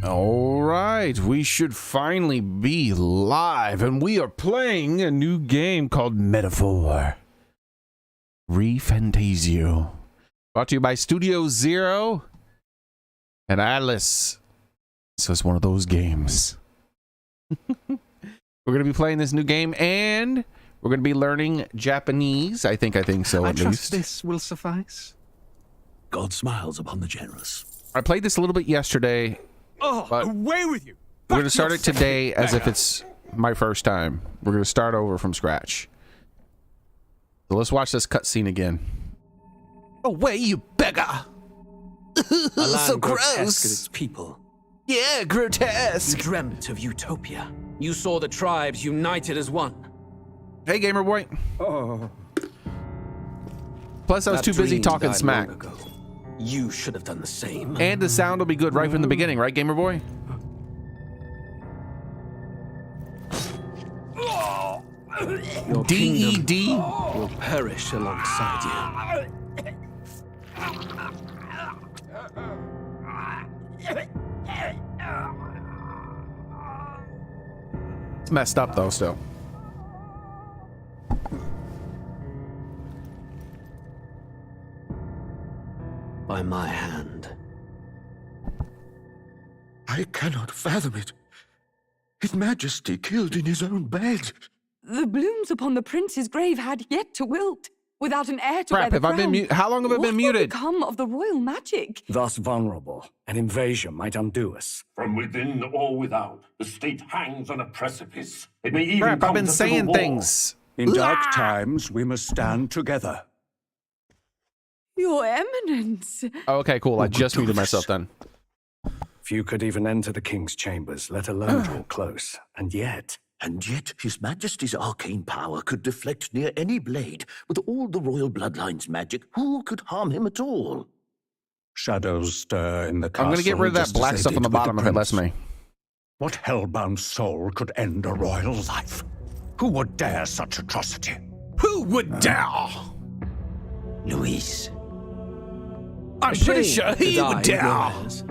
All right, we should finally be live, and we are playing a new game called Metaphor. ReFantazio. Brought to you by Studio Zero and Atlus. So it's one of those games. We're going to be playing this new game, and we're going to be learning Japanese. I think so, at trust least. This will suffice. God smiles upon the generous. I played this a little bit yesterday. Oh, But away with you! We're going to start it today as if it's my first time. We're going to start over from scratch. So let's watch this cutscene again. Away, you beggar! So gross! At its people. Yeah, You grotesque. dreamt of utopia. You saw the tribes united as one. Hey, gamer boy. Oh. Plus, I was too busy talking smack. You should have done the same. And the sound will be good right from the beginning, right, gamer boy? Your DED? kingdom will perish alongside It's messed up, though, still. you. By my hand. I cannot fathom it. His Majesty killed in his own bed. The blooms upon the prince's grave had yet to wilt, without an heir to wear Crap, the have I been crown. muted? How long have I been What will muted? become of the royal magic? Thus vulnerable, an invasion might undo us. From within or without, the state hangs on a precipice. It may even Crap, come I've been to civil saying war. things. In dark times, we must stand together. Your Eminence. Oh, okay, cool. I just muted myself then. Few could even enter the king's chambers, let alone draw close. And yet, His Majesty's arcane power could deflect near any blade. With all the royal bloodline's magic, who could harm him at all? shadows stir in the castle. I'm going to get rid of that just as black they stuff did on the with bottom if it lets prince. me. What hellbound soul could end a royal life? Who would dare such atrocity? Who would dare? Luis. I'm A pretty shame sure to he die would dare. unawares.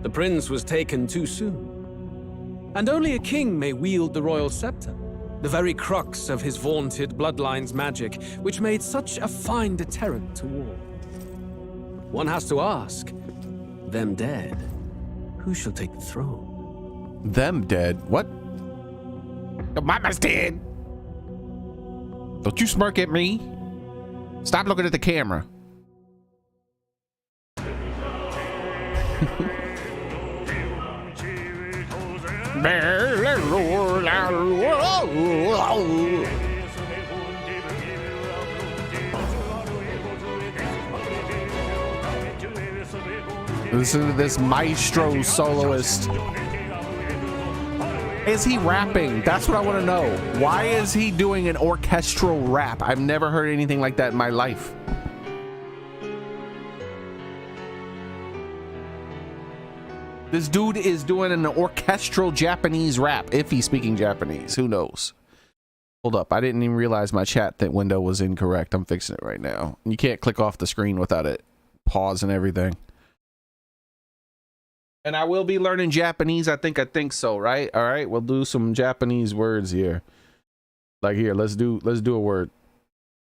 The prince was taken too soon. And only a king may wield the royal scepter, the very crux of his vaunted bloodline's magic, which made such a fine deterrent to war. One has to ask, them dead, who shall take the throne? Them dead? What? The mama's dead. Don't you smirk at me. Stop looking at the camera. Listen to this maestro soloist. Is he rapping? That's what I want to know. Why is he doing an orchestral rap? I've never heard anything like that in my life. This dude is doing an orchestral Japanese rap, if he's speaking Japanese. Who knows? Hold up. I didn't even realize my chat that window was incorrect. I'm fixing it right now. You can't click off the screen without it pause and everything. And I will be learning Japanese. I think so, right? All right, we'll do some Japanese words here. Like here, let's do a word.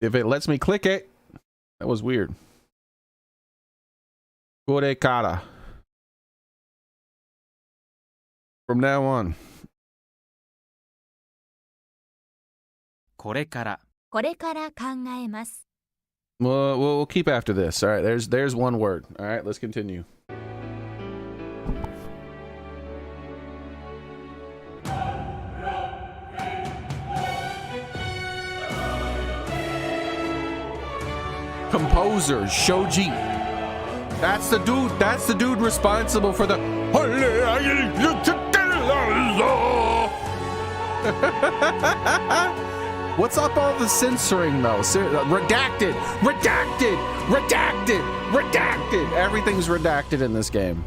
If it lets me click it. That was weird. Korekara. From now on. これからこれから考えます。 We'll keep after this. All right, there's one word. All right, let's continue. Composer Shoji. That's the dude responsible for the What's up all the censoring though? Redacted. Everything's redacted in this game.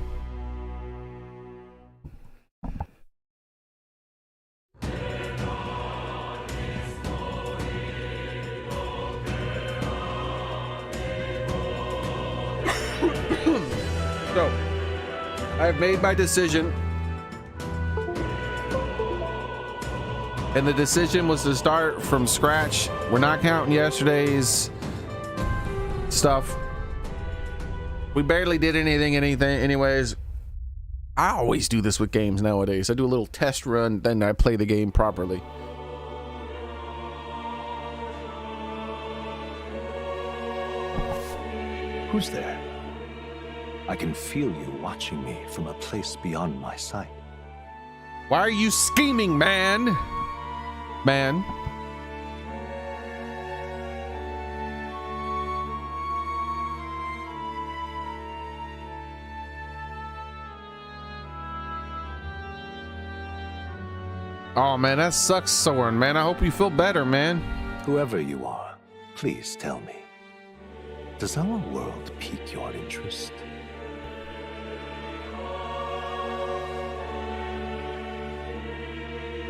So, I've made my decision. And the decision was to start from scratch. We're not counting yesterday's stuff. We barely did anything anyways. I always do this with games nowadays. I do a little test run, then I play the game properly. Who's there? I can feel you watching me from a place beyond my sight. Why are you scheming, man? Man. Oh man, that sucks, Soren, man. I hope you feel better, man. Whoever you are, please tell me. Does our world pique your interest?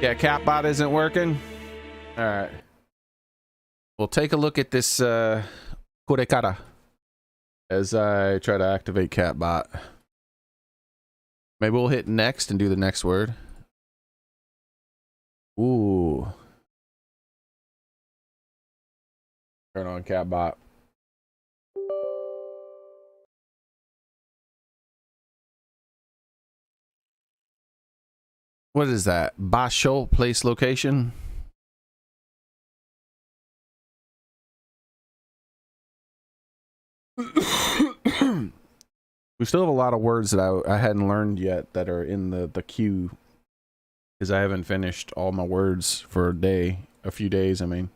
Yeah, Catbot isn't working. All right. We'll take a look at this Kurekara as I try to activate Catbot. Maybe we'll hit next and do the next word. Ooh. Turn on Catbot. What is that? Basho place location? We still have a lot of words that I hadn't learned yet that are in the queue, because I haven't finished all my words for a few days, I mean.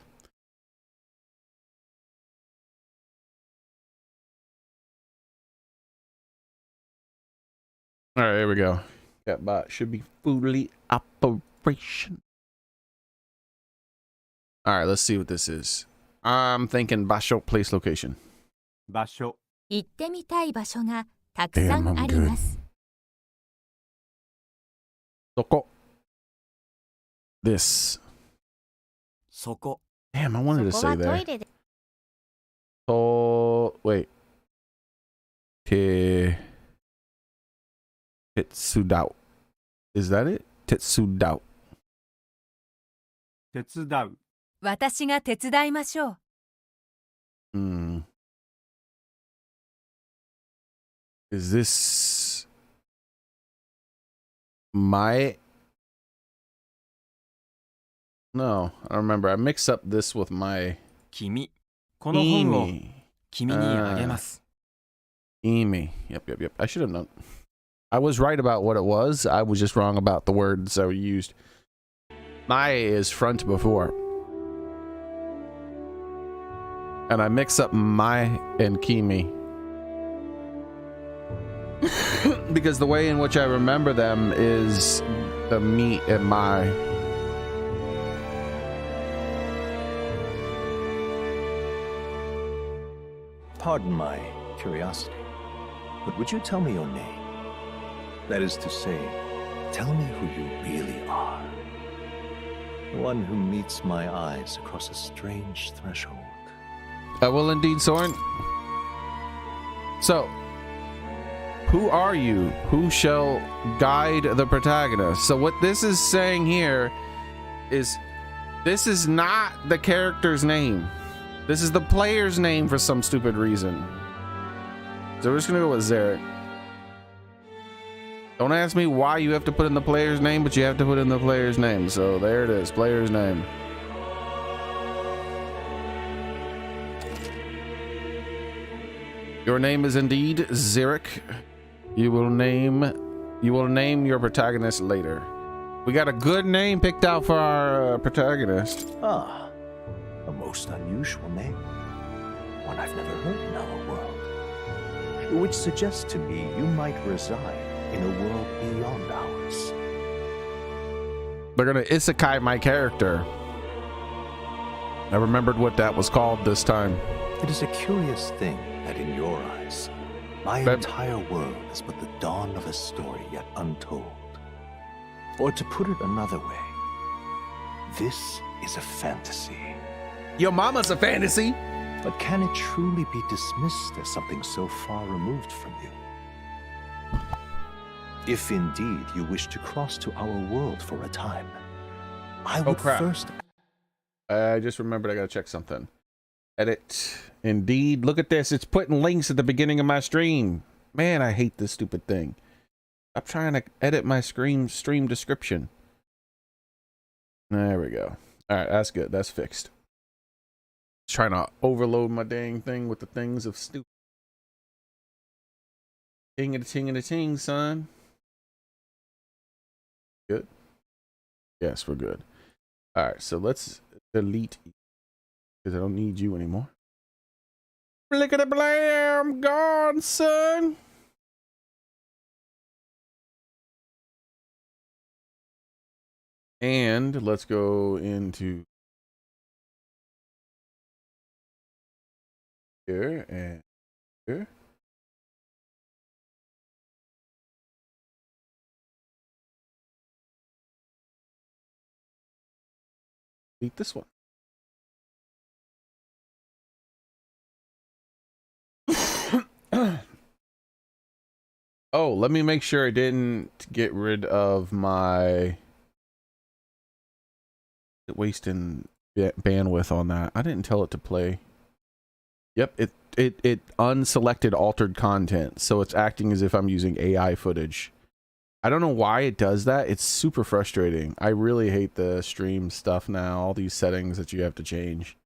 All right, here we go. Catbot should be fully operation. All right, let's see what this is. I'm thinking Basho place location. 場所、行ってみたい場所がたくさんあります。そこ。This. そこ、 Damn, I wanted to そこ say はト there. イレで。 So, wait. Tetsudao. Is that it? Tetsudao. 手伝う、私が手伝いましょう。Hmm. Is this my? No, I don't remember. I mix up this with my 君、この本を Emi. 君にあげます。 Emi. Yep. I should have known. I was right about what it was. I was just wrong about the words I used. My is front before. And I mix up my and Kimi. Because the way in which I remember them is the me and my. Pardon my curiosity, but would you tell me your name? That is to say, tell me who you really are. The one who meets my eyes across a strange threshold. I will indeed, Soren. So, who are you? Who shall guide the protagonist? So what this is saying here is this is not the character's name. This is the player's name for some stupid reason. So we're just gonna go with Zarek. Don't ask me why you have to put in the player's name, but you have to put in the player's name. So there it is, player's name. Your name is indeed Zarek. You will name your protagonist later. We got a good name picked out for our protagonist. Ah, a most unusual name. One I've never heard in our world. Which suggests to me you might reside in a world beyond ours. They're gonna isekai my character. I remembered what that was called this time. It is a curious thing that in your eyes, my entire world is but the dawn of a story yet untold. Or to put it another way, this is a fantasy. Your mama's a fantasy. But can it truly be dismissed as something so far removed from you? If indeed you wish to cross to our world for a time, I would crap. first... I just remembered I gotta check something. Edit. Indeed. Look at this. It's putting links at the beginning of my stream. Man, I hate this stupid thing. I'm trying to edit my stream description. There we go. All right, that's good. That's fixed. Just trying to overload my dang thing with the things of stupid. Ting and a ting and a ting, son. Good. Yes, we're good. All right, so let's delete because I don't need you anymore. Look at the blam, gone, son. And let's go into here and here. Delete this one. Oh, let me make sure I didn't get rid of my wasting bandwidth on that. I didn't tell it to play. Yep, it unselected altered content, so it's acting as if I'm using AI footage. I don't know why it does that. It's super frustrating. I really hate the stream stuff now, all these settings that you have to change.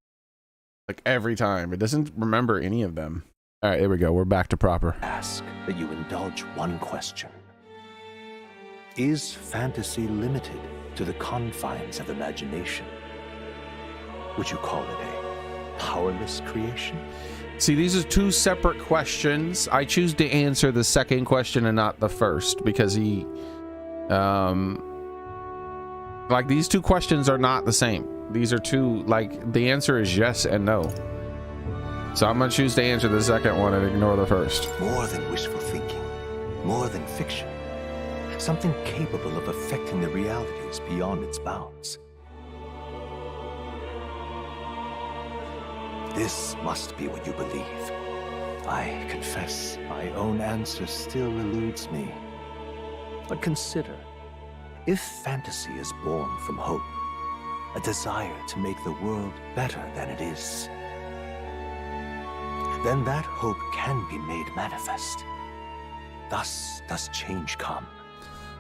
Like every time. It doesn't remember any of them. All right, here we go. We're back to proper. Ask that you indulge one question. Is fantasy limited to the confines of imagination? Would you call it a powerless creation? See, these are two separate questions. I choose to answer the second question and not the first because he, like these two questions are not the same. These are two, like the answer is yes and no. So I'm gonna choose to answer the second one and ignore the first. More than wishful thinking, more than fiction, something capable of affecting the realities beyond its bounds. This must be what you believe. I confess, my own answer still eludes me. But consider, if fantasy is born from hope, a desire to make the world better than it is, then that hope can be made manifest. Thus does change come,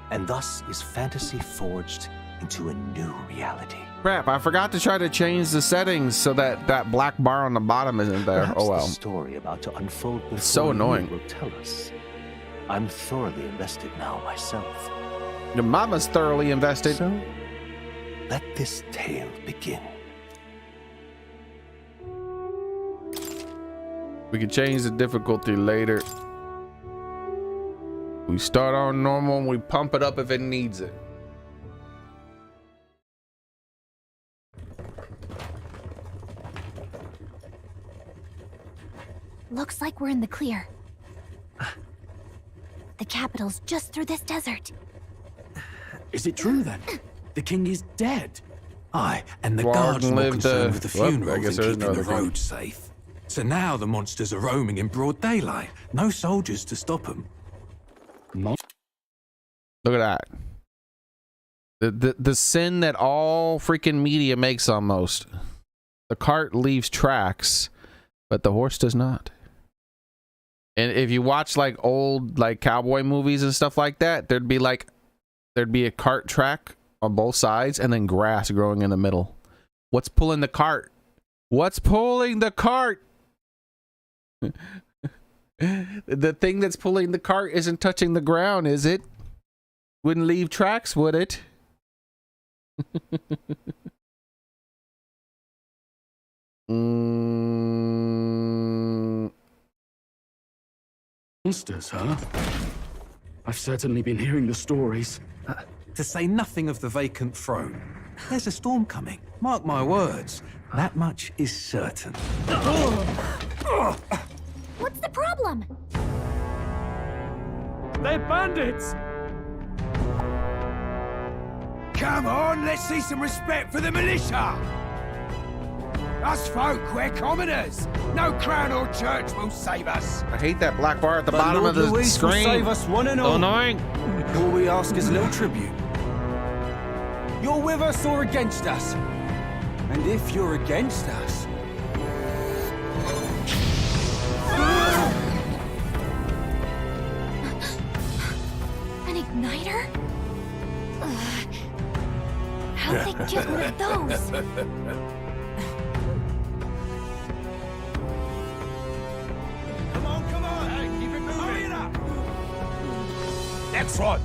and thus is fantasy forged into a new reality. Crap, I forgot to try to change the settings so that that black bar on the bottom isn't there. Perhaps Oh well. the story about to unfold before It's so annoying. you will tell us. I'm thoroughly invested now myself. Your mama's thoroughly invested. So, let this tale begin. We can change the difficulty later. We start on normal and we pump it up if it needs it. Looks like we're in the clear. The capital's just through this desert. Is it true then? The king is dead. Aye, and the Warden guards more lived, concerned with the well, I funeral guess than there is keeping no the other king. roads safe. So now the monsters are roaming in broad daylight. No soldiers to stop them. Look at that. The sin that all freaking media makes almost. The cart leaves tracks, but the horse does not. And if you watch like old like cowboy movies and stuff like that, there'd be a cart track on both sides and then grass growing in the middle. What's pulling the cart? What's pulling the cart? The thing that's pulling the cart isn't touching the ground, is it? Wouldn't leave tracks, would it? Monsters, huh? I've certainly been hearing the stories. To say nothing of the vacant throne. There's a storm coming. Mark my words. That much is certain. What's the problem? They're bandits! Come on, let's see some respect for the militia! Us folk, we're commoners. No crown or church will save us. I hate that black bar at the But bottom Lord of the Luis will screen. save us one and all. So annoying. All we ask is a little tribute. You're with us or against us? And if you're against us... An igniter? How'd they get one of those? Come on! Hey, keep it moving! Hurry it up! Next one!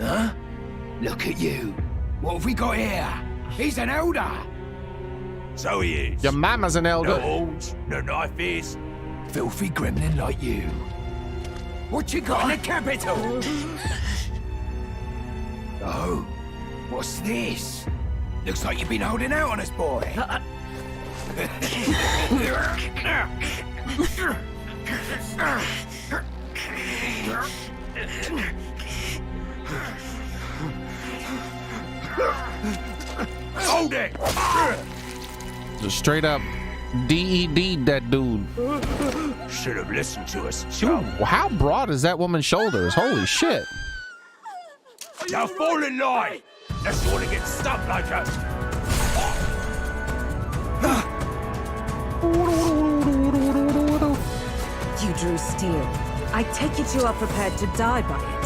Huh? Look at you. What have we got here? He's an elder. So he is. Your mama's an elder. No horns, no knife is. Filthy gremlin like you. What you got in the capital? Oh, what's this? Looks like you've been holding out on us, boy. Hold it! Just straight up DED that dude. Should have listened to us. Ooh, how broad is that woman's shoulders? Holy shit. Now fall in line! Unless you want to get stuck like us. You drew steel. I take it you are prepared to die by it.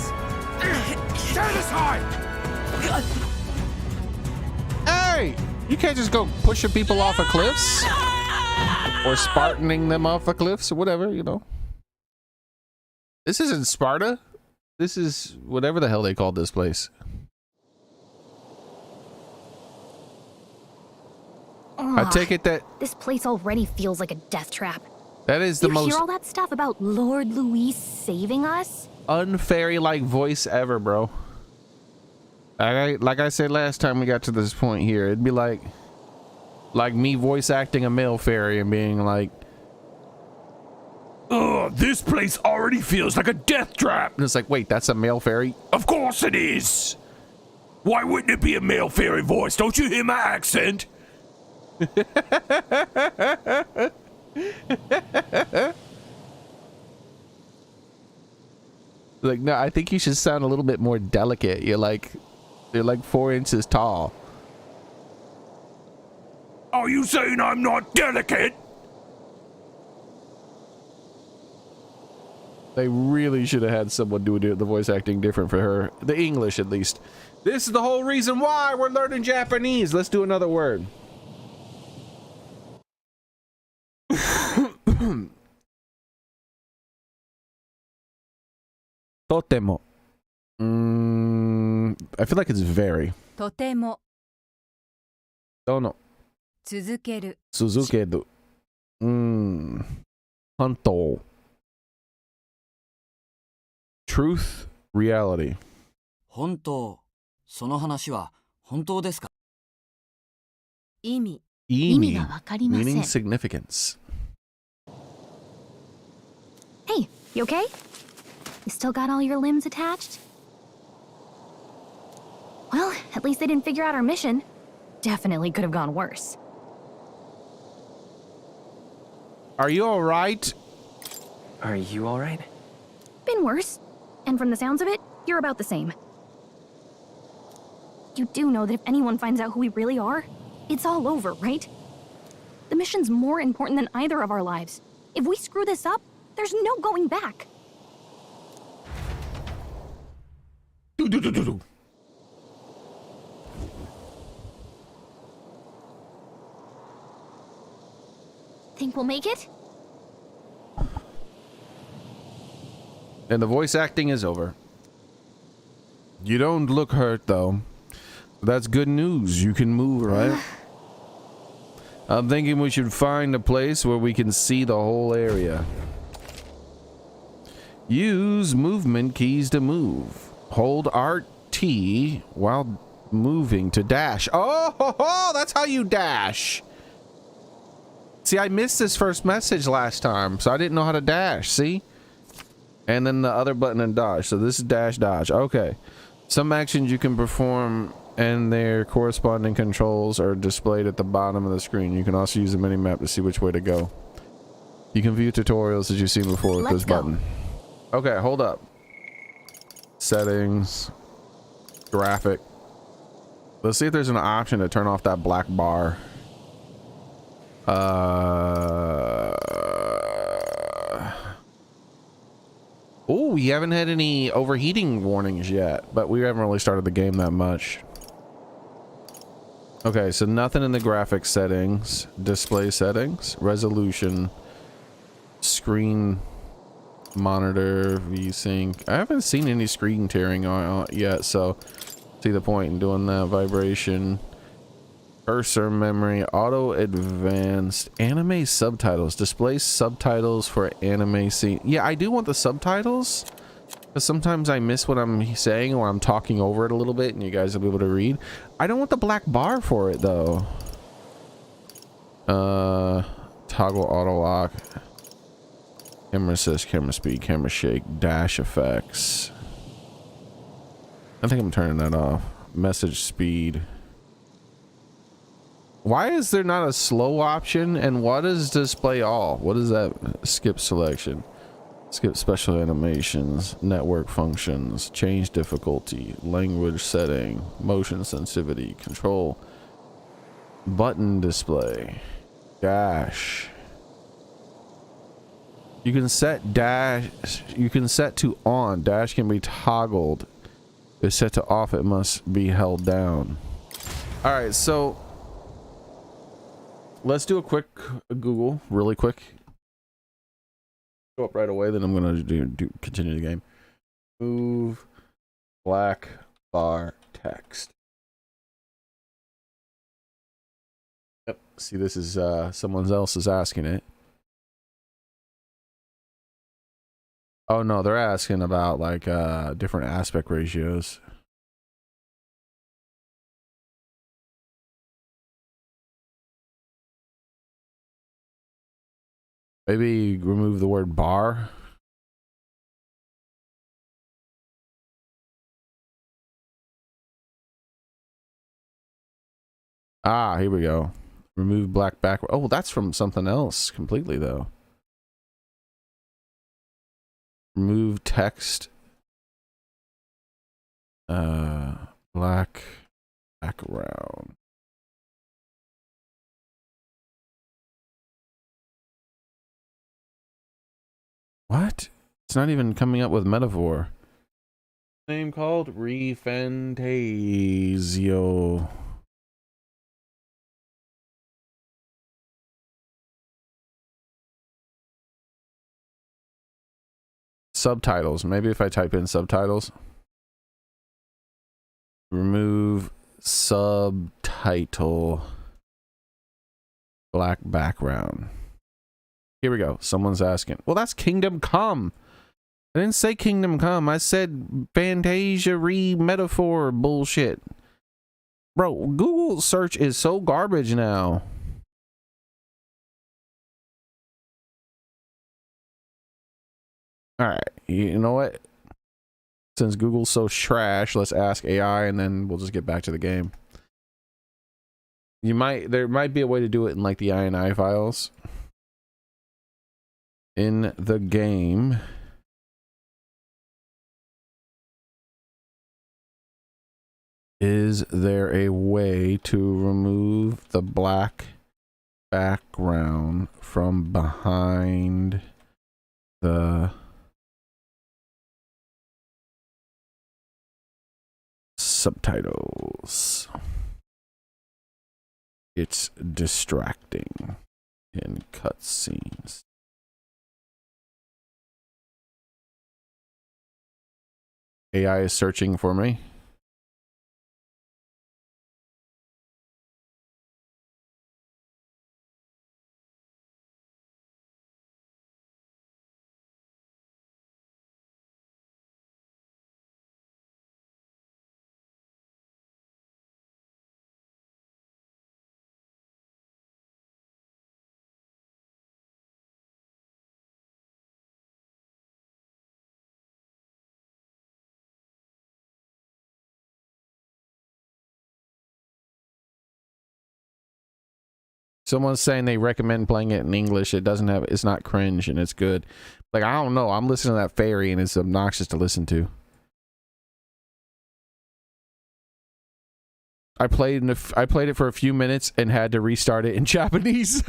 Stand aside! Hey! You can't just go pushing people off of cliffs. Or Spartaning them off of cliffs or whatever, you know. This isn't Sparta. This is whatever the hell they called this place. I take it that This place already feels like a death trap. that is the You most hear all that stuff about Lord Louis saving us? unfairy-like voice ever, bro. Like I said last time we got to this point here, it'd be like me voice acting a male fairy and being like, "Oh, this place already feels like a death trap." and it's like, wait, that's a male fairy? Of course it is. Why wouldn't it be a male fairy voice? Don't you hear my accent? Like, no, I think you should sound a little bit more delicate. You're like 4 inches tall. Are you saying I'm not delicate? They really should have had someone do the voice acting different for her. The English, at least. This is the whole reason why we're learning Japanese. Let's do another word. Totemo. I feel like it's very. とても Dono. 続ける Suzukeru. Hanto. Truth, reality. 本当。その話は本当ですか？意味 Imi, がわかりません。 meaning significance. Hey, you okay? You still got all your limbs attached? Well, at least they didn't figure out our mission. Definitely could have gone worse. Are you all right? Are you alright? Been worse. And from the sounds of it, you're about the same. You do know that if anyone finds out who we really are, it's all over, right? The mission's more important than either of our lives. If we screw this up, there's no going back. Think we'll make it? And the voice acting is over. You don't look hurt, though. That's good news. You can move, right? I'm thinking we should find a place where we can see the whole area. Use movement keys to move. Hold RT while moving to dash. Oh, that's how you dash. See, I missed this first message last time, so I didn't know how to dash. See? And then the other button and dodge. So this is dash, dodge. Okay. Some actions you can perform and their corresponding controls are displayed at the bottom of the screen. You can also use the mini map to see which way to go. You can view tutorials as you've seen before with this button. Okay, hold up. Settings. Graphic. Let's see if there's an option to turn off that black bar. Oh, we haven't had any overheating warnings yet, but we haven't really started the game that much. Okay, so nothing in the graphic settings, display settings, resolution, screen monitor, VSync. I haven't seen any screen tearing on yet, so see the point in doing that. Vibration, cursor memory, auto advanced, anime subtitles, display subtitles for anime scene. Yeah, I do want the subtitles because sometimes I miss what I'm saying or I'm talking over it a little bit and you guys will be able to read. I don't want the black bar for it though. Toggle auto lock, camera assist, camera speed, camera shake, dash effects. I think I'm turning that off. Message speed. Why is there not a slow option? And what is display all? What is that? Skip selection, skip special animations, network functions, change difficulty, language setting, motion sensitivity, control, button display, dash. You can set dash, you can set to on. Dash can be toggled. If it's set to off, it must be held down. All right, so let's do a quick Google, really quick. Go up right away, then I'm gonna continue the game. Move black bar text. Yep. See, this is someone else is asking it. Oh no, they're asking about like different aspect ratios. Maybe remove the word bar. Ah, here we go. Remove black background. Oh, that's from something else completely though. Remove text. Black background. What? It's not even coming up with metaphor. Name called ReFantazio. Subtitles. Maybe if I type in subtitles. Remove subtitle. Black background. Here we go. Someone's asking. Well, that's Kingdom Come. I didn't say Kingdom Come. I said Fantasia metaphor bullshit. Bro, Google search is so garbage now. All right. You know what? Since Google's so trash, let's ask AI and then we'll just get back to the game. There might be a way to do it in like the INI files. In the game. Is there a way to remove the black background from behind the subtitles? It's distracting in cutscenes. AI is searching for me. Someone's saying they recommend playing it in English. It doesn't have, it's not cringe and it's good. Like, I don't know. I'm listening to that fairy and it's obnoxious to listen to. I played it for a few minutes and had to restart it in Japanese.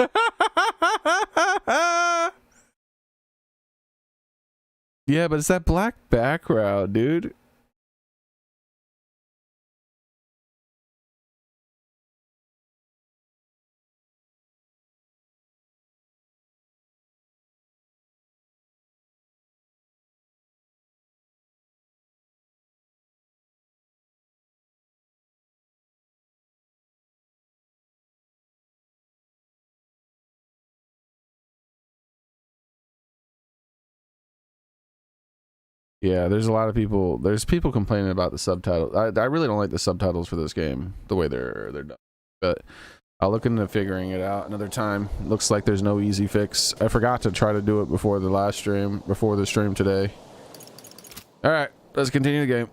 Yeah, but it's that black background, dude. Yeah, there's a lot of people. There's people complaining about the subtitles. I really don't like the subtitles for this game, the way they're done. But I'll look into figuring it out another time. Looks like there's no easy fix. I forgot to try to do it before the last stream, before the stream today. All right, let's continue the game.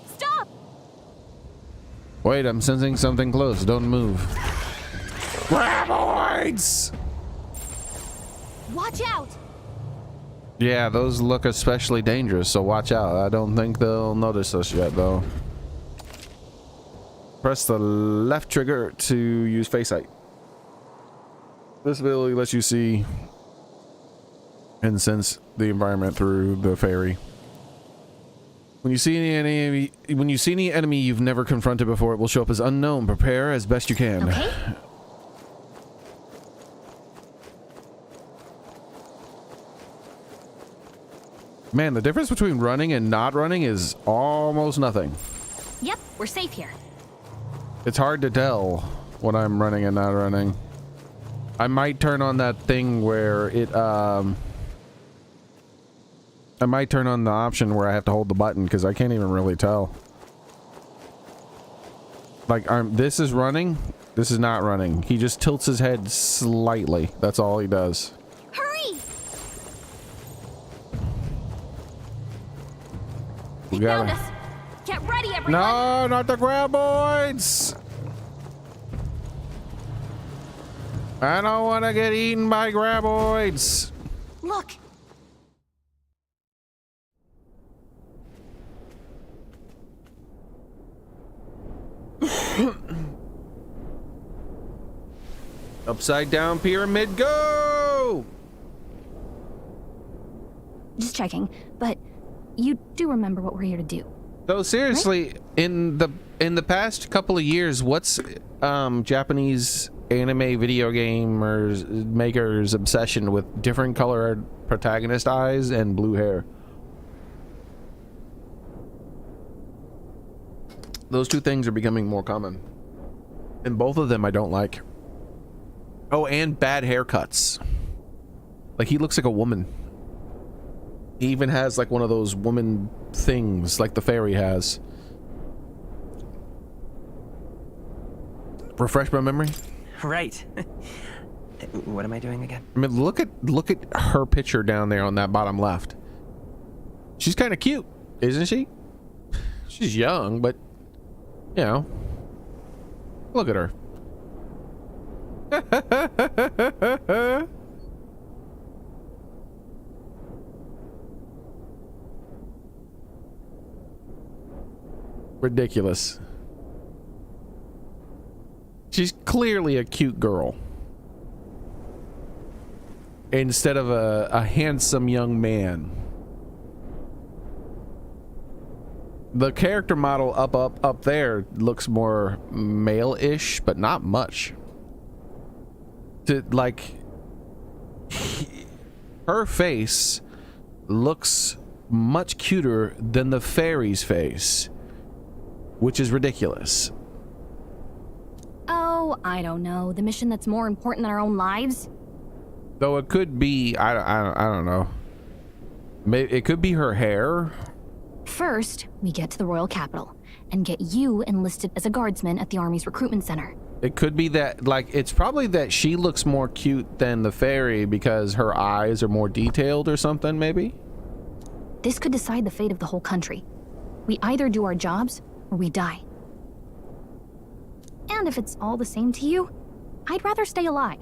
Stop! Wait, I'm sensing something close. Don't move. Graboids! Watch out! Yeah, those look especially dangerous, so watch out. I don't think they'll notice us yet, though. Press the left trigger to use face sight. This ability lets you see and sense the environment through the fairy. When you see any enemy you've never confronted before, it will show up as unknown. Prepare as best you can. Okay. Man, the difference between running and not running is almost nothing. Yep, we're safe here. It's hard to tell when I'm running and not running. I might turn on that thing where it, I might turn on the option where I have to hold the button because I can't even really tell. Like, this is running, this is not running. He just tilts his head slightly. That's all he does. Hurry! We found us. Get ready, everyone! No, not the graboids! I don't want to get eaten by graboids. Look! Upside down pyramid, go! Just checking, but you do remember what we're here to do. So seriously, right? in the past couple of years, what's Japanese anime video gamers makers obsession with different colored protagonist eyes and blue hair? Those two things are becoming more common, and both of them I don't like. Oh, and bad haircuts. Like, he looks like a woman. He even has like one of those woman things like the fairy has. Refresh my memory. Right. What am I doing again? I mean, look at her picture down there on that bottom left. She's kind of cute, isn't she? She's young, but you know, look at her. Ridiculous. She's clearly a cute girl instead of a handsome young man. The character model up there looks more male-ish, but not much. Her face looks much cuter than the fairy's face, which is ridiculous. Oh, I don't know. The mission that's more important than our own lives? Though it could be, I don't know. Maybe it could be her hair. First, we get to the royal capital and get you enlisted as a guardsman at the army's recruitment center. It could be that, like, it's probably that she looks more cute than the fairy because her eyes are more detailed or something, maybe? This could decide the fate of the whole country. We either do our jobs or we die. And if it's all the same to you, I'd rather stay alive.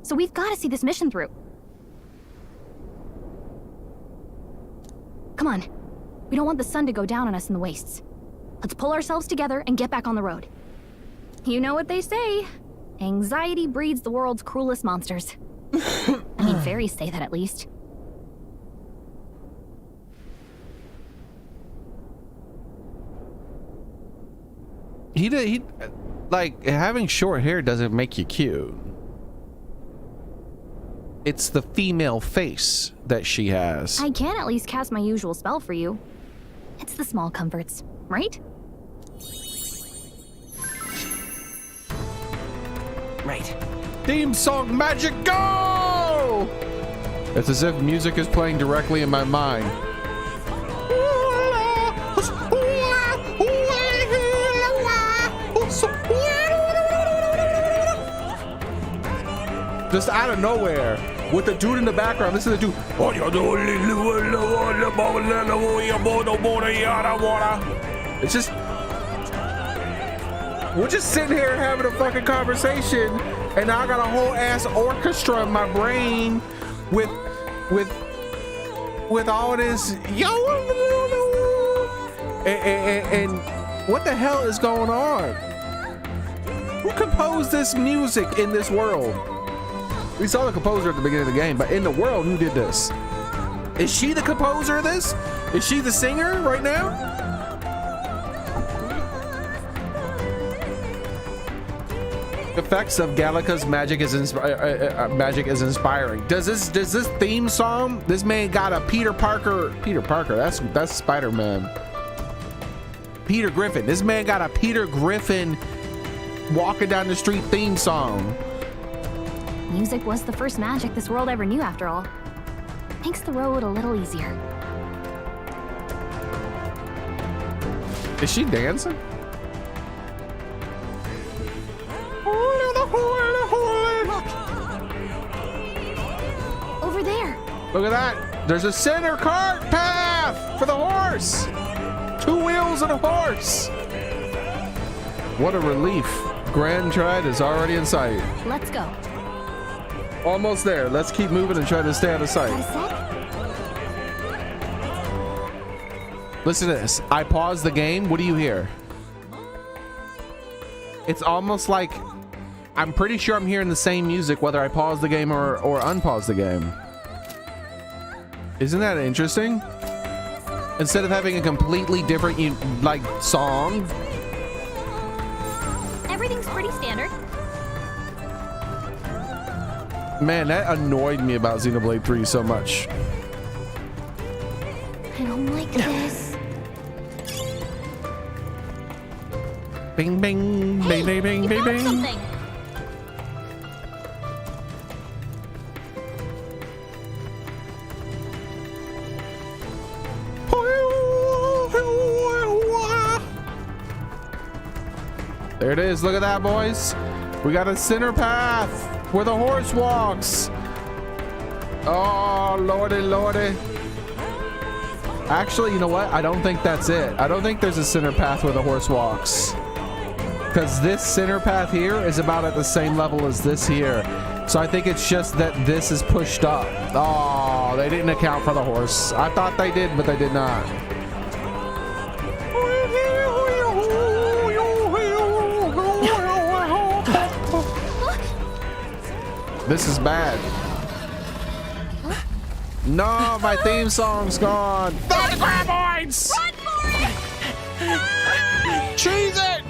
So we've got to see this mission through. Come on. We don't want the sun to go down on us in the wastes. Let's pull ourselves together and get back on the road. You know what they say. Anxiety breeds the world's cruelest monsters. I mean, fairies say that at least. He like, having short hair doesn't make you cute. It's the female face that she has. I can at least cast my usual spell for you. It's the small comforts, right? Right. Theme song magic, go! It's as if music is playing directly in my mind. Just out of nowhere, with the dude in the background. This is the dude. It's just, we're just sitting here having a fucking conversation, and now I got a whole ass orchestra in my brain with all this and what the hell is going on? Who composed this music in this world? We saw the composer at the beginning of the game, but in the world, who did this? Is she the composer of this? Is she the singer right now? Effects of Gallica's magic is inspiring. Does this theme song? This man got a Peter Parker. That's Spider-Man. Peter Griffin. This man got a Peter Griffin walking down the street theme song. Music was the first magic this world ever knew, after all. Makes the road a little easier. Is she dancing? Look! Over there! Look at that! There's a center cart path for the horse! 2 wheels and a horse! What a relief. Grand Tride is already in sight. Let's go. Almost there. Let's keep moving and try to stay out of sight. Listen to this. I pause the game. What do you hear? It's almost like I'm pretty sure I'm hearing the same music whether I pause the game or unpause the game. Isn't that interesting? Instead of having a completely different like song. Everything's pretty standard. Man, that annoyed me about Xenoblade 3 so much. I don't like this. Bing, bing, Hey, bing, bing, you bing, found bing. something. There it is. Look at that, boys. We got a center path where the horse walks. Oh, lordy, lordy. Actually, you know what? I don't think that's it. I don't think there's a center path where the horse walks. Because this center path here is about at the same level as this here. So I think it's just that this is pushed up. Oh, they didn't account for the horse. I thought they did, but they did not. This is bad. No, my theme song's gone. The graboids! Run for it! Cheese it!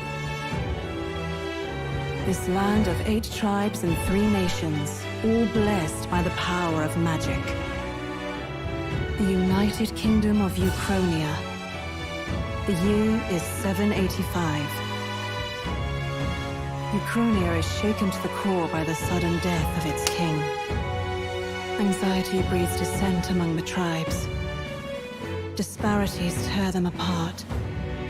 This land of 8 tribes and 3 nations, all blessed by the power of magic. The United Kingdom of Uchronia. The year is 785. Uchronia is shaken to the core by the sudden death of its king. Anxiety breeds dissent among the tribes. Disparities tear them apart,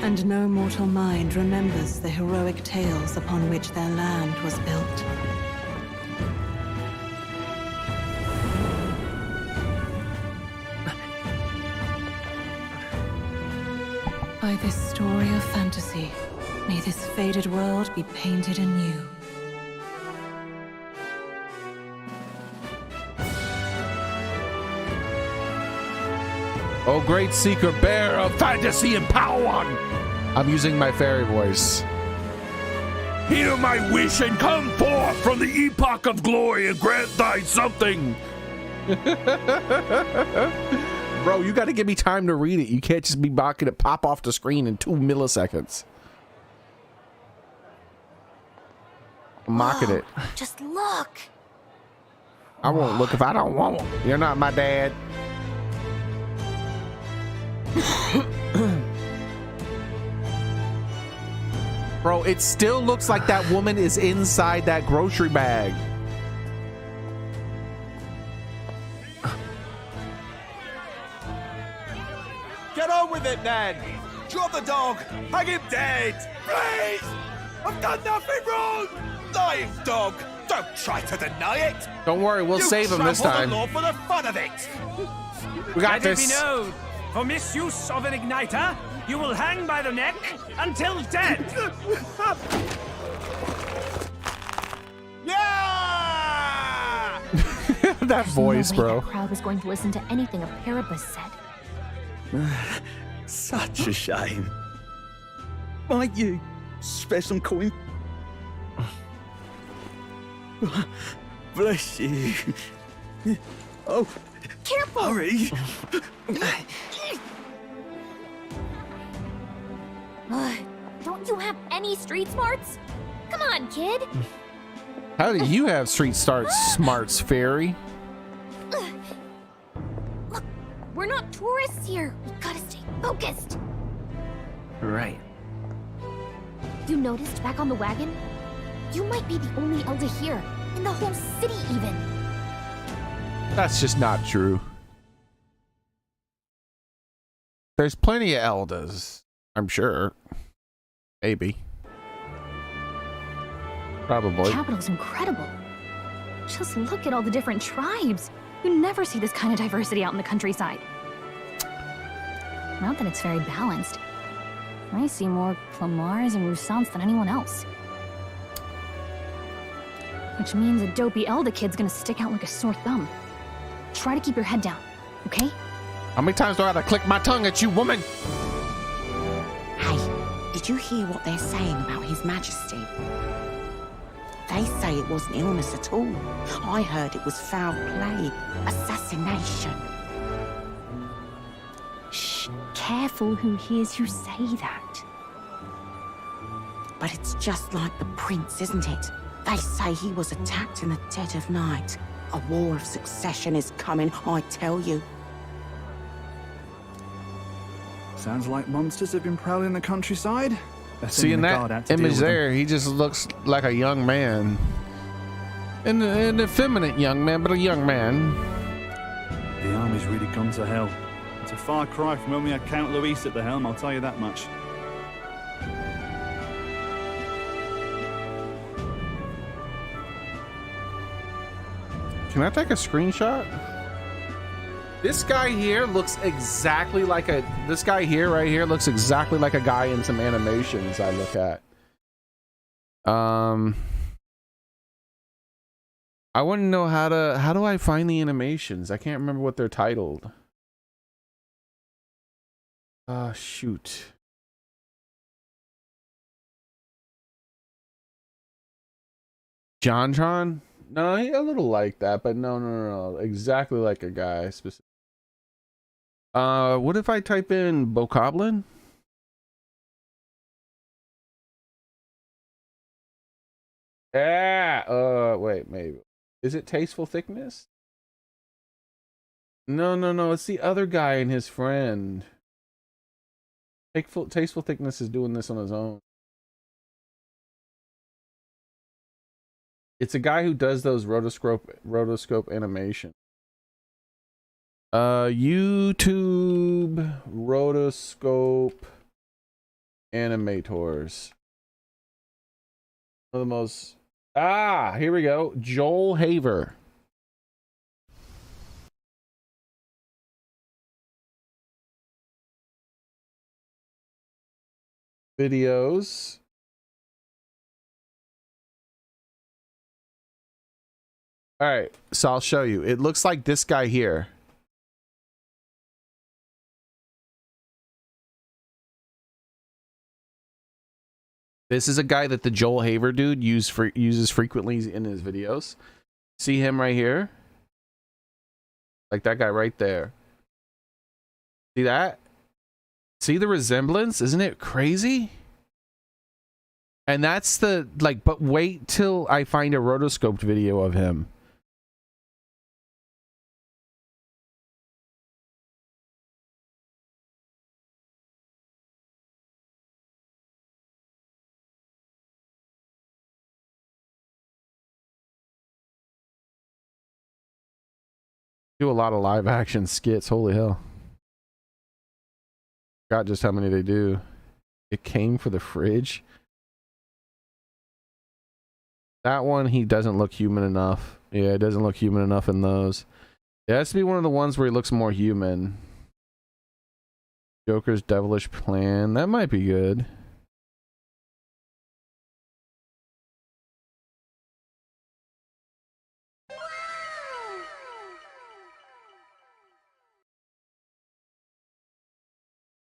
and no mortal mind remembers the heroic tales upon which their land was built. By this story of fantasy, may this faded world be painted anew. Oh, great seeker, bearer of fantasy and power. I'm using my fairy voice. Hear my wish and come forth from the epoch of glory and grant thy something. Bro, you got to give me time to read it. You can't just be mocking it pop off the screen in 2 milliseconds. I'm mocking it. Just look. I won't look if I don't want. You're not my dad. Bro, it still looks like that woman is inside that grocery bag. Get on with it, then! Drop the dog! Hang him dead! Please! I've done nothing wrong! Lying dog! Don't try to deny it! Don't worry, we'll save him this time. The law for the fun of it! We got Let this. it be known, for misuse of an igniter, you will hang by the neck until dead. Yeah! That voice, No way bro. that crowd was going to listen to anything a Paribus said. Such a shame. Might you spare some coin? Bless you. Oh, Careful! hurry. Don't you have any street smarts? Come on, kid. How do you have street smarts, fairy? Look, we're not tourists here. We gotta stay focused. Right. You noticed back on the wagon? You might be the only elder here, in the whole city even. That's just not true. There's plenty of elders, I'm sure. Maybe. Probably. The capital's incredible. Just look at all the different tribes. You never see this kind of diversity out in the countryside. Not that it's very balanced. I see more Clamars and Roussants than anyone else. Which means a dopey elder kid's gonna stick out like a sore thumb. Try to keep your head down, okay? How many times do I have to click my tongue at you, woman? Hey, did you hear what they're saying about His Majesty? They say it wasn't illness at all. I heard it was foul play, assassination. Shh, careful who hears you say that. But it's just like the prince, isn't it? They say he was attacked in the dead of night. A war of succession is coming, I tell you. Sounds like monsters have been prowling the countryside. See, in that image there, he just looks like a young man. An effeminate young man, but a young man. The army's really gone to hell. It's a far cry from when we had Count Luis at the helm, I'll tell you that much. Can I take a screenshot? This guy here looks exactly like this guy here right here looks exactly like a guy in some animations I look at. I want to know how do I find the animations? I can't remember what they're titled. Shoot. John? No, he a little like that, but no. Exactly like a guy specific. What if I type in Bokoblin? Yeah. Wait, maybe. Is it Tasteful Thickness? No. It's the other guy and his friend. Tasteful Thickness is doing this on his own. It's a guy who does those rotoscope animation. YouTube rotoscope animators. One of the most here we go. Joel Haver. videos. All right, so I'll show you. It looks like this guy here. This is a guy that the Joel Haver dude uses frequently in his videos. See him right here? Like that guy right there. See that? See the resemblance? Isn't it crazy? And that's the, like, but wait till I find a rotoscoped video of him. Do a lot of live action skits. Holy hell. Forgot just how many they do. It came for the fridge. That one, he doesn't look human enough. Yeah, it doesn't look human enough in those. It has to be one of the ones where he looks more human. Joker's devilish plan. That might be good.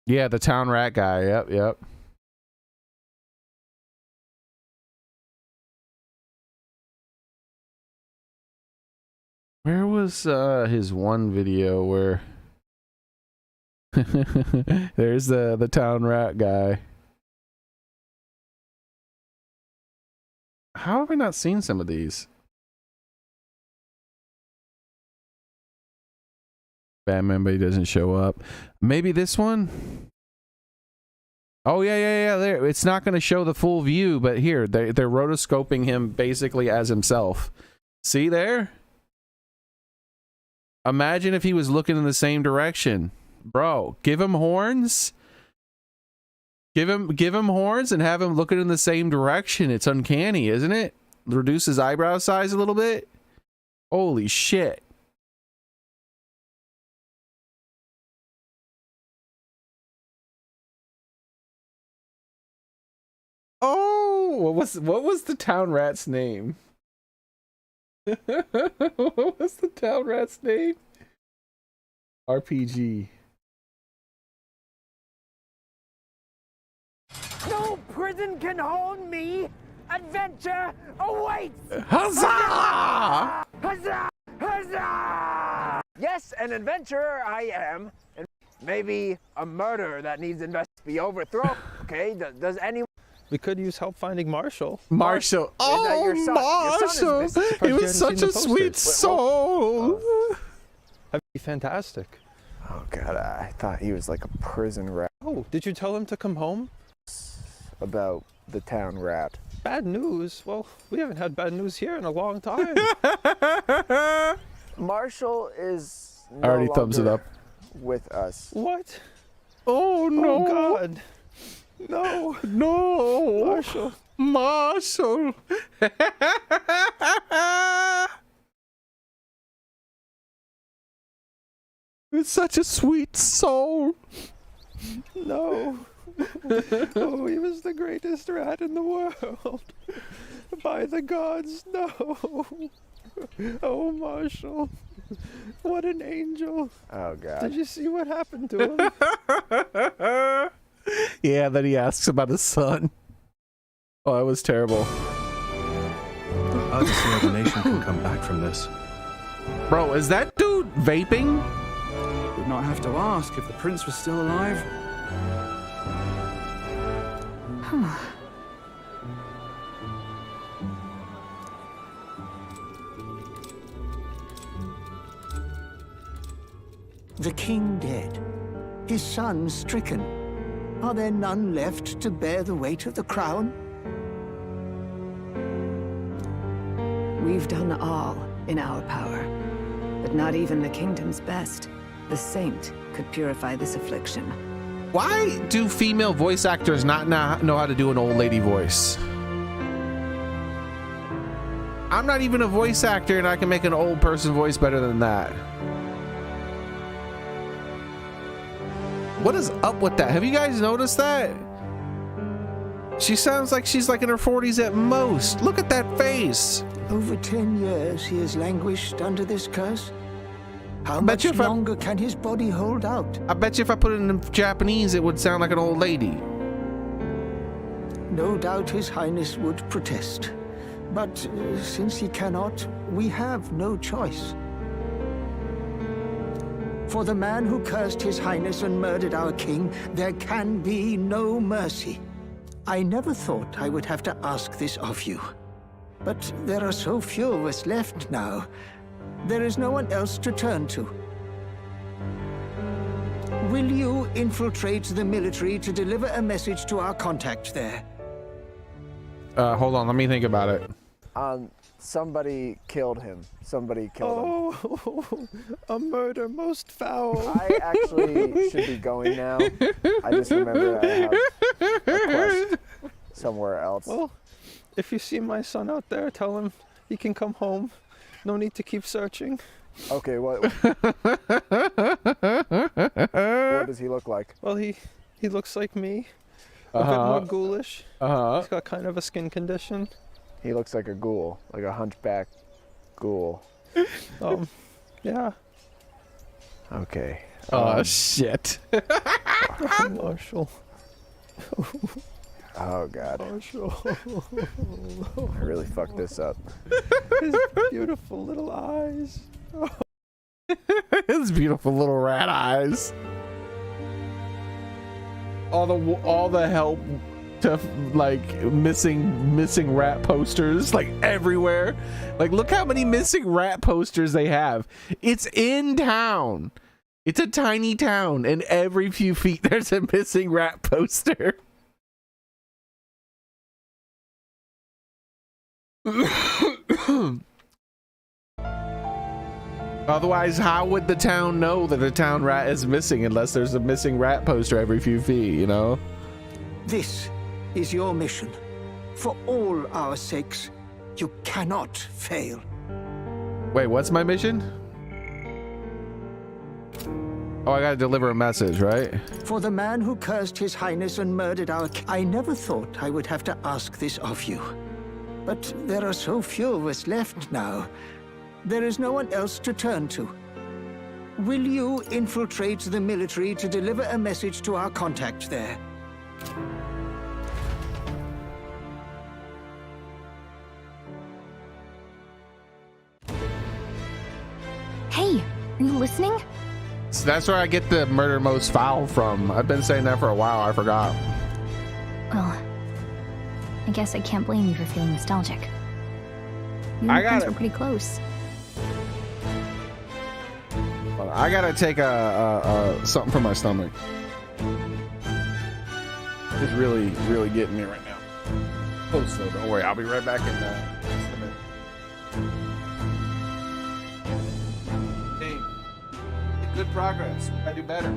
Yeah, the town rat guy. Yep, yep. Where was his one video where there's the town rat guy? How have I not seen some of these? Batman, but he doesn't show up. Maybe this one? Oh yeah. There, it's not going to show the full view, but here they're rotoscoping him basically as himself. See there? Imagine if he was looking in the same direction, bro. Give him horns. Give him horns and have him looking in the same direction. It's uncanny, isn't it? Reduce his eyebrow size a little bit. Holy shit. Oh, what was the town rat's name? What was the town rat's name? RPG. No prison can hold me. Adventure awaits. Huzzah! Huzzah! Huzzah! Yes, an adventurer I am. And maybe a murder that needs to be overthrown. Okay, does anyone... We could use help finding Marshall. Marshall. Is that your son? Marshall. Your son is He was such a sweet soul. That'd be fantastic. Oh God, I thought he was like a prison rat. Oh, did you tell him to come home? About the town rat. Bad news? Well, we haven't had bad news here in a long time. Marshall is I already thumbs it up. With us. What? Oh no. Oh God. No. No. Marshall. Marshall. It's such a sweet soul. No. Oh, he was the greatest rat in the world. By the gods, no. Oh, Marshall. What an angel. Oh, God. Did you see what happened to him? Yeah, then he asks about his son. Oh, that was terrible. I'll just see how the nation can come back from this. Bro, is that dude vaping? Would not have to ask if the prince was still alive. The king dead, his son stricken. Are there none left to bear the weight of the crown? We've done all in our power, but not even the kingdom's best. The saint could purify this affliction. Why do female voice actors not know how to do an old lady voice? I'm not even a voice actor and I can make an old person voice better than that. What is up with that? Have you guys noticed that? She sounds like she's like in her 40s at most. Look at that face. Over 10 years he has languished under this curse. How much longer can his body hold out? I bet you if I put it in Japanese, it would sound like an old lady. No doubt His Highness would protest. But since he cannot, we have no choice. For the man who cursed His Highness and murdered our king, there can be no mercy. I never thought I would have to ask this of you. But there are so few of us left now. There is no one else to turn to. Will you infiltrate the military to deliver a message to our contact there? Hold on, let me think about it. Somebody killed him. Somebody killed him. Oh, a murder most foul. I actually should be going now. I just remembered I have a quest somewhere else. Well, if you see my son out there, tell him he can come home. No need to keep searching. Okay, what does he look like? Well, he looks like me. A bit more ghoulish. He's got kind of a skin condition. He looks like a ghoul, like a hunchback ghoul. Yeah. Okay. Oh, shit. Marshall. Oh, God. Marshall. I really fucked this up. His beautiful little eyes. His beautiful little rat eyes. All the help to like missing rat posters like everywhere. Like look how many missing rat posters they have. It's in town. It's a tiny town, and every few feet there's a missing rat poster. Otherwise, how would the town know that the town rat is missing unless there's a missing rat poster every few feet, you know? This is your mission. For all our sakes, you cannot fail. Wait, what's my mission? Oh, I gotta deliver a message, right? For the man who cursed His Highness and murdered our king, I never thought I would have to ask this of you. But there are so few of us left now. There is no one else to turn to. Will you infiltrate the military to deliver a message to our contact there? Hey, are you listening? So that's where I get the murder most foul from. I've been saying that for a while. I forgot. Well, I guess I can't blame you for feeling nostalgic. You I and Prince got were it. pretty close. I gotta take something from my stomach. It's really getting me right now. Oh, so don't worry. I'll be right back in just a minute. Hey, good progress. I do better.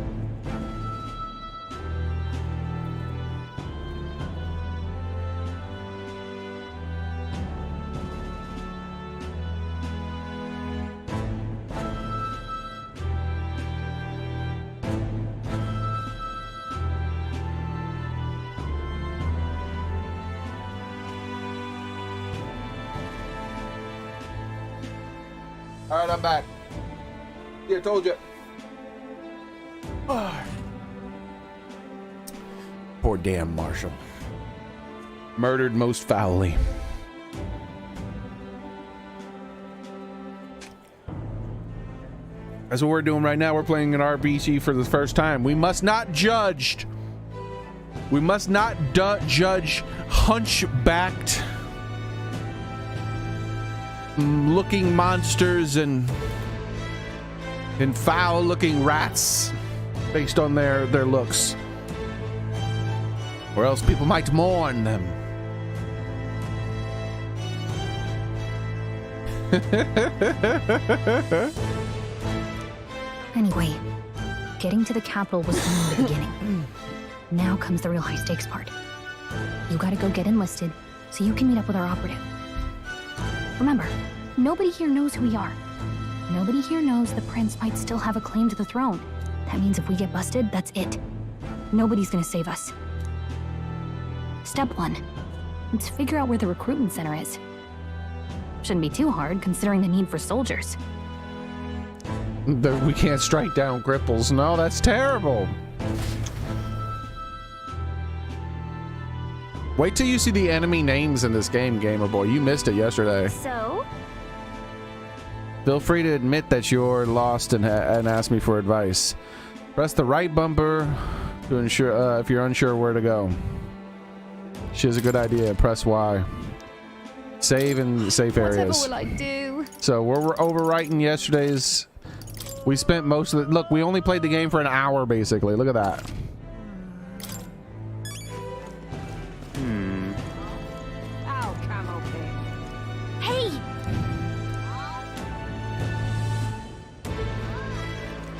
All right, I'm back. Here, told you. Poor damn Marshall. Murdered most foully. That's what we're doing right now. We're playing an RPG for the first time. We must not judge. We must not judge hunchbacked looking monsters and foul looking rats based on their looks, or else people might mourn them. Anyway, getting to the capital was only the beginning. Now comes the real high stakes part. You gotta go get enlisted so you can meet up with our operative. Remember, nobody here knows who we are. Nobody here knows the prince might still have a claim to the throne. That means if we get busted, that's it. Nobody's gonna save us. Step 1. Let's figure out where the recruitment center is. Shouldn't be too hard, considering the need for soldiers. We can't strike down cripples. No, that's terrible. Wait till you see the enemy names in this game, Gamer Boy. You missed it yesterday. So? Feel free to admit that you're lost and ask me for advice. Press the right bumper to ensure if you're unsure where to go. She has a good idea. Press Y. Save in safe areas. Whatever will I do? So we're overwriting yesterday's. We spent most of it. Look, we only played the game for an hour, basically. Look at that. Hey!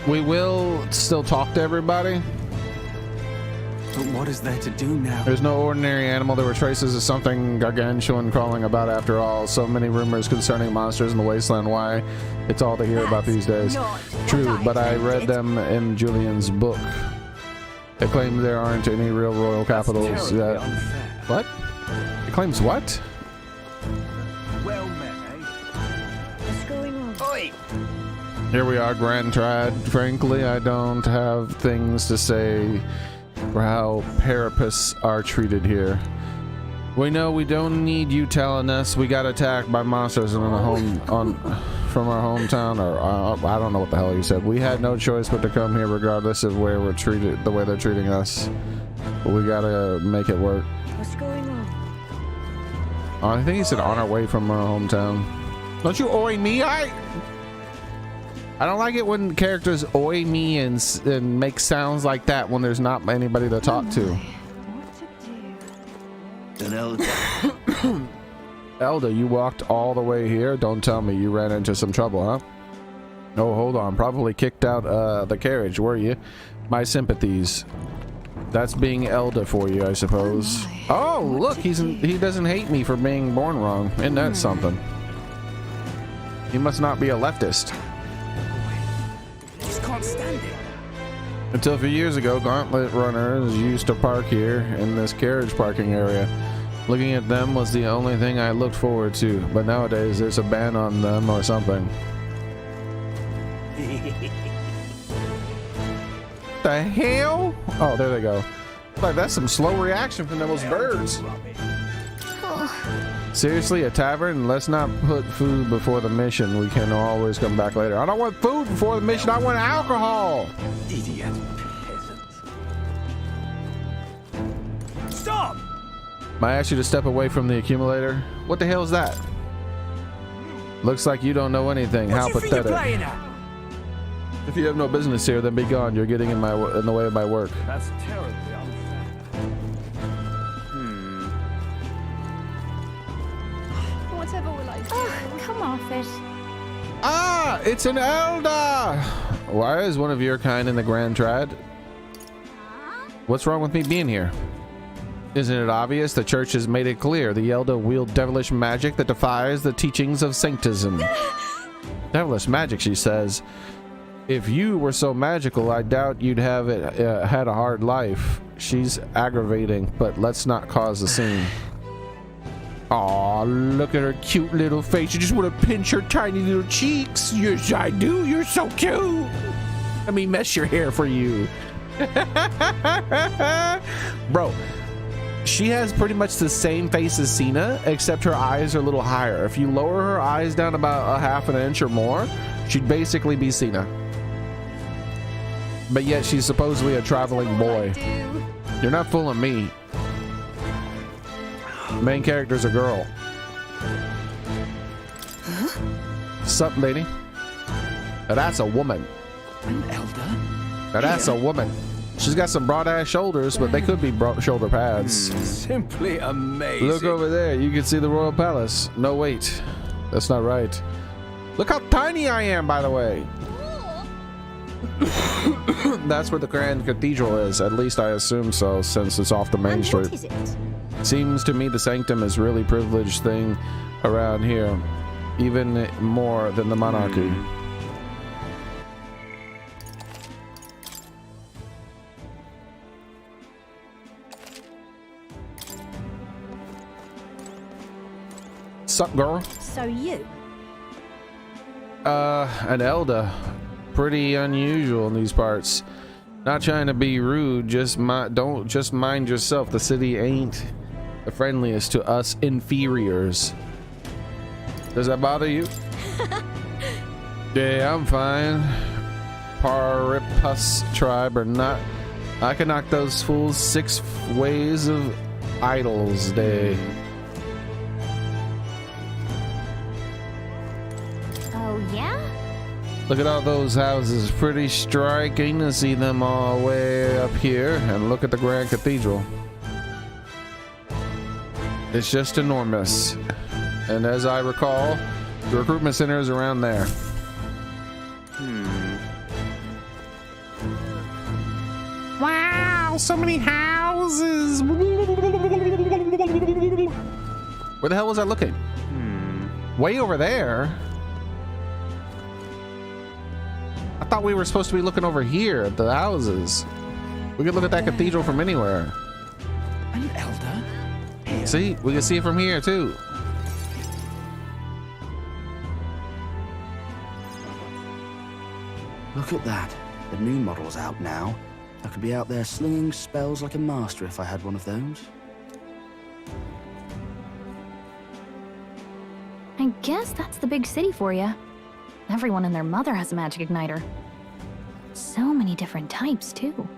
We will still talk to everybody. But what is there to do now? There's no ordinary animal. There were traces of something gargantuan crawling about after all. So many rumors concerning monsters in the wasteland. Why? It's all to hear about these days. True, but I read them in Julian's book. It claims there aren't any real royal capitals that... What? It claims what? Well met, eh? What's going on? Oi! Here we are, Grand Trad. Frankly, I don't have things to say for how Parapists are treated here. We know we don't need you telling us we got attacked by monsters from our hometown, or I don't know what the hell you said. We had no choice but to come here regardless of where we're treated, the way they're treating us. But we gotta make it work. What's going on? I think he said on our way from our hometown. Don't you oi me? I don't like it when characters oi me and make sounds like that when there's not anybody to talk to. An elder. Elder, you walked all the way here? Don't tell me you ran into some trouble, huh? Oh, hold on. Probably kicked out the carriage, were you? My sympathies. That's being Elder for you, I suppose. Oh, look, he doesn't hate me for being born wrong. Isn't that something? He must not be a leftist. Just can't stand it. Until a few years ago, Gauntlet runners used to park here in this carriage parking area. Looking at them was the only thing I looked forward to, but nowadays there's a ban on them or something. The hell? Oh, there they go. Like, that's some slow reaction from those birds. Seriously, a tavern? Let's not put food before the mission. We can always come back later. I don't want food before the mission. I want alcohol. Idiot peasants. Stop! I asked you to step away from the accumulator. What the hell is that? Looks like you don't know anything. How pathetic. If you have no business here, then be gone. You're getting in the way of my work. That's terribly unfair. Whatever will I do? Oh, come off it. Ah, it's an elder. Why is one of your kind in the Grand Trad? What's wrong with me being here? Isn't it obvious? The church has made it clear. The elder wield devilish magic that defies the teachings of sanctism. Devilish magic, she says. If you were so magical, I doubt you'd have had a hard life. She's aggravating, but let's not cause a scene. Aw, look at her cute little face. You just want to pinch her tiny little cheeks. Yes, I do. You're so cute. Let me mess your hair for you. Bro, she has pretty much the same face as Cena, except her eyes are a little higher. If you lower her eyes down about a half an inch or more, she'd basically be Cena. But yet she's supposedly a traveling boy. You're not fooling me. Main character's a girl. Sup, lady? Now that's a woman. An elder? Now that's a woman. She's got some broad ass shoulders, but they could be shoulder pads. Simply amazing. Look over there. You can see the royal palace. No, wait. That's not right. Look how tiny I am, by the way. That's where the Grand Cathedral is. At least I assume so, since it's off the main street. What is it? Seems to me the sanctum is really privileged thing around here, even more than the monarchy. up, girl? So you? An elder. Pretty unusual in these parts. Not trying to be rude, just mind yourself. The city ain't the friendliest to us inferiors. Does that bother you? Yeah, I'm fine. Paripus tribe or not, I can knock those fools 6 ways of idols day. Oh, yeah? Look at all those houses. Pretty striking to see them all way up here. And look at the Grand Cathedral. It's just enormous. And as I recall, the recruitment center is around there. Wow, so many houses. Where the hell was I looking? Way over there. I thought we were supposed to be looking over here at the houses. We could look at that cathedral from anywhere. An elder? Here. See, we can see it from here too. Look at that. The new model's out now. I could be out there slinging spells like a master if I had one of those. I guess that's the big city for you. Everyone and their mother has a magic igniter. So many different types, too.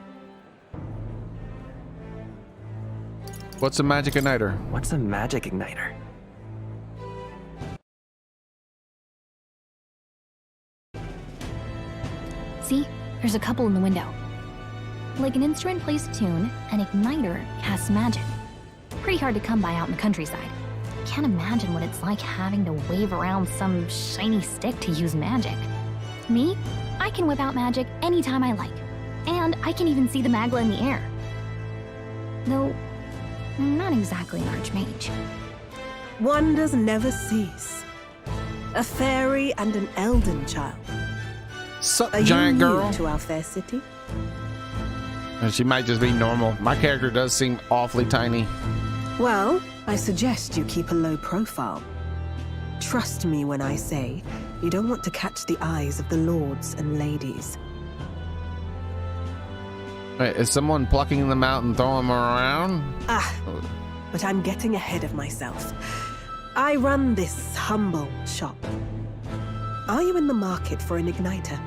What's a magic igniter? What's a magic igniter? See? There's a couple in the window. Like an instrument plays a tune, an igniter casts magic. Pretty hard to come by out in the countryside. Can't imagine what it's like having to wave around some shiny stick to use magic. Me? I can whip out magic anytime I like. And I can even see the magla in the air. Though, I'm not exactly an archmage. Wonders never cease. A fairy and an elden child. Sup, Are giant you girl? new to our fair city? And she might just be normal. My character does seem awfully tiny. Well, I suggest you keep a low profile. Trust me when I say you don't want to catch the eyes of the lords and ladies. Wait, is someone plucking them out and throwing them around? But I'm getting ahead of myself. I run this humble shop. Are you in the market for an igniter?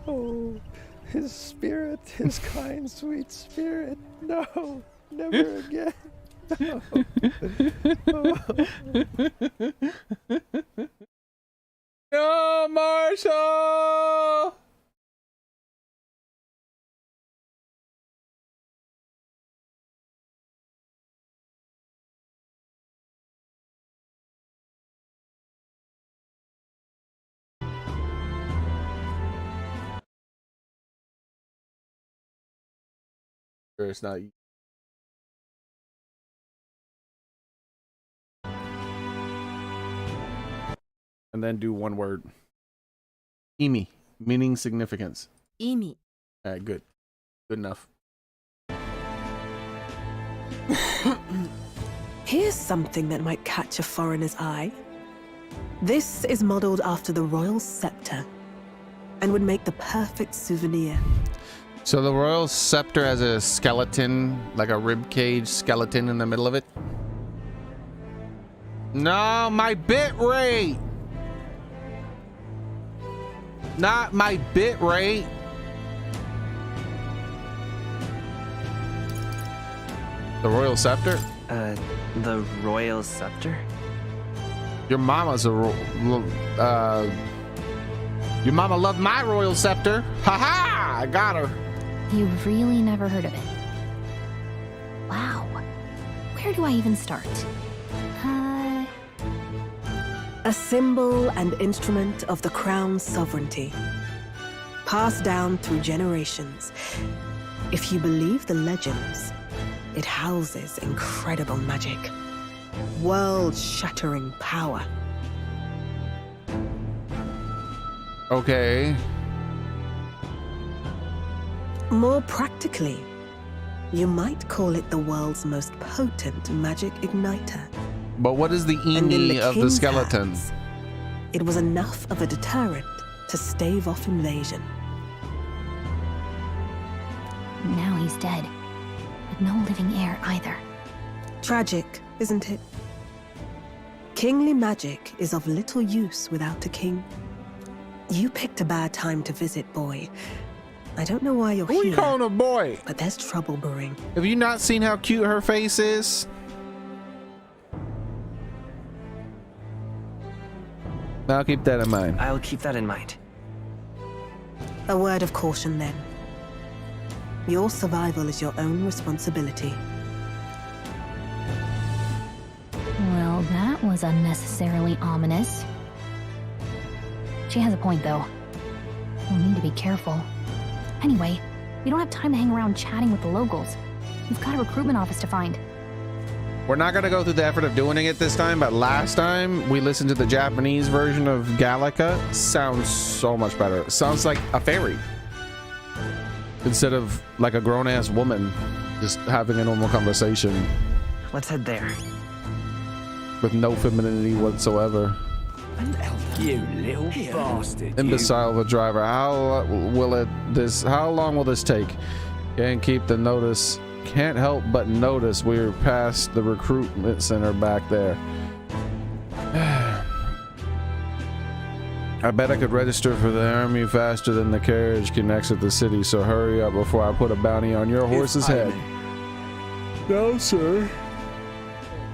Oh, his spirit, his kind, sweet spirit. No, never again. No. No, Marshall! It's not. And then do one word. Emi, meaning significance. Emi. All right, good. Good enough. Here's something that might catch a foreigner's eye. This is modeled after the royal scepter and would make the perfect souvenir. So the royal scepter has a skeleton, like a rib cage skeleton in the middle of it. No, my bit rate. Not my bit rate. The royal scepter? The royal scepter? Your mama's a your mama loved my royal scepter. Ha-ha! I got her. You've really never heard of it. Wow. Where do I even start? A symbol and instrument of the crown's sovereignty, passed down through generations. If you believe the legends, it houses incredible magic, world-shattering power. Okay. More practically, you might call it the world's most potent magic igniter. But what is the And in eni of the king's skeleton? hands, it was enough of a deterrent to stave off invasion. Now he's dead, with no living heir either. Tragic, isn't it? Kingly magic is of little use without a king. You picked a bad time to visit, boy. I don't know why you're Who here. you calling a boy? But there's trouble brewing. Have you not seen how cute her face is? I'll keep that in mind. I'll keep that in mind. A word of caution, then. Your survival is your own responsibility. Well, that was unnecessarily ominous. She has a point, though. We'll need to be careful. Anyway, we don't have time to hang around chatting with the locals. We've got a recruitment office to find. We're not going to go through the effort of doing it this time, but last time we listened to the Japanese version of Gallica. Sounds so much better. It sounds like a fairy instead of like a grown-ass woman just having a normal conversation. Let's head there. With no femininity whatsoever. You little bastard. Imbecile of a driver. How long will this take? Can't keep the notice. Can't help but notice we're past the recruitment center back there. I bet I could register for the army faster than the carriage can exit the city, so hurry up before I put a bounty on your horse's head. No, sir.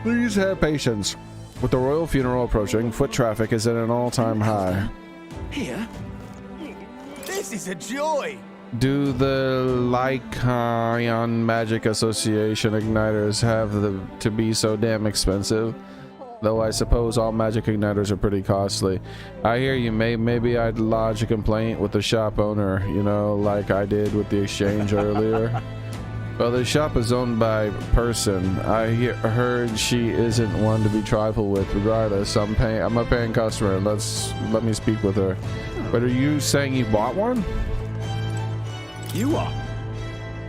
Please have patience. With the royal funeral approaching, foot traffic is at an all-time high. Here? This is a joy! Do the Lycaon Magic Association igniters have to be so damn expensive? Though I suppose all magic igniters are pretty costly. I hear you, maybe I'd lodge a complaint with the shop owner, you know, like I did with the exchange earlier. Well, the shop is owned by person. I heard she isn't one to be trifled with. Regardless, I'm a paying customer. Let me speak with her. But are you saying you bought one? You are.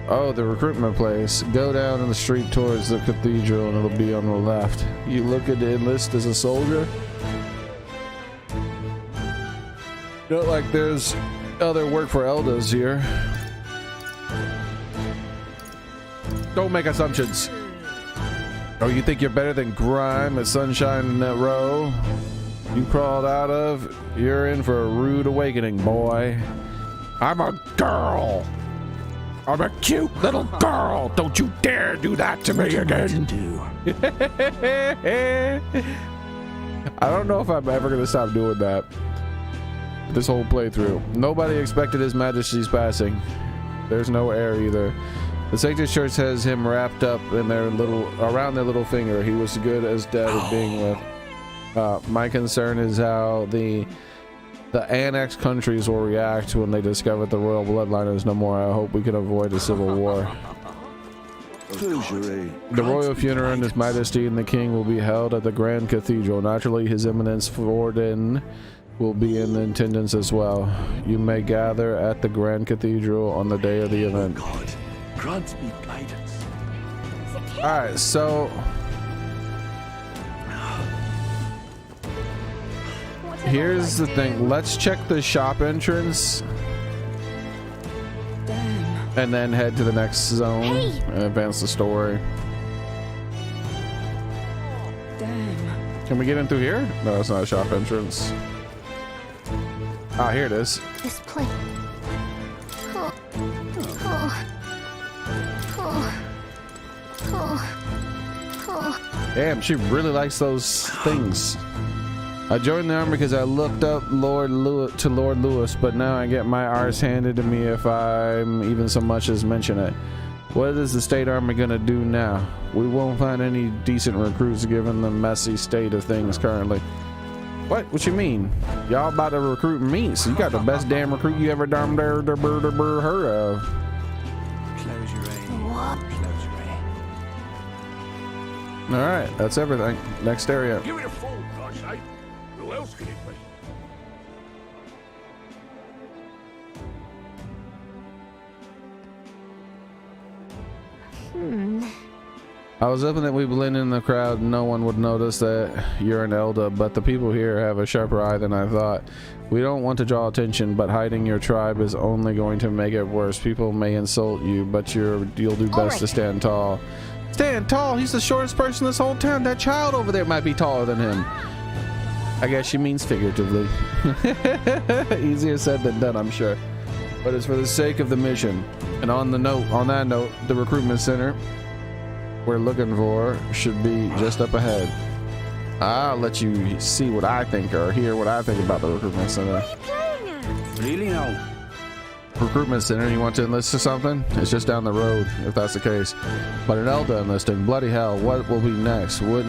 Oh, the recruitment place. Go down in the street towards the cathedral and it'll be on the left. You looking to enlist as a soldier? Not like there's other work for elders here. Don't make assumptions. Oh, you think you're better than Grime at Sunshine in that row you crawled out of? You're in for a rude awakening, boy. I'm a girl. I'm a cute little girl. Don't you dare do that to me again. I don't know if I'm ever going to stop doing that. This whole playthrough. Nobody expected His Majesty's passing. There's no heir either. The Sanctus Church has him wrapped up in around their little finger. He was good as dead as being with. My concern is how the annexed countries will react when they discover the royal bloodline is no more. I hope we can avoid a civil war. The royal funeral in His Majesty and the King will be held at the Grand Cathedral. Naturally, His Eminence Forden will be in attendance as well. You may gather at the Grand Cathedral on the day of the event. Grant me guidance. Alright, so here's the thing. Let's check the shop entrance. Damn. And then head to the next zone and advance the story. Damn. Can we get in through here? No, it's not a shop entrance. Ah, here it is. This place. Damn, she really likes those things. I joined the army because I looked up Lord Lewis, but now I get my arse handed to me if I'm even so much as mention it. What is the state army gonna do now? We won't find any decent recruits given the messy state of things currently. What you mean? Y'all about to recruit me, so you got the best damn recruit you ever heard of. Close your eyes. Close your eyes. All right, that's everything. Next area. Give it a full, gosh sake. Who else can it be? I was hoping that we blend in the crowd and no one would notice that you're an elder, but the people here have a sharper eye than I thought. We don't want to draw attention, but hiding your tribe is only going to make it worse. People may insult you, but you'll do best to stand tall. Stand tall? He's the shortest person in this whole town. That child over there might be taller than him. I guess she means figuratively. Easier said than done, I'm sure. But it's for the sake of the mission. And on that note, the recruitment center we're looking for should be just up ahead. I'll let you see what I think or hear what I think about the recruitment center. Really no. Recruitment center, you want to enlist to something? It's just down the road, if that's the case. But an elder enlisting, bloody hell, what will be next? We're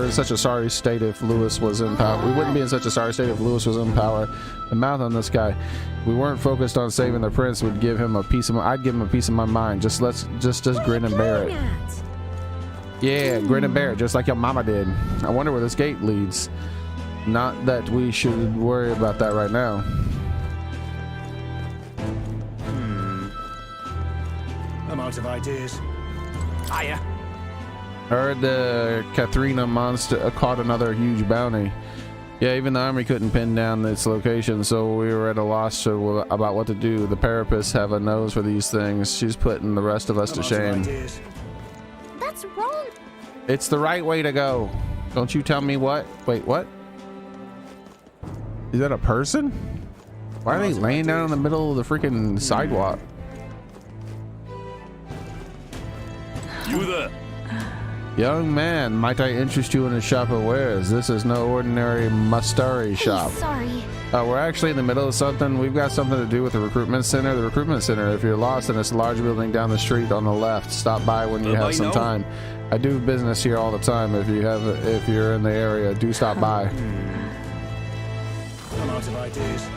in such a sorry state if Lewis was in power. We wouldn't be in such a sorry state if Lewis was in power. The mouth on this guy. If we weren't focused on saving the prince, would give him a piece of I'd give him a piece of my mind. Just grin and bear it. Yeah, grin and bear it, just like your mama did. I wonder where this gate leads. Not that we should worry about that right now. I'm out of ideas. Hiya. Heard the Katharina monster caught another huge bounty. Yeah, even the army couldn't pin down its location, so we were at a loss about what to do. The Parapists have a nose for these things. She's putting the rest of us to shame. That's wrong. It's the right way to go. Don't you tell me what? Wait, what? Is that a person? Why are they laying down in the middle of the freaking sidewalk? You there? Young man, might I interest you in a shop of wares? This is no ordinary mustari shop. Sorry. We're actually in the middle of something. We've got something to do with the recruitment center. The recruitment center, if you're lost in this large building down the street on the left, stop by when you have some time. I do business here all the time. If you're in the area, do stop by. I'm out of ideas.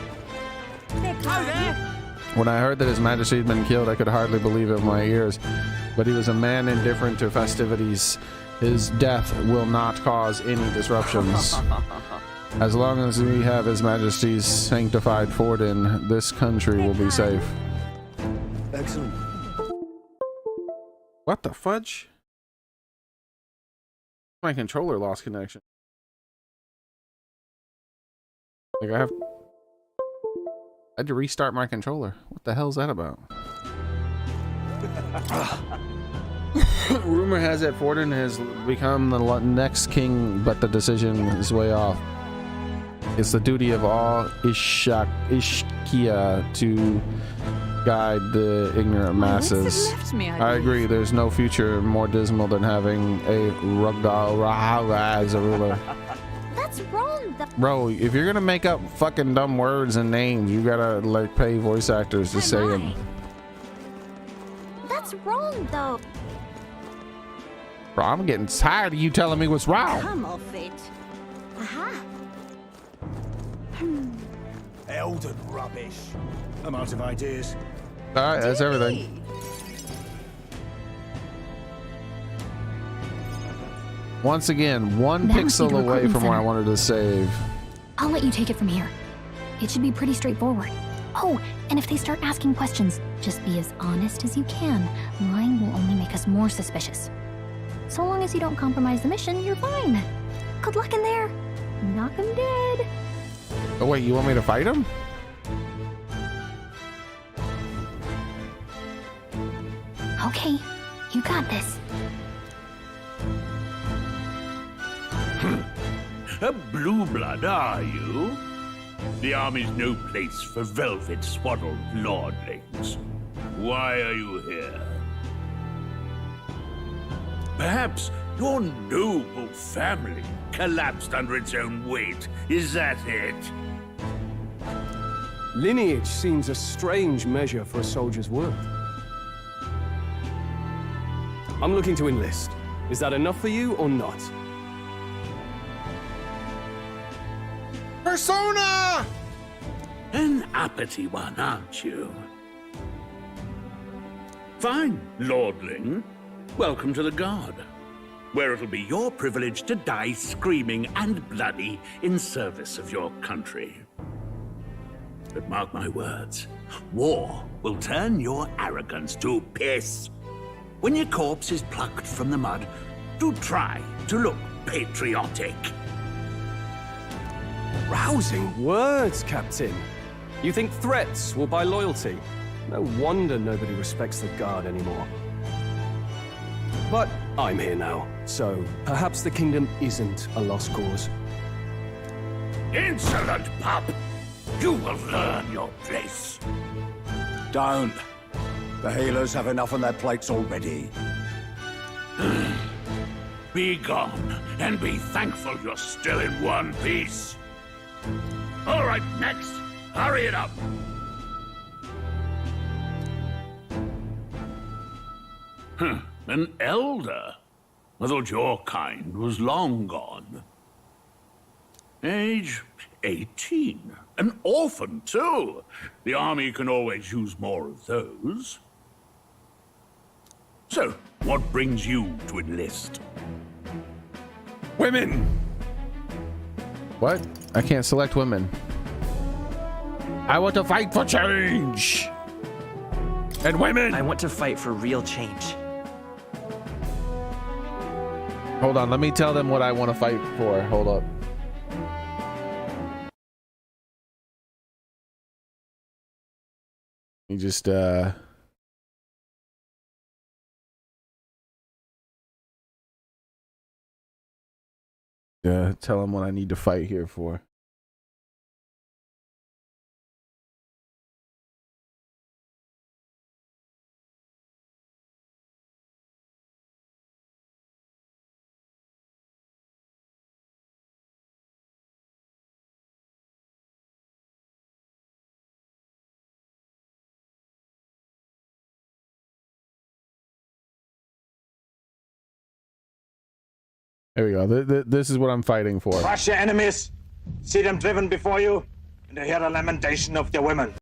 When I heard that His Majesty had been killed, I could hardly believe it in my ears. But he was a man indifferent to festivities. His death will not cause any disruptions. As long as we have His Majesty's sanctified fort in, this country will be safe. Excellent. What the fudge? My controller lost connection. Like I had to restart my controller. What the hell is that about? Rumor has it Forden has become the next king, but the decision is way off. It's the duty of all Ishkia to guide the ignorant masses. I agree, there's no future more dismal than having a Rugdal Rahala as a ruler. That's wrong. Bro, if you're gonna make up fucking dumb words and names, you gotta like pay voice actors to say them. That's wrong, though. Bro, I'm getting tired of you telling me what's wrong. Come off it. Aha. Elden rubbish. I'm out of ideas. Alright, that's everything. Once again, one pixel away from where I wanted to save. I'll let you take it from here. It should be pretty straightforward. Oh, and if they start asking questions, just be as honest as you can. Lying will only make us more suspicious. So long as you don't compromise the mission, you're fine. Good luck in there. Knock him dead. Oh wait, you want me to fight him? Okay, you got this. A blue blood, are you? The army's no place for velvet swaddled lordlings. Why are you here? Perhaps your noble family collapsed under its own weight. Is that it? Lineage seems a strange measure for a soldier's worth. I'm looking to enlist. Is that enough for you or not? Persona! An uppity one, aren't you? Fine, lordling. Welcome to the Guard, where it'll be your privilege to die screaming and bloody in service of your country. But mark my words, war will turn your arrogance to piss. when your corpse is plucked from the mud, do try to look patriotic. Rousing words, Captain. You think threats will buy loyalty? No wonder nobody respects the Guard anymore. But I'm here now, so perhaps the kingdom isn't a lost cause. Insolent pup! You will learn your place. Don't. The healers have enough on their plates already. Be gone, and be thankful you're still in one piece. All right, next. Hurry it up. An elder? I thought your kind was long gone. Age 18. An orphan, too. The army can always use more of those. So, what brings you to enlist? Women! What? I can't select women. I want to fight for change! And women! I want to fight for real change. Hold on, let me tell them what I want to fight for. Hold up. You just tell them what I need to fight here for. There we go. This is what I'm fighting for. Crush your enemies, see them driven before you, and hear the lamentation of their women.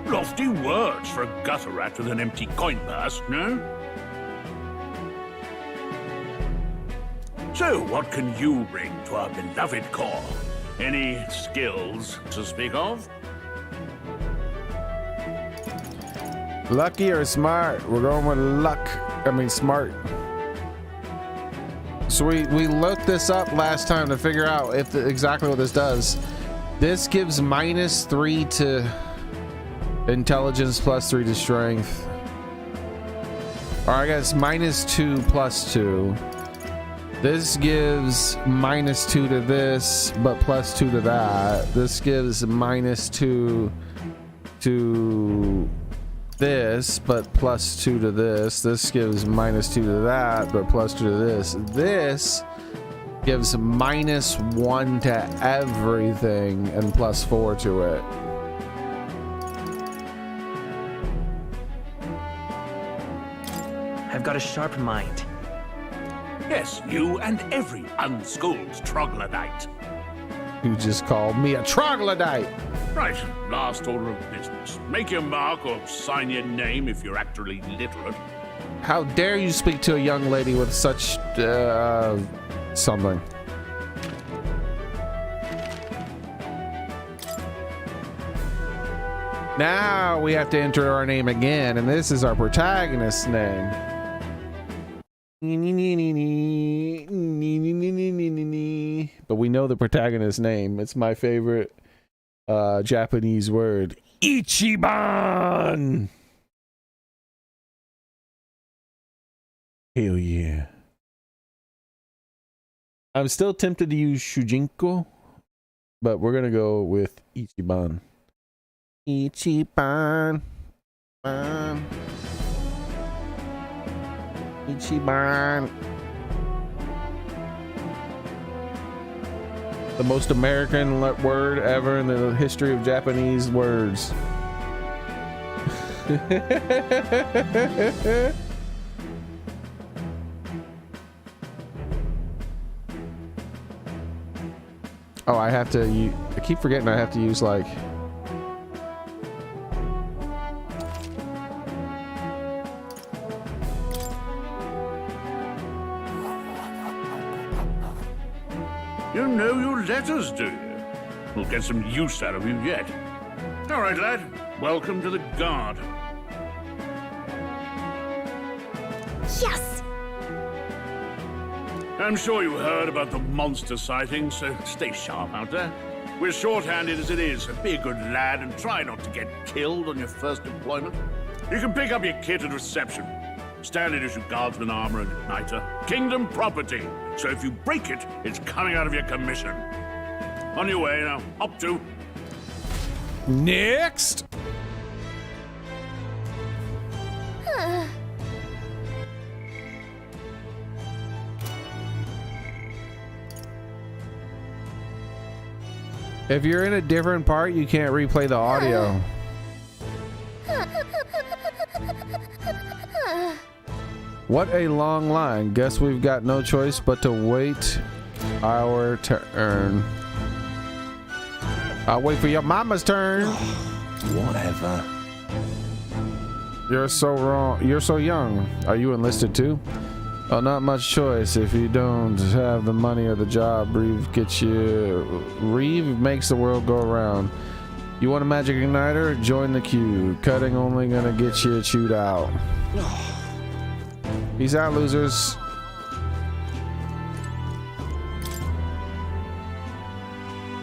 Lofty words for a gutter rat with an empty coin purse, no? So, what can you bring to our beloved corps? Any skills to speak of? Lucky or smart? We're going with luck. I mean smart. So we looked this up last time to figure out if exactly what this does. This gives -3 to intelligence, +3 to strength. Or I guess -2 +2. This gives -2 to this, but +2 to that. This gives -2 to this, but +2 to this. This gives -2 to that, but +2 to this. This gives -1 to everything and +4 to it. I've got a sharp mind. Yes, you and every unschooled troglodyte. You just called me a troglodyte. Right, last order of business. Make your mark or sign your name if you're actually literate. How dare you speak to a young lady with such, something. Now we have to enter our name again, and this is our protagonist's name. But we know the protagonist's name. It's my favorite Japanese word. Ichiban! Hell yeah. I'm still tempted to use Shujinko, but we're gonna go with Ichiban. Ichiban. Ichiban. The most American word ever in the history of Japanese words. Oh, I have to. I keep forgetting I have to use like. You know your letters, do you? We'll get some use out of you yet. All right, lad. Welcome to the Guard. Yes! I'm sure you heard about the monster sightings, so stay sharp out there. We're short-handed as it is. Be a good lad and try not to get killed on your first deployment. You can pick up your kit at reception. Standard issue guardsman armor and igniter. Kingdom property. So if you break it, it's coming out of your commission. On your way now. Up to. Next! If you're in a different part, you can't replay the audio. What a long line. Guess we've got no choice but to wait our turn. I'll wait for your mama's turn. Whatever. You're so wrong. You're so young. Are you enlisted too? Oh, not much choice. If you don't have the money or the job, Reeve gets you. Reeve makes the world go around. You want a magic igniter? Join the queue. Cutting only gonna get you chewed out. Peace out, losers.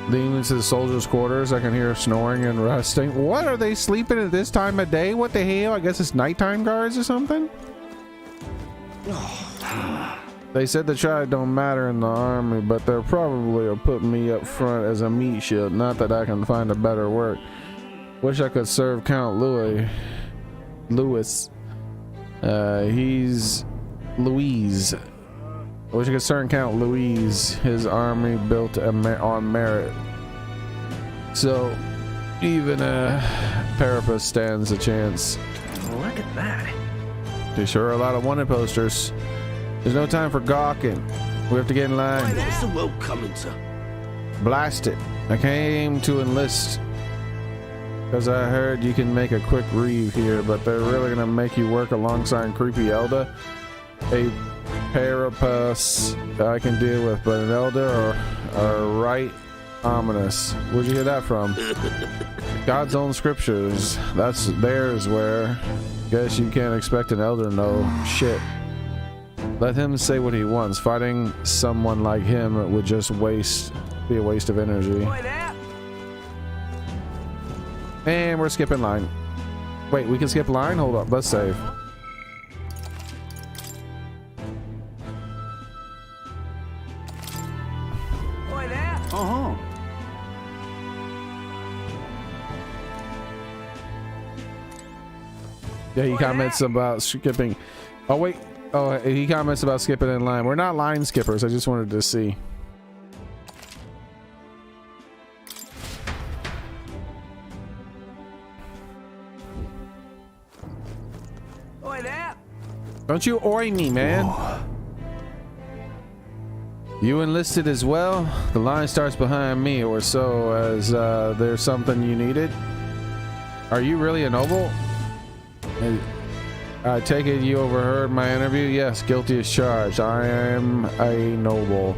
Leading into the soldiers' quarters, I can hear snoring and resting. What, are they sleeping at this time of day? What the hell? I guess it's nighttime guards or something? They said the tribe don't matter in the army, but they're probably putting me up front as a meat shield. Not that I can find a better work. Wish I could serve Count Louis. He's Louise. I wish I could serve Count Louise. His army built on merit. So even a parapet stands a chance. Look at that. There sure are a lot of wanted posters. There's no time for gawking. We have to get in line. What's the world coming to? Blast it. I came to enlist because I heard you can make a quick reeve here, but they're really gonna make you work alongside creepy Elder. A Parapus I can deal with, but an Elder are right ominous. Where'd you hear that from? God's own scriptures. That's theirs where. Guess you can't expect an Elder to know shit. Let him say what he wants. Fighting someone like him would just be a waste of energy. And we're skipping line. Wait, we can skip line? Hold up, let's save. Yeah, he comments about skipping. Oh wait. Oh, he comments about skipping in line. We're not line skippers. I just wanted to see. Oi there! Don't you oi me, man. Whoa. You enlisted as well? The line starts behind me, or so, as there's something you needed. Are you really a noble? I take it you overheard my interview? Yes, guilty as charged. I am a noble,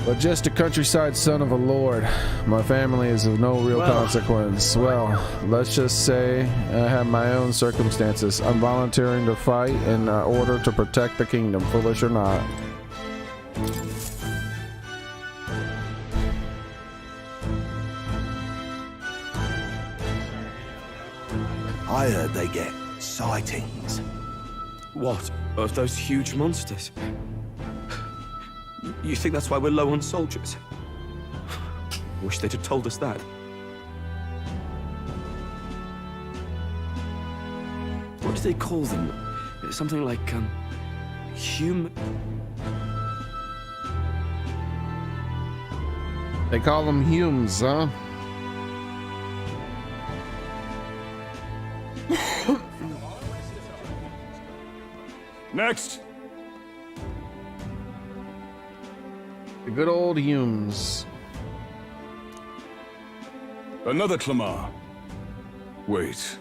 but just a countryside son of a lord. My family is of no real consequence. Well, let's just say I have my own circumstances. I'm volunteering to fight in order to protect the kingdom, foolish or not. I heard they get sightings. What? Of those huge monsters? You think that's why we're low on soldiers? Wish they'd have told us that. What do they call them? Something like, human... They call them Humes, huh? Next. The good old Humes. Another Clamar. Wait.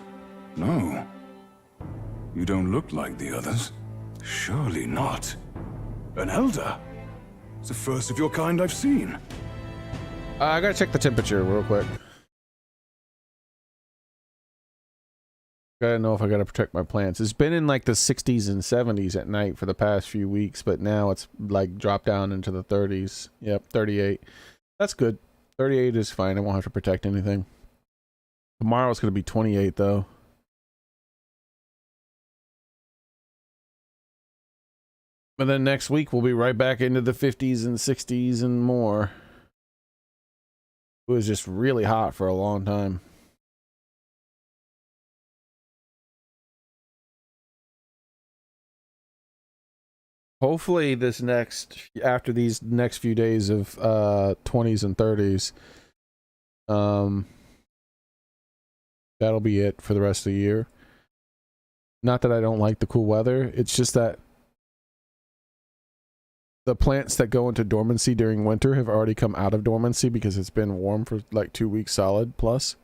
No. You don't look like the others. Surely not. An elder? It's the first of your kind I've seen. I gotta check the temperature real quick. Gotta know if I gotta protect my plants. It's been in like the 60s and 70s at night for the past few weeks, but now it's like dropped down into the 30s. Yep, 38. That's good. 38 is fine. I won't have to protect anything. Tomorrow it's gonna be 28 though. And then next week we'll be right back into the 50s and 60s and more. It was just really hot for a long time. Hopefully this after these next few days of 20s and 30s, that'll be it for the rest of the year. Not that I don't like the cool weather, it's just that the plants that go into dormancy during winter have already come out of dormancy because it's been warm for like 2 weeks solid plus.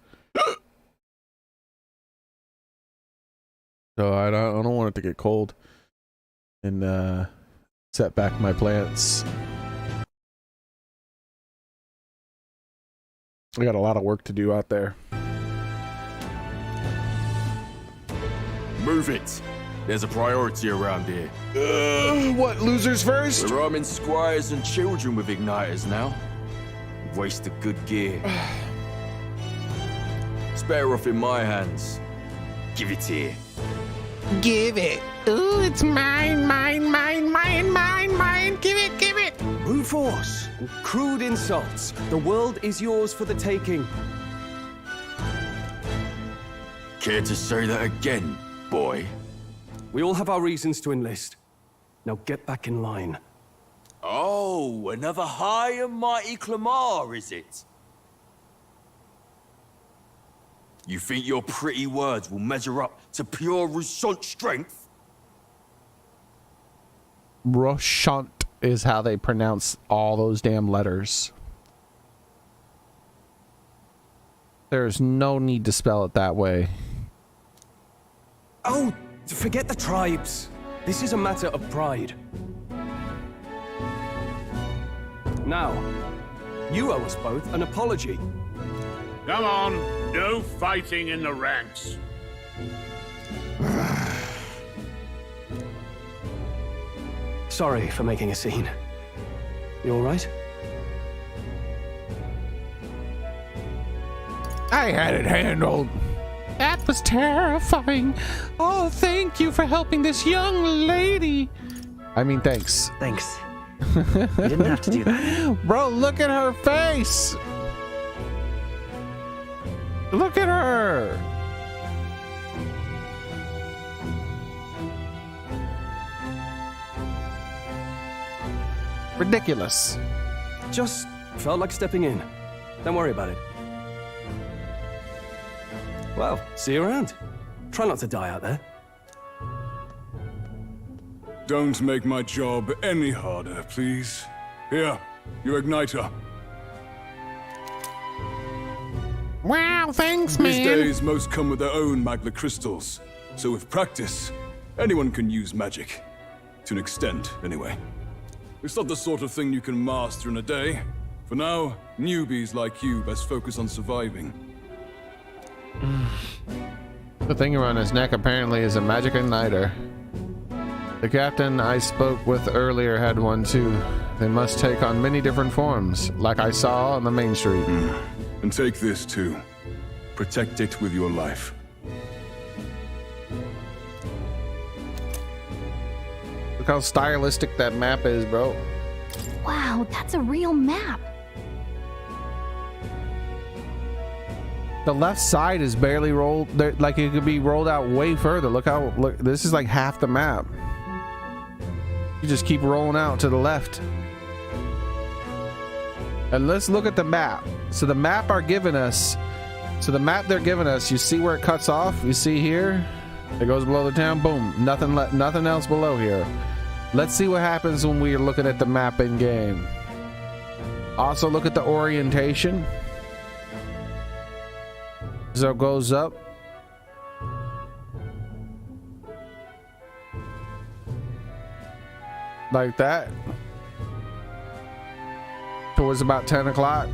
So I don't want it to get cold and set back my plants. I got a lot of work to do out there. Move it. There's a priority around here. What, losers first? We're arming squires and children with igniters now. Waste of good gear. It's better off in my hands. Give it here. Give it. Ooh, it's mine, mine, mine, mine, mine, mine. Give it, give it. Brute force, crude insults. The world is yours for the taking. Care to say that again, boy? We all have our reasons to enlist. Now get back in line. Oh, another high and mighty Clamar, is it? You think your pretty words will measure up to pure Russant strength? Russant is how they pronounce all those damn letters. There's no need to spell it that way. Oh, forget the tribes. This is a matter of pride. Now, you owe us both an apology. Come on, no fighting in the ranks. Sorry for making a scene. You all right? I had it handled. That was terrifying. Oh, thank you for helping this young lady. I mean, thanks. Thanks. You didn't have to do that. Bro, look at her face. Look at her. Ridiculous. Just felt like stepping in. Don't worry about it. Well, see you around. Try not to die out there. Don't make my job any harder, please. Here, your igniter. Wow, thanks, These man. days, most come with their own magna crystals. So with practice, anyone can use magic. To an extent, anyway. It's not the sort of thing you can master in a day. For now, newbies like you best focus on surviving. The thing around his neck apparently is a magic igniter. The captain I spoke with earlier had one too. They must take on many different forms, like I saw on the main street. And take this too. Protect it with your life. Look how stylistic that map is, bro. Wow, that's a real map. The left side is barely rolled, like it could be rolled out way further. Look, this is like half the map. You just keep rolling out to the left. And let's look at the map. So the map they're giving us, you see where it cuts off? You see here? It goes below the town, boom. Nothing else below here. Let's see what happens when we're looking at the map in game. Also look at the orientation. So it goes up. Like that. towards about 10 o'clock.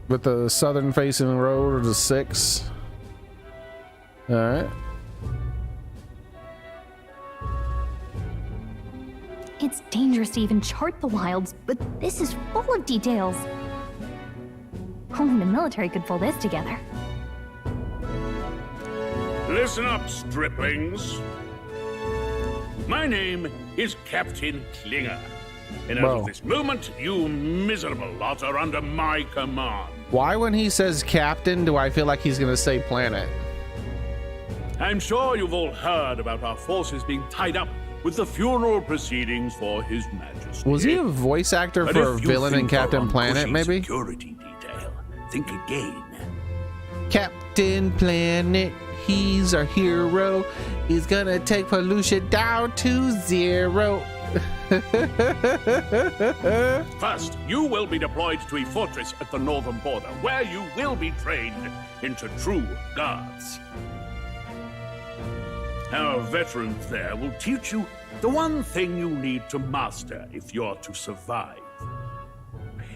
With the southern facing road or the 6. All right. It's dangerous to even chart the wilds, but this is full of details. Only the military could pull this together. Listen up, striplings. My name is Captain Klinger. And as of this moment, you miserable lot are under my command. Why, when he says captain, do I feel like he's gonna say planet? I'm sure you've all heard about our forces being tied up with the funeral proceedings for His Majesty. Was he a voice actor But for a if you villain in think Captain you're Planet, pushing maybe? Security detail. Think again. Captain Planet, he's our hero. He's gonna take pollution down to 0. First, you will be deployed to a fortress at the northern border, where you will be trained into true guards. Our veterans there will teach you the one thing you need to master if you're to survive.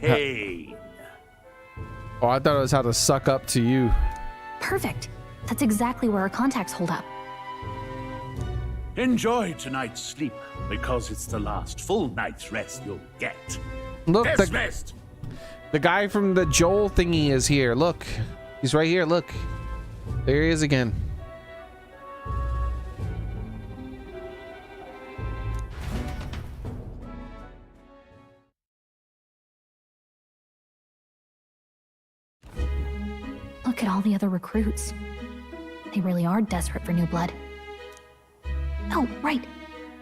Pain. Oh, I thought it was how to suck up to you. Perfect. That's exactly where our contacts hold up. Enjoy tonight's sleep, because it's the last full night's rest you'll get. Look, Dismissed. The guy from the Joel thingy is here. Look, he's right here. Look, there he is again. Look at all the other recruits. They really are desperate for new blood. Oh, right.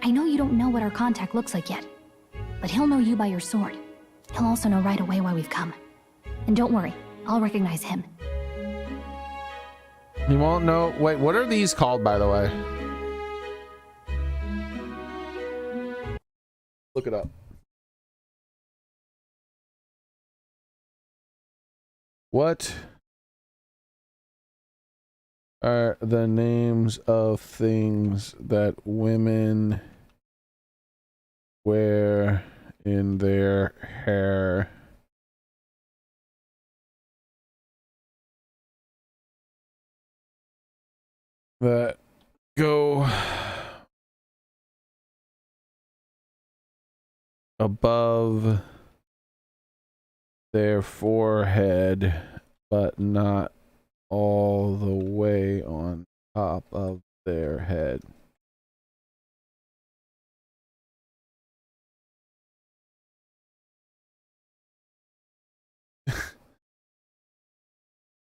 I know you don't know what our contact looks like yet, but he'll know you by your sword. He'll also know right away why we've come. And don't worry, I'll recognize him. You won't know. Wait, what are these called, by the way? Look it up. What are the names of things that women wear in their hair? That go above their forehead, but not all the way on top of their head.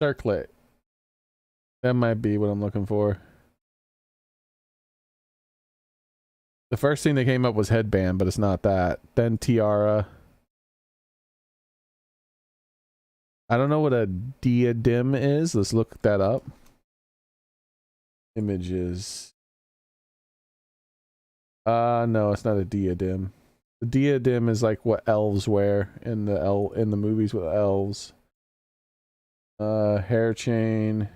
Circlet. That might be what I'm looking for. The first thing that came up was headband, but it's not that. Then tiara. I don't know what a diadem is. Let's look that up. Images. No, it's not a diadem. The diadem is like what elves wear in the movies with elves. Hair chain.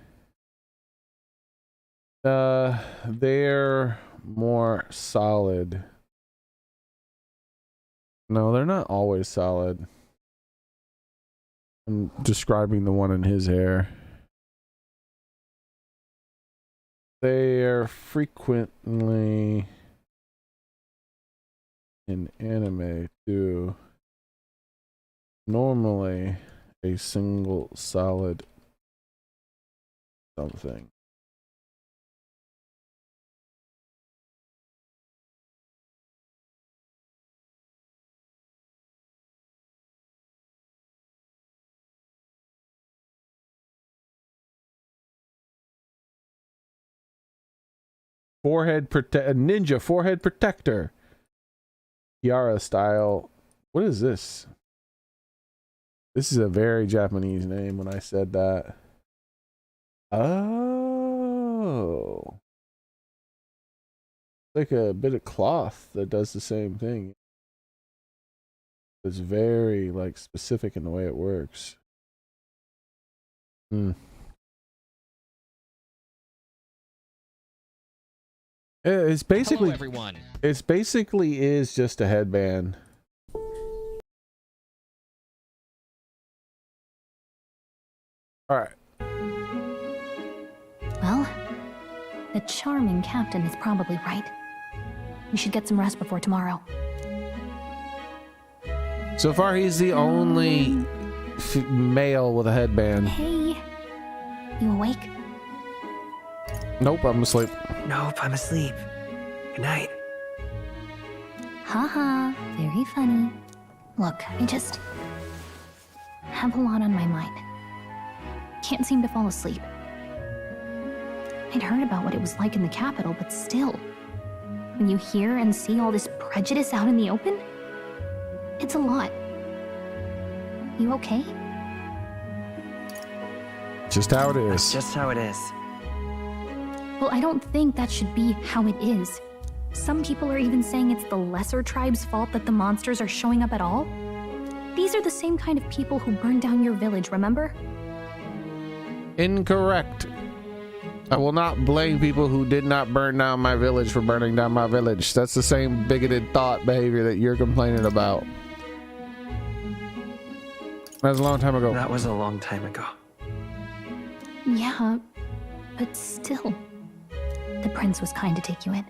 They're more solid. No, they're not always solid. I'm describing the one in his hair. They are frequently in anime too. Normally a single solid something. Ninja forehead protector. Tiara style. What is this? This is a very Japanese name when I said that. Oh. Like a bit of cloth that does the same thing. It's very like specific in the way it works. It's basically Hello, everyone. It's basically is just a headband. All right. Well, the charming captain is probably right. We should get some rest before tomorrow. So far, he's the only male with a headband. Hey, you awake? Nope, I'm asleep. Nope, I'm asleep. Good night. Haha, very funny. Look, I just have a lot on my mind. Can't seem to fall asleep. I'd heard about what it was like in the capital, but still, when you hear and see all this prejudice out in the open, it's a lot. You okay? Just how it is. That's just how it is. Well, I don't think that should be how it is. Some people are even saying it's the lesser tribe's fault that the monsters are showing up at all. These are the same kind of people who burned down your village, remember? Incorrect. I will not blame people who did not burn down my village for burning down my village. That's the same bigoted thought behavior that you're complaining about. That was a long time ago. That was a long time ago. Yeah, but still. The prince was kind to take you in.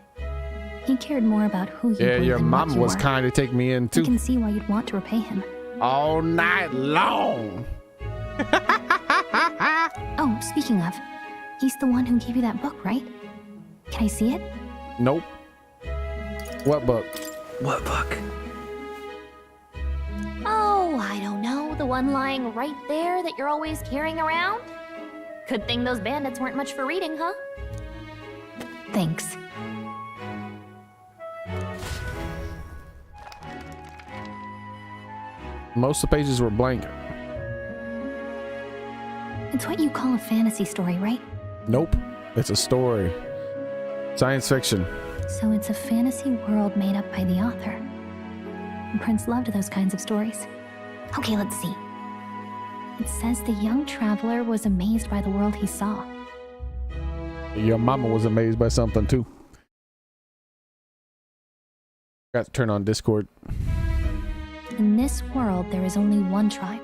He cared more about who you were your than mom what you was were. kind to take me in I too. can see why you'd want to repay him. All night long. Oh, speaking of, he's the one who gave you that book, right? Can I see it? Nope. What book? What book? Oh, I don't know. The one lying right there that you're always carrying around? Good thing those bandits weren't much for reading, huh? Thanks. Most of the pages were blank. It's what you call a fantasy story, right? Nope. It's a story. Science fiction. So it's a fantasy world made up by the author. The prince loved those kinds of stories. Okay, let's see. It says the young traveler was amazed by the world he saw. Your mama was amazed by something too. Got to turn on Discord. In this world, there is only one tribe.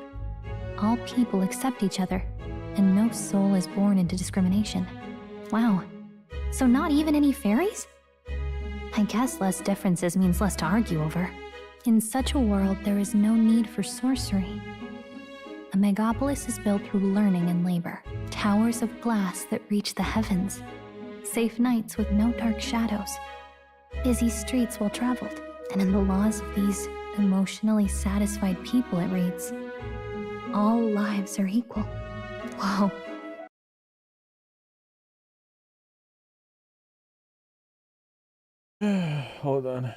All people accept each other, and no soul is born into discrimination. Wow. So not even any fairies? I guess less differences means less to argue over. In such a world, there is no need for sorcery. A megapolis is built through learning and labor. Towers of glass that reach the heavens. Safe nights with no dark shadows. Busy streets well traveled. And in the laws of these emotionally satisfied people, it reads, all lives are equal. Whoa. Hold on.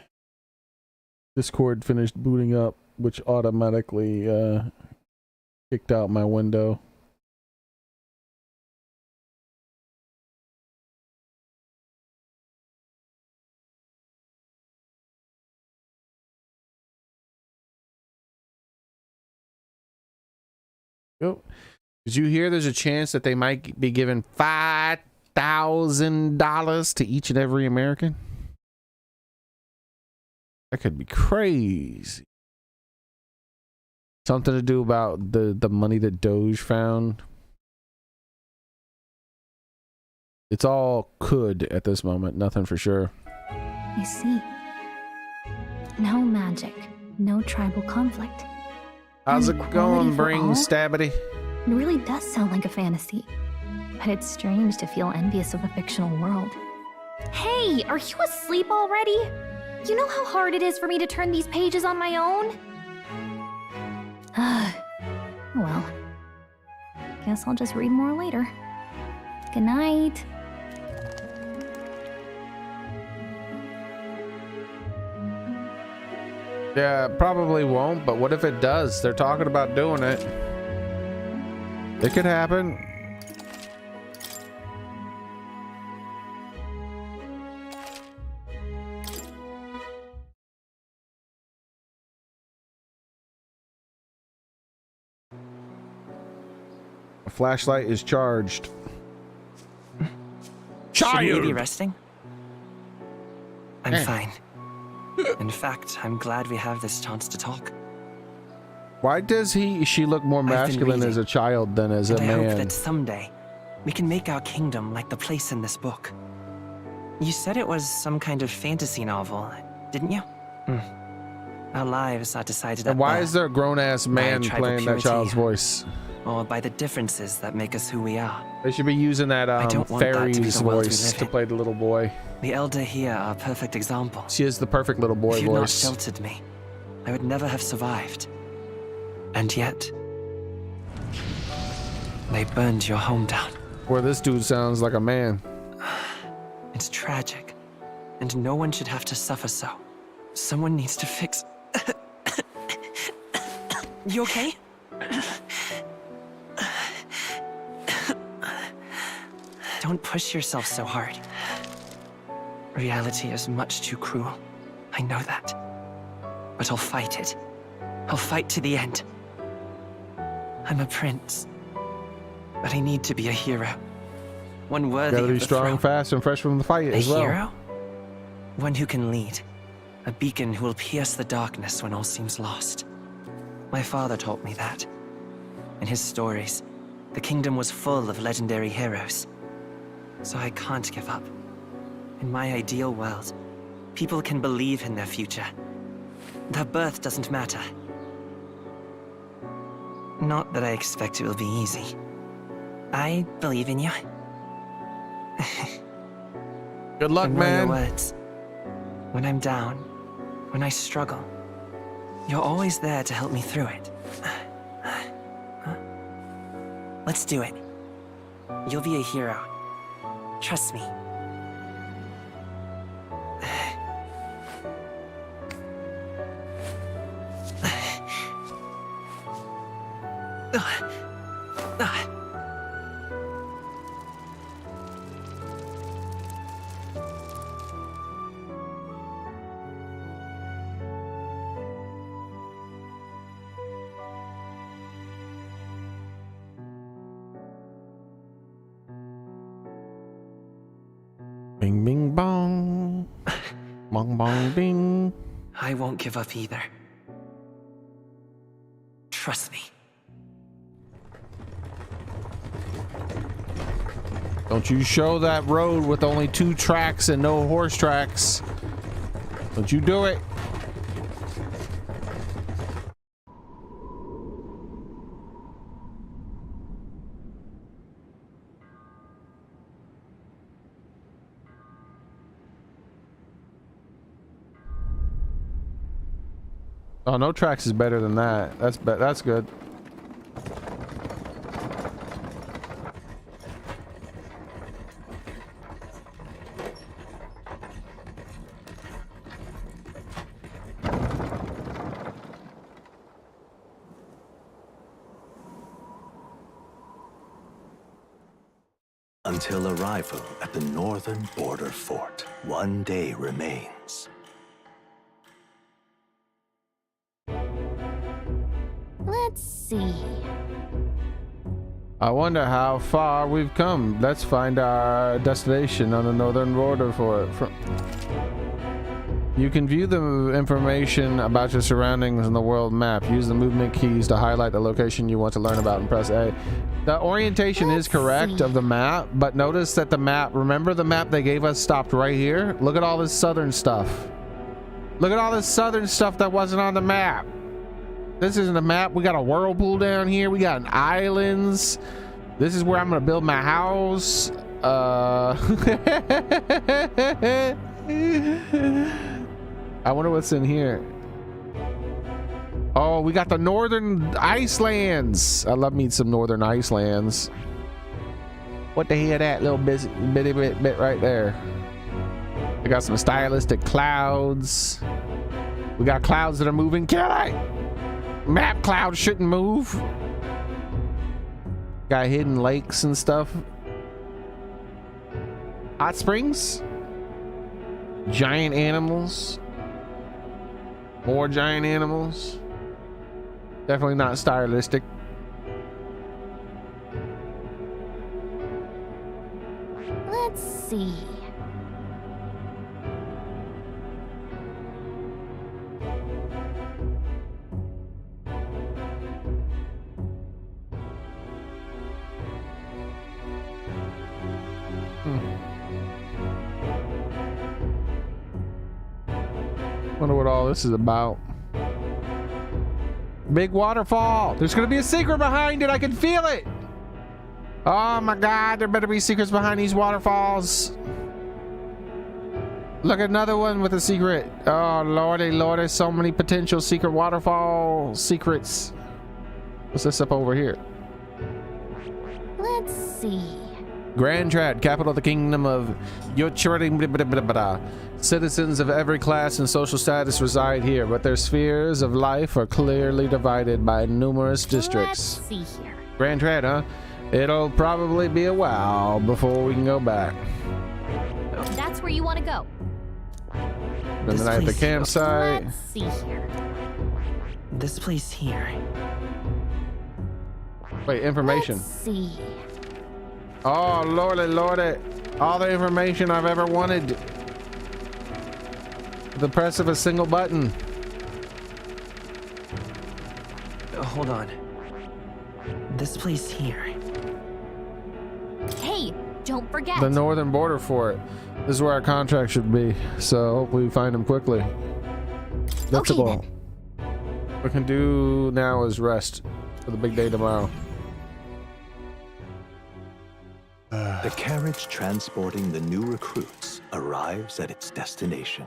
Discord finished booting up, which automatically kicked out my window. Oh, did you hear there's a chance that they might be giving $5,000 to each and every American? That could be crazy. Something to do about the money that Doge found. It's all could at this moment, nothing for sure. I see. No magic, no tribal conflict. How's And it going, equality for Bring all? Stabbity? It really does sound like a fantasy. But it's strange to feel envious of a fictional world. Hey, are you asleep already? You know how hard it is for me to turn these pages on my own? Well, guess I'll just read more later. Good night. Yeah, probably won't, but what if it does? They're talking about doing it. It could happen. A flashlight is charged. Shouldn't we be resting? I'm fine. In fact, I'm glad we have this chance to talk. Why does she look more masculine as a child than as a I man? hope that someday we can make our kingdom like the place in this book. You said it was some kind of fantasy novel, didn't you? Our lives are decided And at why birth is there a grown-ass man tribal playing that purity, child's voice? or by the differences that make us who we are. They should be using that don't want that to be fairy's the world we voice live to in. play the little boy. The elder here are a perfect example. She is the perfect little boy If you'd not voice. sheltered me, I would never have survived. And yet, they burned your home down. Where this dude sounds like a man. It's tragic, and no one should have to suffer so. Someone needs to fix... You okay? Don't push yourself so hard. Reality is much too cruel. I know that. But I'll fight it. I'll fight to the end. I'm a prince. But I need to be a hero. One worthy Gotta of be the strong, throne. fast, and fresh from the fight A as well. hero? One who can lead. A beacon who will pierce the darkness when all seems lost. My father taught me that. In his stories, the kingdom was full of legendary heroes. So I can't give up. In my ideal world, people can believe in their future. Their birth doesn't matter. Not that I expect it will be easy. I believe in you. Good luck, man. Words. When I'm down, when I struggle, you're always there to help me through it. Let's do it. You'll be a hero. Trust me. Bing, bing, bong. Bong, bong, bing. I won't give up either. Trust me. Don't you show that road with only 2 tracks and no horse tracks. Don't you do it. Oh, no tracks is better than that. That's good. Until arrival at the northern border fort, one day remains. Let's see. I wonder how far we've come. Let's find our destination on the northern border for it. You can view the information about your surroundings in the world map. Use the movement keys to highlight the location you want to learn about and press A. The orientation is correct of the map, but notice that the map, remember the map they gave us stopped right here? Look at all this southern stuff. Look at all this southern stuff that wasn't on the map. This isn't a map. We got a whirlpool down here. We got islands. This is where I'm gonna build my house. I wonder what's in here. Oh, we got the northern Icelands. I love me some northern Icelands. What the hell that little bitty bit right there? We got some stylistic clouds. We got clouds that are moving. Can I? Map clouds shouldn't move. Got hidden lakes and stuff. Hot springs. Giant animals. More giant animals. Definitely not stylistic. Let's see. Wonder what all this is about. Big waterfall. There's gonna be a secret behind it. I can feel it. Oh my God, there better be secrets behind these waterfalls. Look, another one with a secret. Oh lordy, lord, there's so many potential secret waterfall secrets. What's this up over here? Let's see. Grand Trad, capital of the kingdom of Yochuri. Citizens of every class and social status reside here, but their spheres of life are clearly divided by numerous districts. Let's see here. Grand Trad, huh? It'll probably be a while before we can go back. That's where you want to go. Then the night at the campsite. Let's see here. This place here. Wait, information. Let's see. Oh lordy, lordy. All the information I've ever wanted. The press of a single button. Hold on. This place here. Hey, don't forget. The northern border fort. This is where our contract should be. So hopefully we find him quickly. That's Okay, the goal. What we can do now is rest for the big day tomorrow. The carriage transporting the new recruits arrives at its destination.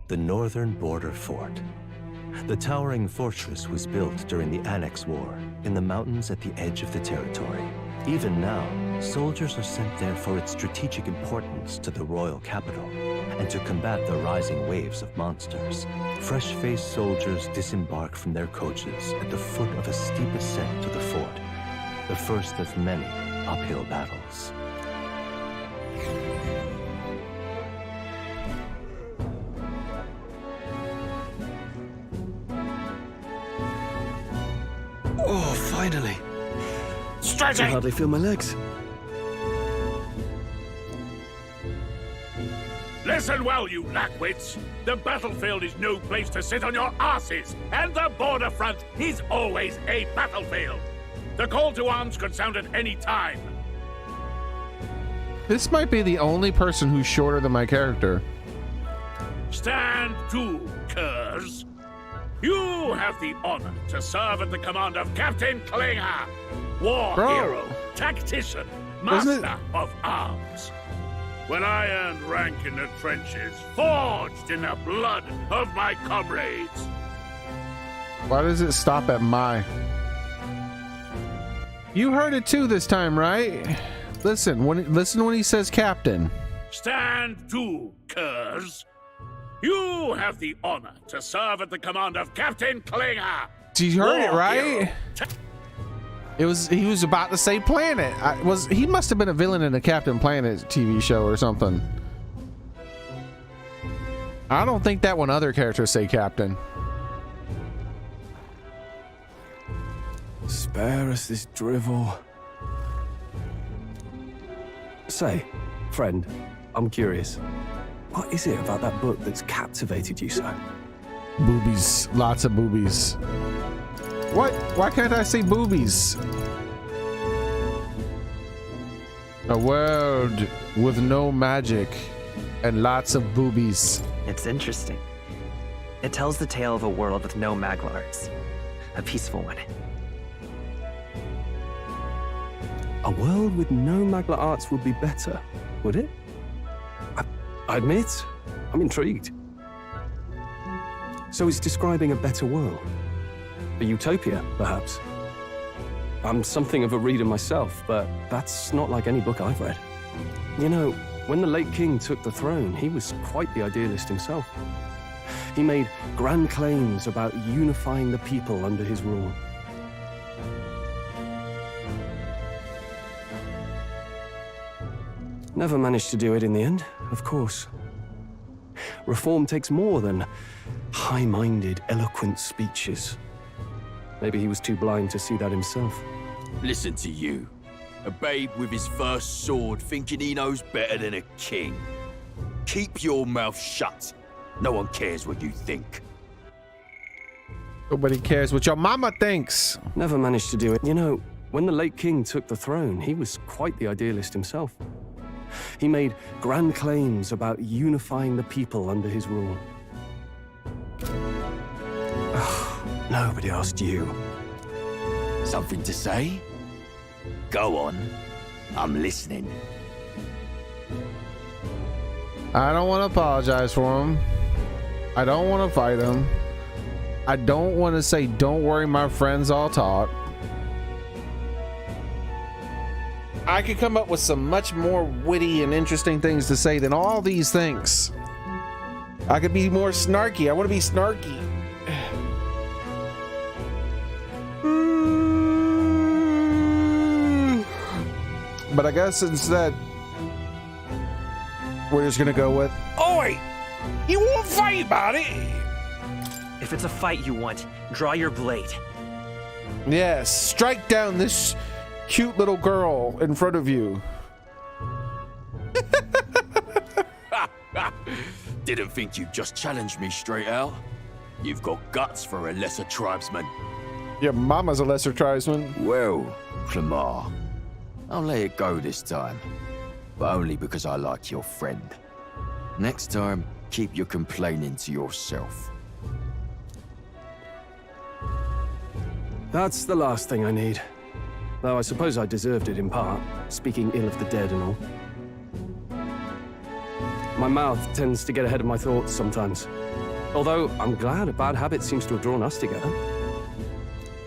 The northern border fort. The towering fortress was built during the Annex War in the mountains at the edge of the territory. Even now, soldiers are sent there for its strategic importance to the royal capital and to combat the rising waves of monsters. Fresh-faced soldiers disembark from their coaches at the foot of a steep ascent to the fort, the first of many uphill battles. Oh, finally. I Stretching! hardly feel my legs. Listen well, you lackwits. The battlefield is no place to sit on your asses, and the border front is always a battlefield. The call to arms could sound at any time. This might be the only person who's shorter than my character. Stand to, curs. You have the honor to serve at the command of Captain Klinger, war hero, tactician, master of arms. When I earned rank in the trenches, forged in the blood of my comrades. Why does it stop at my? You heard it too this time, right? Listen when he says captain. Stand to, curs. You have the honor to serve at the command of Captain Klinger. You heard it, war right? hero, He was about to say Planet. He must have been a villain in a Captain Planet TV show or something. I don't think that one other characters say Captain. Spare us this drivel. Say, friend, I'm curious. What is it about that book that's captivated you so? Boobies. Lots of boobies. What? Why can't I say boobies? A world with no magic and lots of boobies. It's interesting. It tells the tale of a world with no magla arts. A peaceful one. A world with no magla arts would be better, would it? I admit, I'm intrigued. So it's describing a better world. A utopia, perhaps. I'm something of a reader myself, but that's not like any book I've read. You know, when the late king took the throne, he was quite the idealist himself. He made grand claims about unifying the people under his rule. Never managed to do it in the end, of course. Reform takes more than high-minded, eloquent speeches. Maybe he was too blind to see that himself. Listen to you. A babe with his first sword thinking he knows better than a king. Keep your mouth shut. No one cares what you think. Nobody cares what your mama thinks. Never managed to do it. You know, When the late king took the throne, he was quite the idealist himself. He made grand claims about unifying the people under his rule. Nobody asked you. Something to say? Go on. I'm listening. I don't want to apologize for him. I don't want to fight him. I don't want to say, don't worry, my friends all talk. I could come up with some much more witty and interesting things to say than all these things. I could be more snarky. I want to be snarky. But I guess instead, we're just gonna go with, oi! You won't fight about it! If it's a fight you want, draw your blade. Yes, strike down this cute little girl in front of you. Didn't think you'd just challenge me straight out. You've got guts for a lesser tribesman. Your mama's a lesser tribesman. Well, Clamar, I'll let it go this time. But only because I like your friend. Next time, keep your complaining to yourself. That's the last thing I need. Though I suppose I deserved it in part, speaking ill of the dead and all. My mouth tends to get ahead of my thoughts sometimes. Although, I'm glad a bad habit seems to have drawn us together.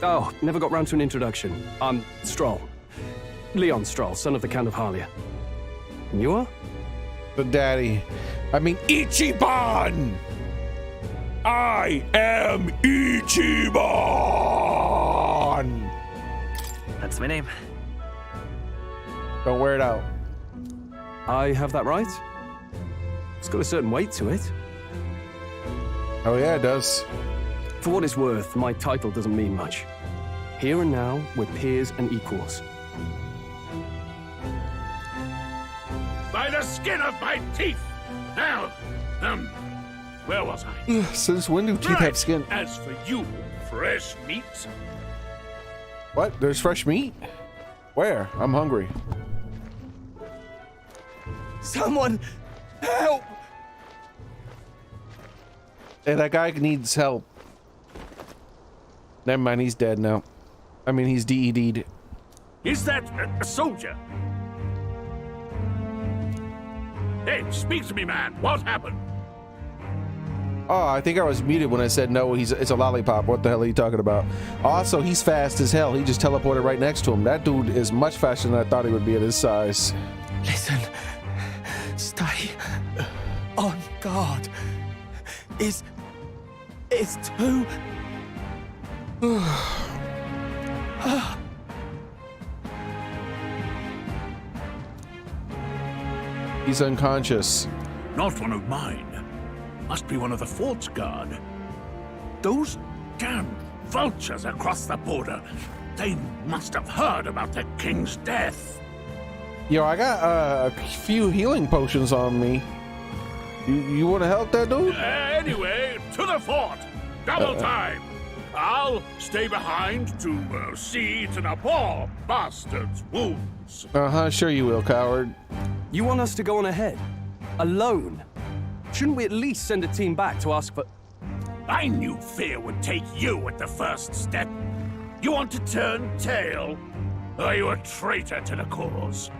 Oh, never got round to an introduction. I'm Stroll. Leon Stroll, son of the Count of Harlia. And you are? The daddy. I mean, Ichiban! I am Ichiban! That's my name. Don't wear it out. I have that right? It's got a certain weight to it. Oh yeah, it does. For what it's worth, my title doesn't mean much. Here and now, we're peers and equals. By the skin of my teeth! Now, where was I? Since when do teeth have skin? As for you, fresh meat. What? There's fresh meat? Where? I'm hungry. Someone help! Hey, that guy needs help. Never mind, he's dead now. I mean, he's DED'd. Is that a soldier? Hey, speak to me, man. What happened? Oh, I think I was muted when I said no, it's a lollipop. What the hell are you talking about? Also, he's fast as hell. He just teleported right next to him. That dude is much faster than I thought he would be at his size. Listen. Stay on guard. It's too... He's unconscious. Not one of mine. Must be one of the fort's guard. Those damn vultures across the border. They must have heard about the king's death. Yo, I got a few healing potions on me. You want to help that dude? Anyway, to the fort. Double time. I'll stay behind to see to the poor bastard's wounds. Uh-huh, sure you will, coward. You want us to go on ahead? Alone? Shouldn't we at least send a team back to ask for... I knew fear would take you at the first step. You want to turn tail? Are you a traitor to the cause?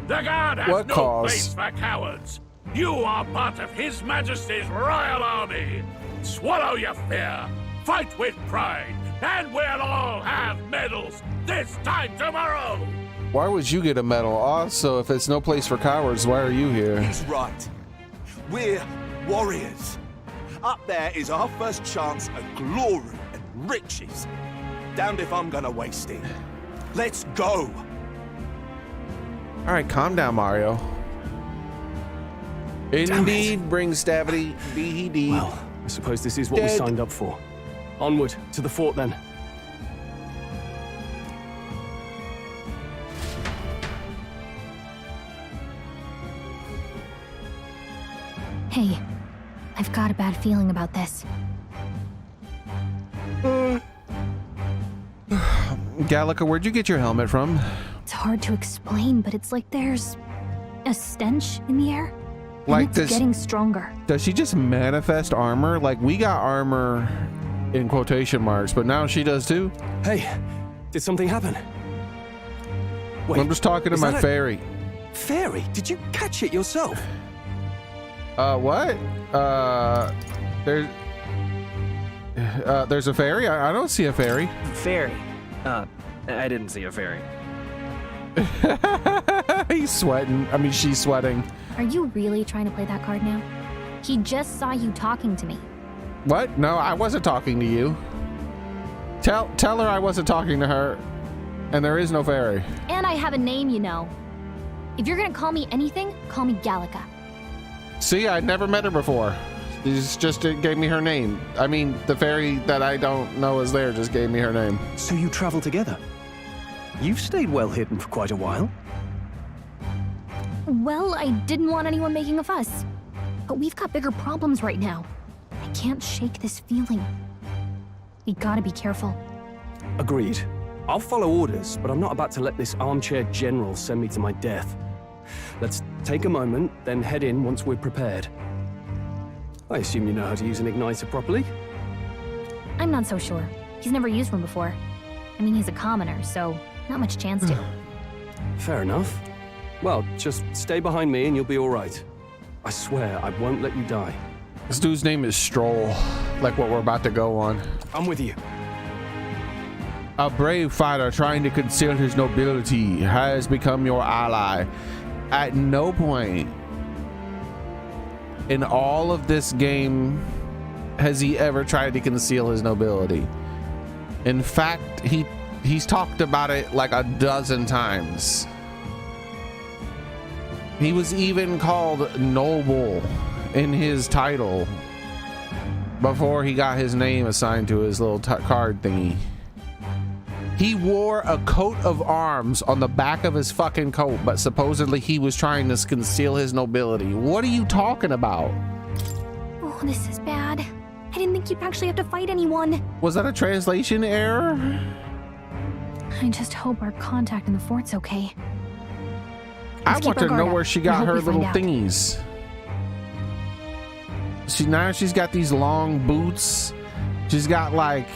The guard has What no cause? place for cowards. You are part of His Majesty's royal army. Swallow your fear. Fight with pride. And we'll all have medals this time tomorrow. Why would you get a medal? Also, if it's no place for cowards, why are you here? He's right. We're warriors. Up there is our first chance at glory and riches. Damned if I'm gonna waste it. Let's go. All right, calm down, Mario. Indeed, bring Stavity. Be he deed. Well, I suppose this is what we signed up for. Onward to the fort, then. Hey, I've got a bad feeling about this. Gallica, where'd you get your helmet from? It's hard to explain, but it's like there's a stench in the air. And Like it's this, getting stronger. does she just manifest armor? Like, we got armor in quotation marks, but now she does too? Hey, did something happen? Wait, I'm just talking to is my that a fairy. Fairy? Did you catch it yourself? What? There's a fairy? I don't see a fairy. Fairy. I didn't see a fairy. He's sweating. I mean, she's sweating. Are you really trying to play that card now? He just saw you talking to me. What? No, I wasn't talking to you. Tell her I wasn't talking to her. And there is no fairy. And I have a name, you know. If you're gonna call me anything, call me Gallica. See, I'd never met her before. She just gave me her name. I mean, the fairy that I don't know is there just gave me her name. So you travel together? You've stayed well hidden for quite a while. Well, I didn't want anyone making a fuss. But we've got bigger problems right now. I can't shake this feeling. We gotta be careful. Agreed. I'll follow orders, but I'm not about to let this armchair general send me to my death. Let's take a moment, then head in once we're prepared. I assume you know how to use an igniter properly? I'm not so sure. He's never used one before. I mean, he's a commoner, so not much chance to. Fair enough. Well, just stay behind me and you'll be all right. I swear I won't let you die. This dude's name is Stroll, like what we're about to go on. I'm with you. A brave fighter trying to conceal his nobility has become your ally. At no point in all of this game has he ever tried to conceal his nobility. In fact, he's talked about it like a dozen times. He was even called noble in his title before he got his name assigned to his little card thingy. He wore a coat of arms on the back of his fucking coat, but supposedly he was trying to conceal his nobility. What are you talking about? Oh, this is bad. I didn't think you'd actually have to fight anyone. Was that a translation error? I just hope our contact in the fort's okay. I want to know where she got her little thingies. She's got these long boots. She's got like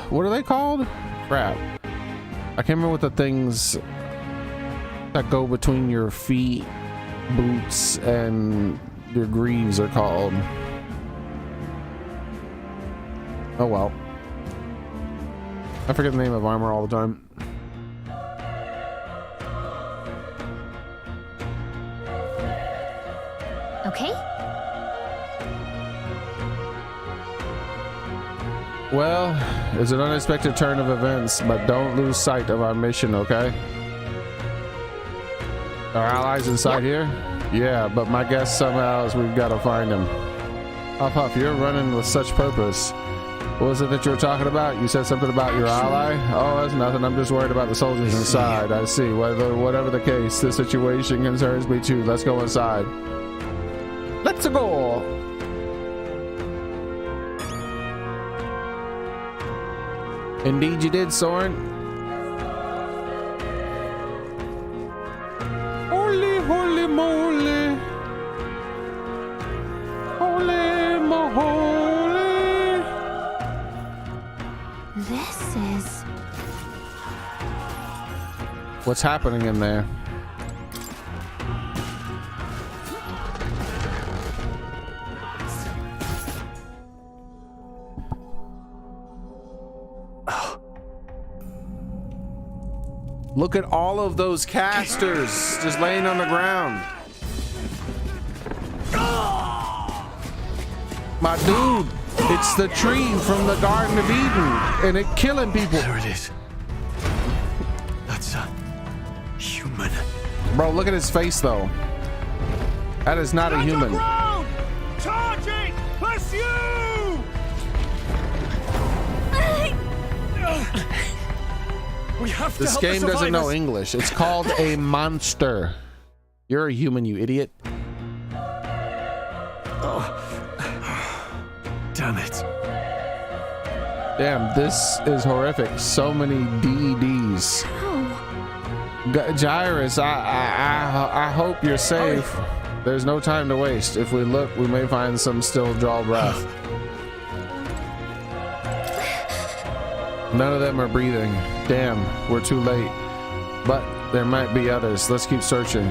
what are they called? Crap. I can't remember what the things that go between your feet, boots, and your greaves are called. Oh well. I forget the name of armor all the time. Okay? Well, it's an unexpected turn of events, but don't lose sight of our mission, okay? Our allies inside here? Yeah, but my guess somehow is we've got to find them. Huff, you're running with such purpose. What was it that you were talking about? You said something about your ally? Oh, that's nothing. I'm just worried about the soldiers inside. I see. Whatever the case, the situation concerns me too. Let's go inside. Let's go! Indeed you did, Soren. Holy, holy moly. Holy moly. This is... What's happening in there? Look at all of those casters just laying on the ground. My dude, it's the tree from the Garden of Eden, and it killing people. There it is. That's a human. Bro, look at his face though. That is not a human. Charging! Pursue! We have to This help game the doesn't know survivors. English. It's called a monster. You're a human, you idiot. Oh. Damn it. Damn, this is horrific. So many DEDs. Gyrus, I hope you're safe. There's no time to waste. If we look, we may find some still draw breath. None of them are breathing. Damn, we're too late. But there might be others. Let's keep searching.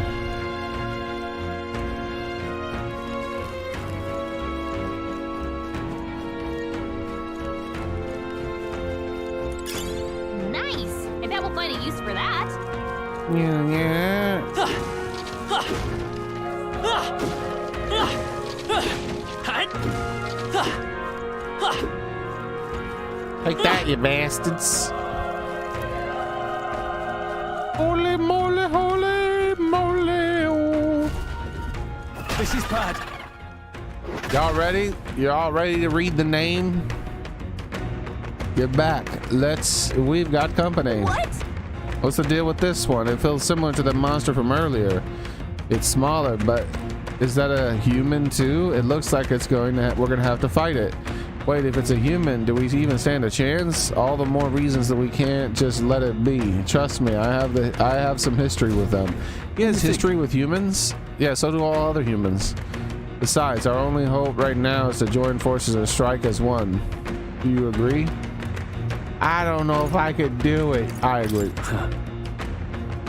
Nice! I bet we'll find a use for that. Yeah. Take that, you bastards. Holy moly, holy moly. Oh. This is bad. Y'all ready? Y'all ready to read the name? Get back. We've got company. What? What's the deal with this one? It feels similar to the monster from earlier. It's smaller, but is that a human too? It looks like we're gonna have to fight it. Wait, if it's a human, do we even stand a chance? All the more reasons that we can't just let it be. Trust me, I have some history with them. He has history with humans? Yeah, so do all other humans. Besides, our only hope right now is to join forces and strike as one. Do you agree? I don't know if I could do it. I agree.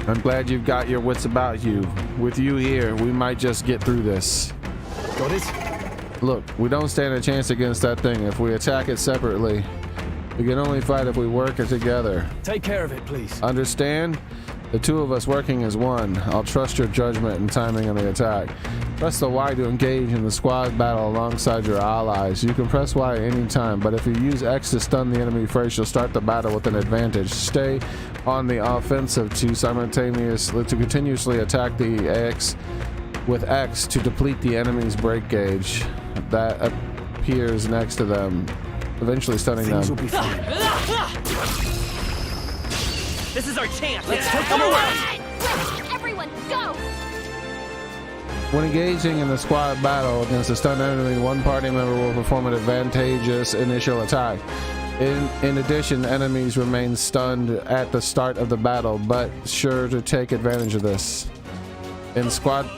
I'm glad you've got your wits about you. With you here, we might just get through this. Got it? Look, we don't stand a chance against that thing if we attack it separately. We can only fight if we work it together. Take care of it, please. Understand? The two of us working as one. I'll trust your judgment and timing on the attack. Press the Y to engage in the squad battle alongside your allies. You can press Y any time, but if you use X to stun the enemy first, you'll start the battle with an advantage. Stay on the offensive to continuously attack the X with X to deplete the enemy's break gauge that appears next to them, eventually stunning them. Things will be fine. This is our chance. Let's take them away. Everyone, go! When engaging in the squad battle against a stunned enemy, one party member will perform an advantageous initial attack. In addition, enemies remain stunned at the start of the battle, but sure to take advantage of this. In squad...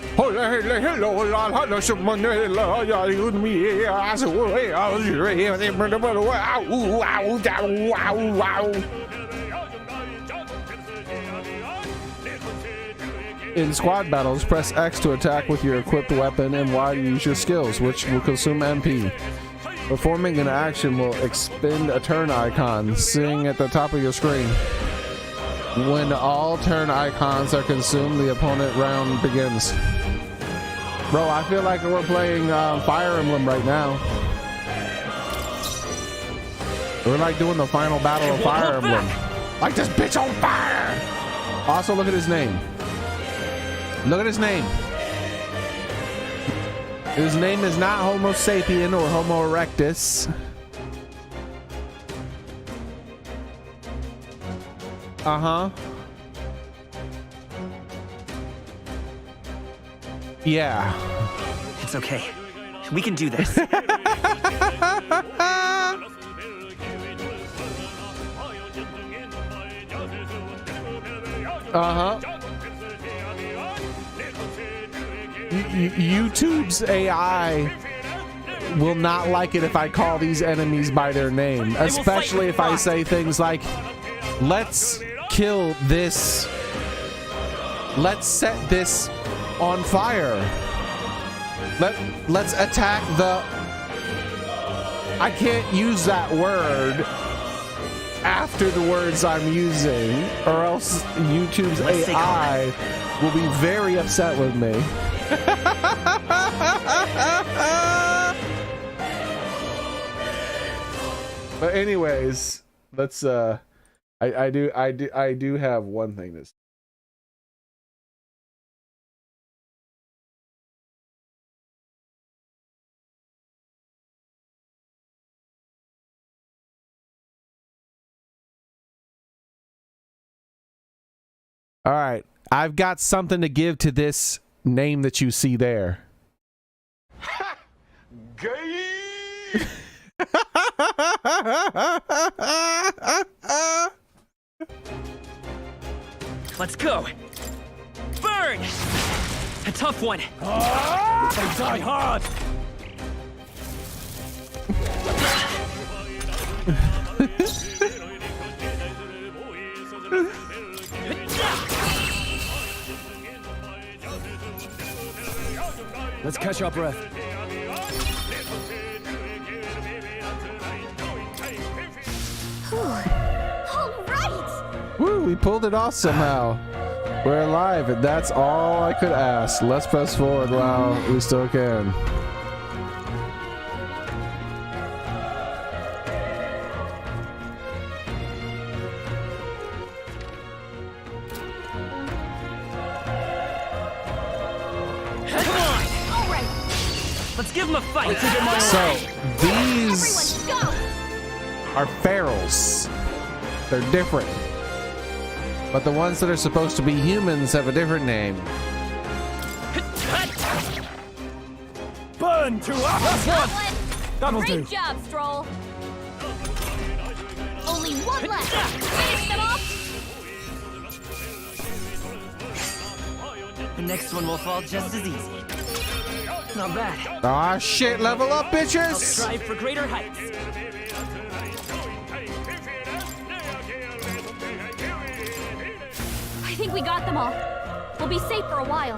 In squad battles, press X to attack with your equipped weapon and Y to use your skills, which will consume MP. Performing an action will expend a turn icon, seeing at the top of your screen. When all turn icons are consumed, the opponent round begins. Bro, I feel like we're playing Fire Emblem right now. We're like doing the final battle of Fire Emblem. Like this bitch on fire! Also, look at his name. Look at his name. His name is not Homo sapien or Homo erectus. Uh-huh. Yeah. It's okay. We can do this. Uh-huh. YouTube's AI will not like it if I call these enemies by their name, especially if I say things like, let's kill this, let's set this on fire, let's attack the... I can't use that word after the words I'm using, or else YouTube's AI will be very upset with me. But anyways, let's I do have one thing to say. All right, I've got something to give to this name that you see there. Let's go. Burn! A tough one. They die hard. Let's catch our breath. All right! Woo, we pulled it off somehow. We're alive, and that's all I could ask. Let's press forward while we still can. Let's give him a fight. So these are ferals. They're different. But the ones that are supposed to be humans have a different name. Burn to us. That's one. That'll do. Great job, Stroll. Only one left. Finish them off. The next one will fall just as easy. Not bad. Ah, shit. Level up, I'll bitches. strive for greater heights. I think we got them all. We'll be safe for a while.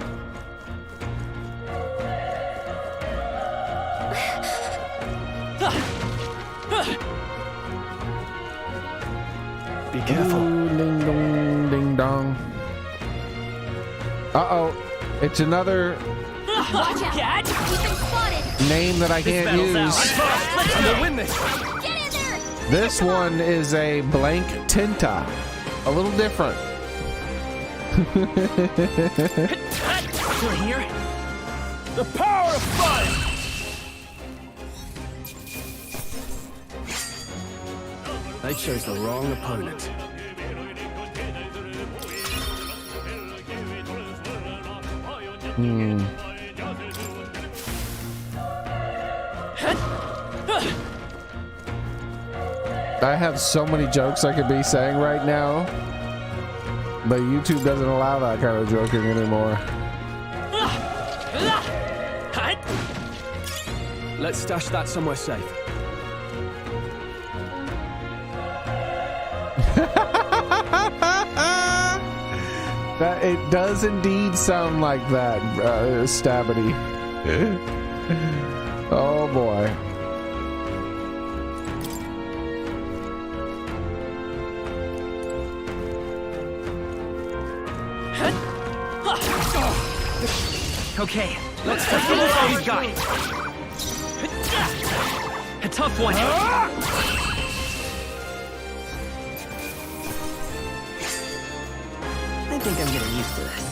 Be careful. Ooh, ding dong, ding dong. Uh-oh. It's another Watch out! We've been spotted. name that I can't use. We'll win this. Get in there! This one is a blank tinta. A little different. Still here? The power of fun. They chose the wrong opponent. I have so many jokes I could be saying right now, but YouTube doesn't allow that kind of joking anymore. Let's stash that somewhere safe. That it does indeed sound like that, Stabity. Oh boy. Okay, let's take what he's got. A tough one. I think I'm getting used to this.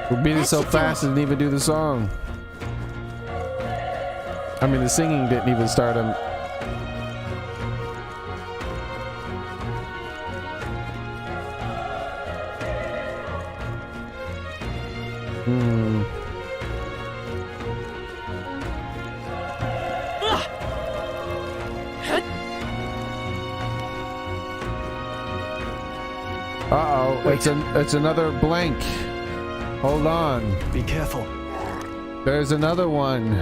We're beating so fast it didn't even do the song. I mean, the singing didn't even start him. Uh-oh, it's another blank. Hold on. Be careful. There's another one.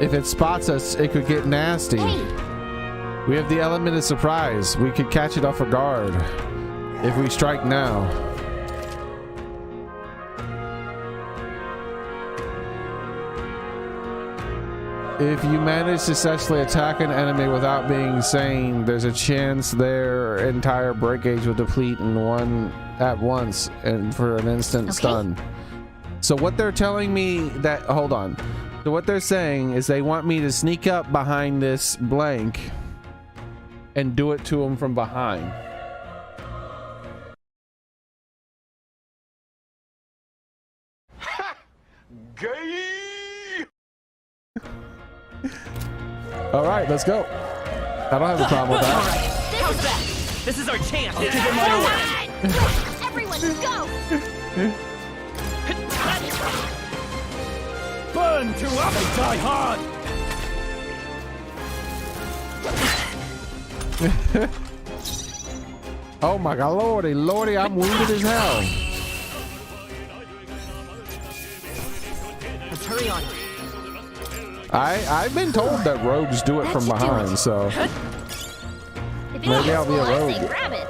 If it spots us, it could get nasty. We have the element of surprise. We could catch it off guard if we strike now. If you manage to successfully attack an enemy without being sane, there's a chance their entire break gauge will deplete at once and for an instant stun. So what they're telling me that, hold on. So what they're saying is they want me to sneak up behind this blank and do it to them from behind. Gay! All right, let's go. I don't have a problem with that. How's that? This is our chance. Everyone, go! Burn to up and die hard. Oh my god, lordy, I'm wounded as hell. Let's hurry on. I've been told that rogues do it from behind, so maybe I'll be a rogue. I say grab it.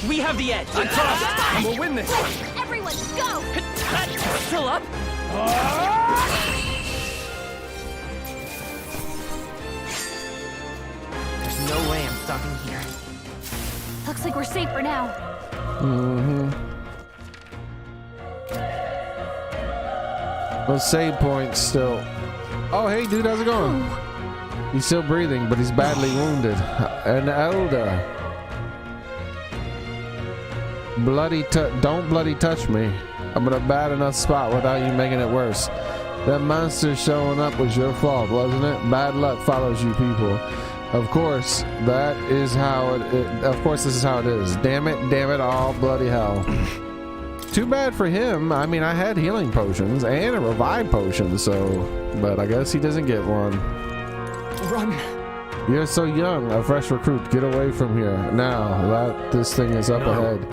We have the edge. I'm crossed, and we'll win this. Everyone, go! Still up? There's no way I'm stopping here. Looks like we're safe for now. Mm-hmm. Those save points still. Oh, hey, dude, how's it going? He's still breathing, but he's badly wounded. An elder. Don't bloody touch me. I'm in a bad enough spot without you making it worse. That monster showing up was your fault, wasn't it? Bad luck follows you people. Of course, that is how it is. Of course, this is how it is. Damn it, all bloody hell. Too bad for him. I mean, I had healing potions and a revive potion, so, but I guess he doesn't get one. Run. You're so young, a fresh recruit. Get away from here now. That this thing is up ahead.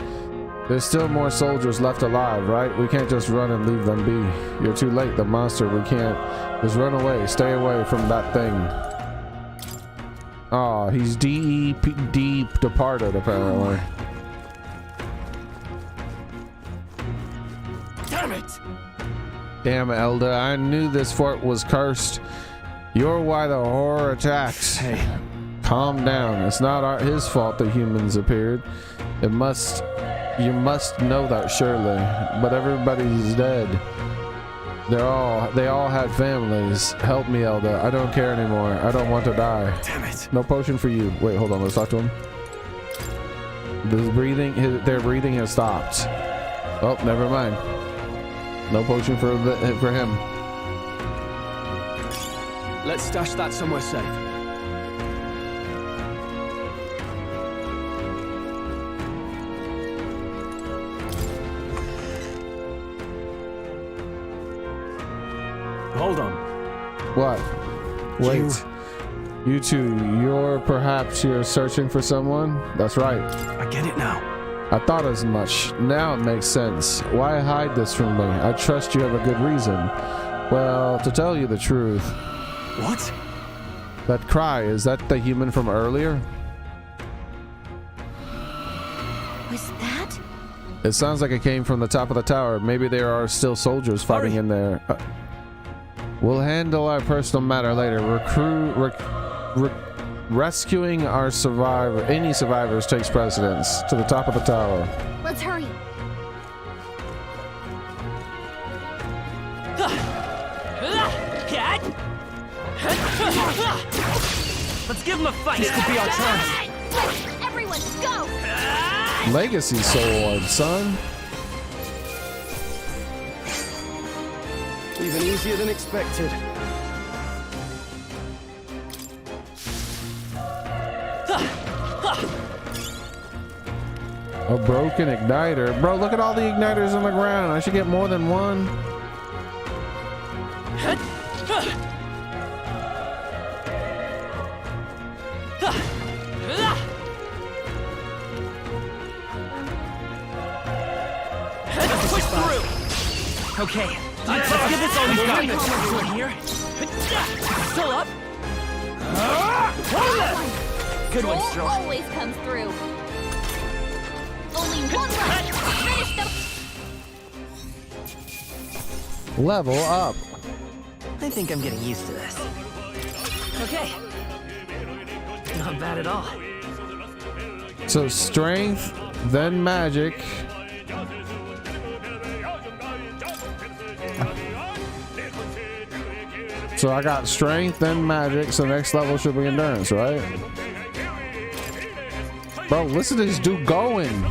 There's still more soldiers left alive, right? We can't just run and leave them be. You're too late, the monster. We can't. Just run away. Stay away from that thing. Oh, he's deep departed, apparently. Damn it! Damn, Elder. I knew this fort was cursed. You're why the horror attacks. Hey, calm down. It's not his fault the humans appeared. You must know that surely. But everybody's dead. They all had families. Help me, Elder. I don't care anymore. I don't want to die. Damn it. No potion for you. Wait, hold on. Let's talk to him. Their breathing has stopped. Oh, never mind. No potion for him. Let's stash that somewhere safe. Hold on. What? Wait. You two, you're searching for someone? That's right. I get it now. I thought as much. Now it makes sense. Why hide this from me? I trust you have a good reason. Well, to tell you the truth. What? That cry, is that the human from earlier? Was that? It sounds like it came from the top of the tower. Maybe there are still soldiers fighting in there. We'll handle our personal matter later. Rescuing our any survivors takes precedence. To the top of the tower. Let's hurry. Let's give him a fight. This could be our chance. Everyone, go! Legacy sword, son. Even easier than expected. A broken igniter. Bro, look at all the igniters on the ground. I should get more than one. Push through. Okay. Let's give this all we've got. Here. Still up. Good one, Stroll. Always comes through. Only one left. Finish them. Level up. I think I'm getting used to this. Okay. Not bad at all. So strength, then magic. So I got strength, then magic. So next level should be endurance, right? Bro, listen to this dude going.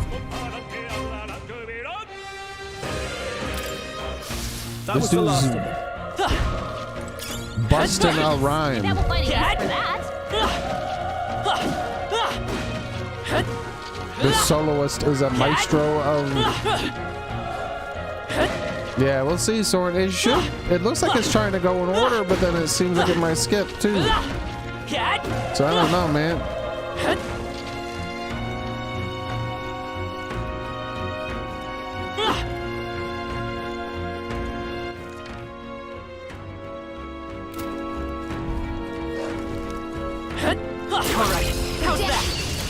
This dude's busting a rhyme. Double fighting for that. the soloist is a maestro of. Yeah, we'll see, Soren. It looks like it's trying to go in order, but then it seems like it might skip too. So I don't know, man. Alright, how's that?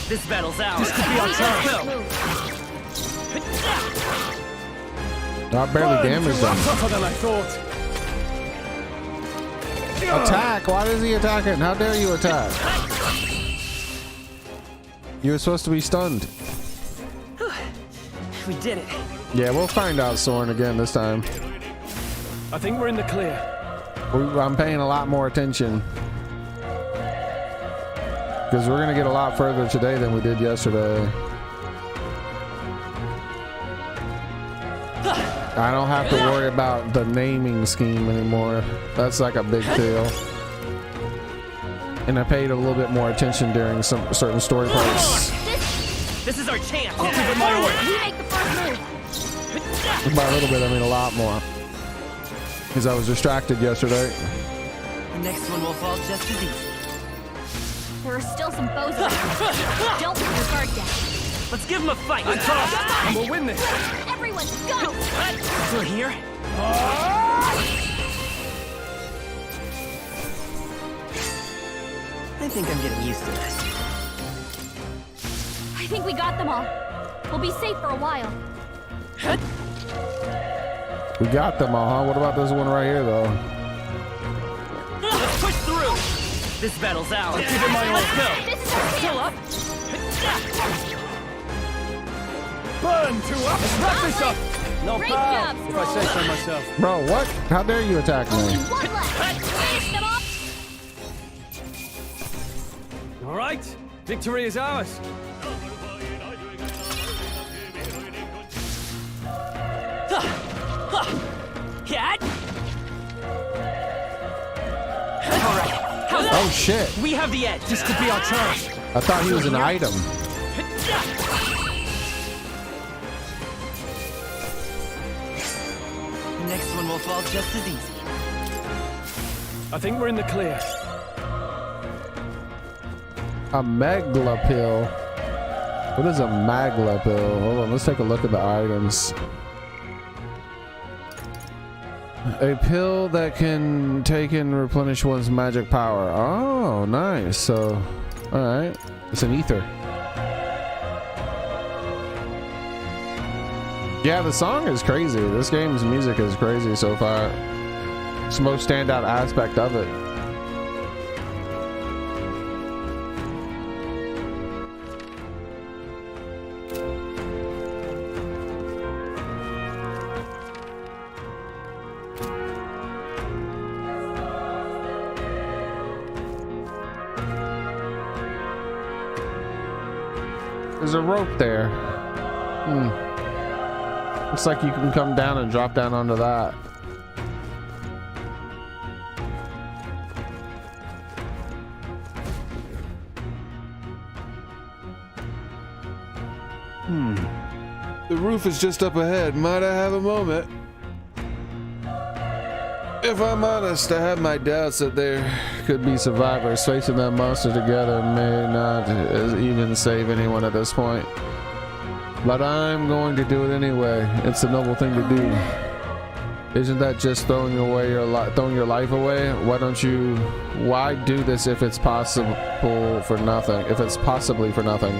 This battle's ours. This could be our turn. I barely damaged him. Tougher than I thought. Attack! Why is he attacking? How dare you attack? You were supposed to be stunned. We did it. Yeah, we'll find out, Soren, again this time. I think we're in the clear. I'm paying a lot more attention. Because we're going to get a lot further today than we did yesterday. I don't have to worry about the naming scheme anymore. That's like a big deal. And I paid a little bit more attention during some certain story parts. This is our chance. I'll give it my order. We make the first move. By a little bit, I mean a lot more. Because I was distracted yesterday. The next one will fall just as easy. There are still some foes around. Don't put your guard down. Let's give him a fight. And we'll win this. Everyone, go! Still here? I think I'm getting used to this. I think we got them all. We'll be safe for a while. We got them all, huh? What about this one right here, though? Let's push through. This battle's ours. Let's give it my all. This is our Still up. Burn to up. Let's wrap this up. Not Great bad, job, if I say so myself. Bro, what? How dare you attack Only me? one left. Finish them off. All right, victory is ours. Oh shit. We have the edge. This could be our chance. I thought he was an item. The next one will fall just as easy. I think we're in the clear. A magla pill. What is a magla pill? Hold on, let's take a look at the items. A pill that can take and replenish one's magic power. Oh, nice. So, alright. It's an ether. Yeah, the song is crazy. This game's music is crazy so far. It's the most standout aspect of it. There's a rope there. Looks like you can come down and drop down onto that. The roof is just up ahead. Might I have a moment? If I'm honest, I have my doubts that there could be survivors. Facing that monster together may not even save anyone at this point. But I'm going to do it anyway. It's a noble thing to do. Isn't that just throwing away your life away? Why do this if it's possible for nothing? If it's possibly for nothing?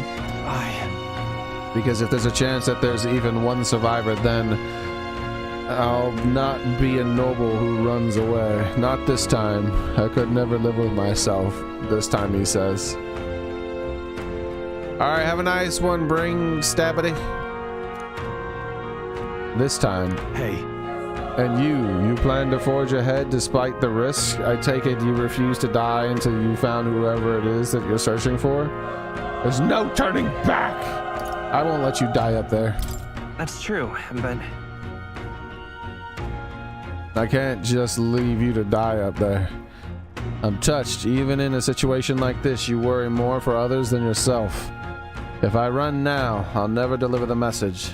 Because if there's a chance that there's even one survivor, then I'll not be a noble who runs away. Not this time. I could never live with myself. This time, he says. Alright, have a nice one, Bring Stabbity. This time. Hey. And you plan to forge ahead despite the risk? I take it you refuse to die until you found whoever it is that you're searching for? There's no turning back! I won't let you die up there. That's true, but I can't just leave you to die up there. I'm touched. Even in a situation like this, you worry more for others than yourself. If I run now, I'll never deliver the message,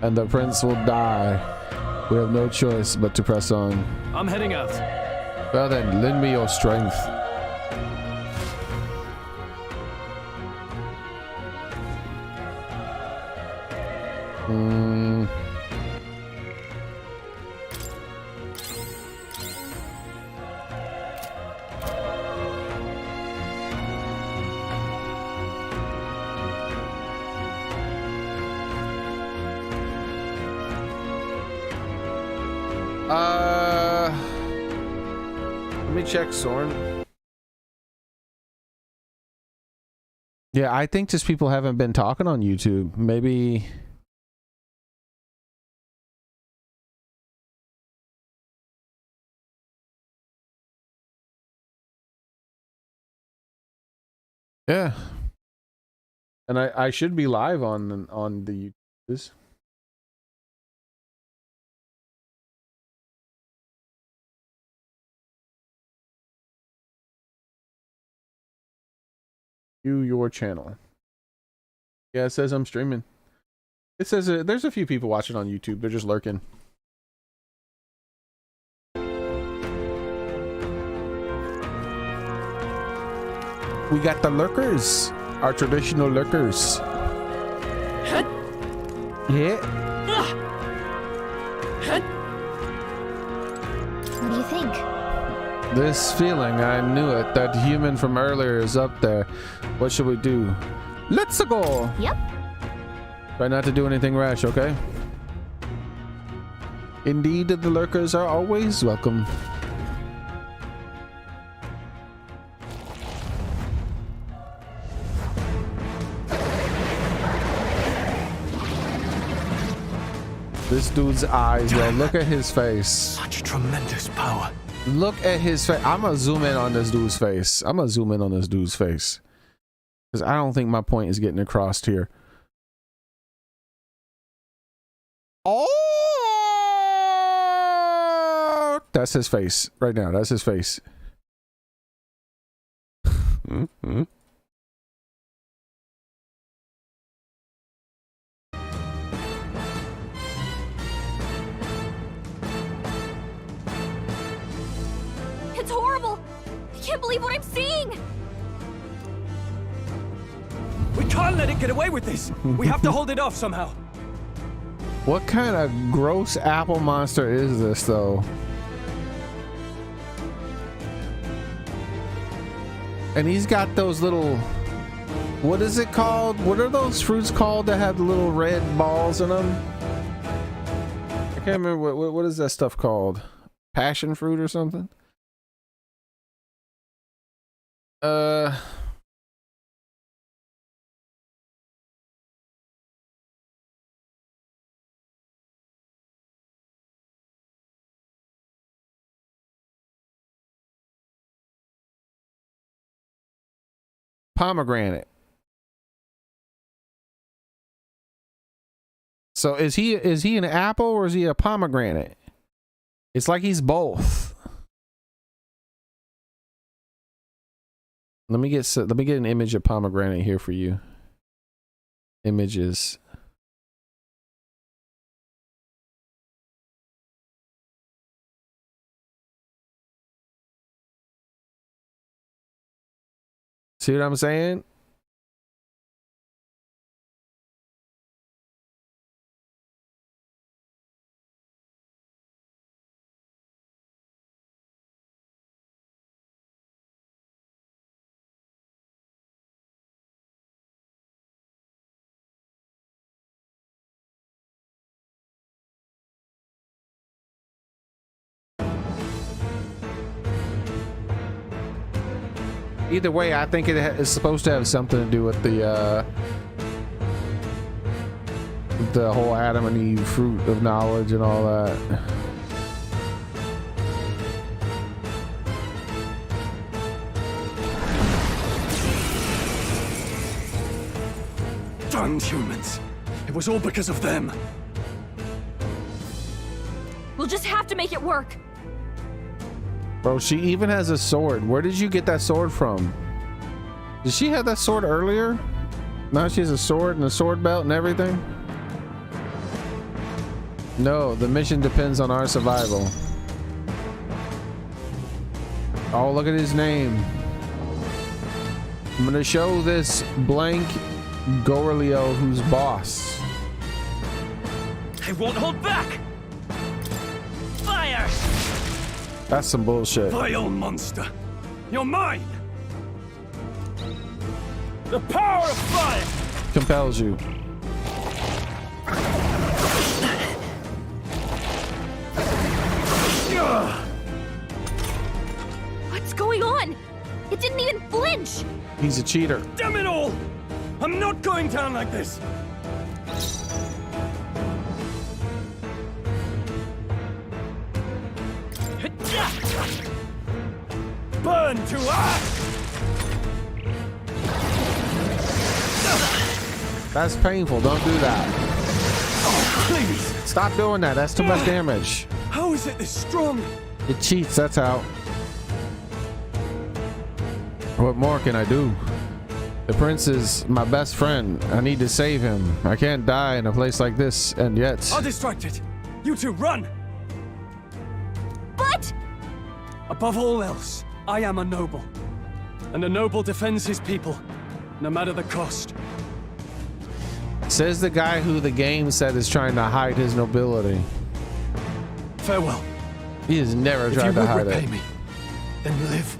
and the prince will die. We have no choice but to press on. I'm heading out. Well then, lend me your strength. Let me check, Soren. Yeah, I think just people haven't been talking on YouTube. Maybe. Yeah. And I should be live on the YouTubes. View your channel. Yeah, it says I'm streaming. It says there's a few people watching on YouTube. They're just lurking. We got the lurkers, our traditional lurkers. Yeah. What do you think? This feeling, I knew it. That human from earlier is up there. What should we do? Let's go. Yep. Try not to do anything rash, okay? Indeed, the lurkers are always welcome. This dude's eyes, yo, look at his face. Such tremendous power. Look at his face. I'm gonna zoom in on this dude's face. Because I don't think my point is getting across here. Oh, that's his face right now. That's his face. It's horrible. I can't believe what I'm seeing. We can't let it get away with this. We have to hold it off somehow. What kind of gross apple monster is this, though? And he's got those little... What is it called? What are those fruits called that have the little red balls in them? I can't remember. What is that stuff called? Passion fruit or something? Pomegranate. So is he an apple or is he a pomegranate? It's like he's both. Let me get an image of pomegranate here for you. Images. See what I'm saying? Either way, I think it is supposed to have something to do with the whole Adam and Eve fruit of knowledge and all that. Damned humans. It was all because of them. We'll just have to make it work. Bro, she even has a sword. Where did you get that sword from? Did she have that sword earlier? Now she has a sword and a sword belt and everything? No, the mission depends on our survival. Oh, look at his name. I'm gonna show this blank Gorlio who's boss. I won't hold back! Fire! That's some bullshit. Vile monster! You're mine! The power of fire! Compels you. What's going on? It didn't even flinch! He's a cheater. Damn it all! I'm not going down like this! Burn to ash! That's painful. Don't do that. Oh, please! Stop doing that. That's too much damage. How is it this strong? It cheats. That's how. What more can I do? The prince is my best friend. I need to save him. I can't die in a place like this, and yet... I'll distract it. You two, run! But... Above all else, I am a noble. And a noble defends his people, no matter the cost. Says the guy who the game said is trying to hide his nobility. Farewell. He has never tried to hide it. If you would repay me, then live.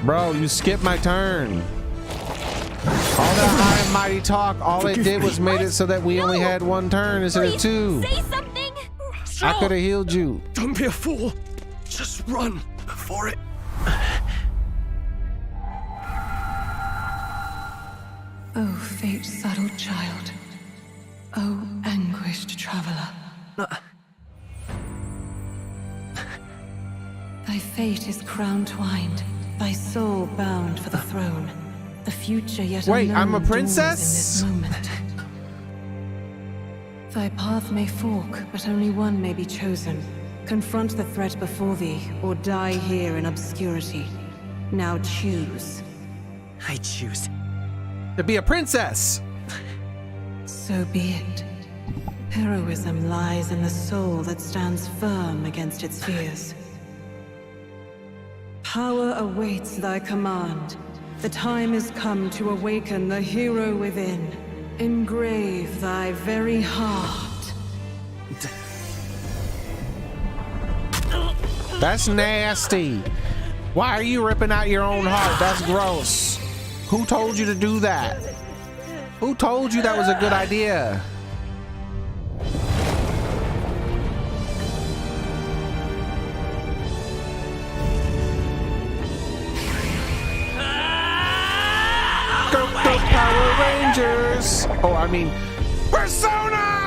Bro, you skipped my turn. All that high and mighty talk, all it did was made it so that we only had one turn instead of two. Say something! I could have healed you. Don't be a fool. Just run for it. Oh, fate-saddled child. Oh, anguished traveler. Thy fate is crown-twined, thy soul bound for the throne. The future yet Wait, unknown I'm a dawns princess? in this moment. Thy path may fork, but only one may be chosen. Confront the threat before thee, or die here in obscurity. Now choose. I choose. To be a princess. So be it. Heroism lies in the soul that stands firm against its fears. Power awaits thy command. The time is come to awaken the hero within. Engrave thy very heart. That's nasty. Why are you ripping out your own heart? That's gross. Who told you to do that? Who told you that was a good idea? Go Power Rangers! Oh, I mean, Persona!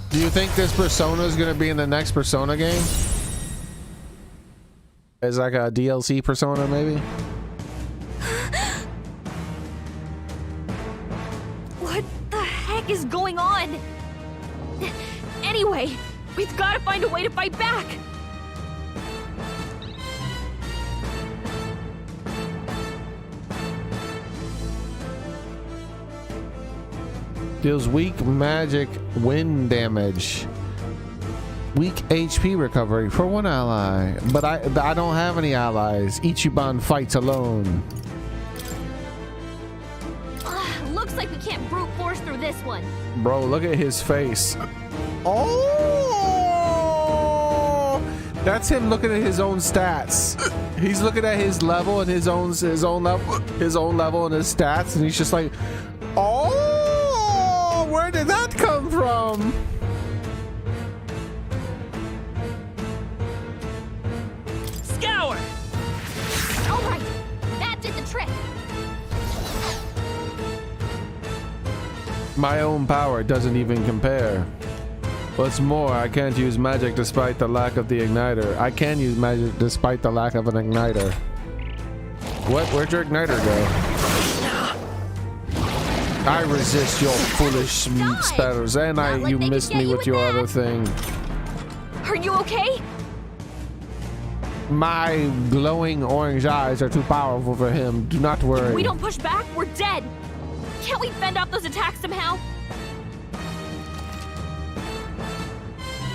Do you think this Persona is going to be in the next Persona game? As like a DLC Persona, maybe? What the heck is going on? Anyway, we've got to find a way to fight back. Deals weak magic wind damage. Weak HP recovery for one ally. But I don't have any allies. Ichiban fights alone. Looks like we can't brute force through this one. Bro, look at his face. Oh! That's him looking at his own stats. He's looking at his level and his own level and his stats, and he's just like, oh, where did that come from? Scour! All right, that did the trick. My own power doesn't even compare. What's more, I can't use magic despite the lack of the igniter. I can use magic despite the lack of an igniter. What? Where'd your igniter go? I resist your foolish spells, and you missed me with your other thing. Are you okay? My glowing orange eyes are too powerful for him. Do not worry. If we don't push back, we're dead. Can't we fend off those attacks somehow?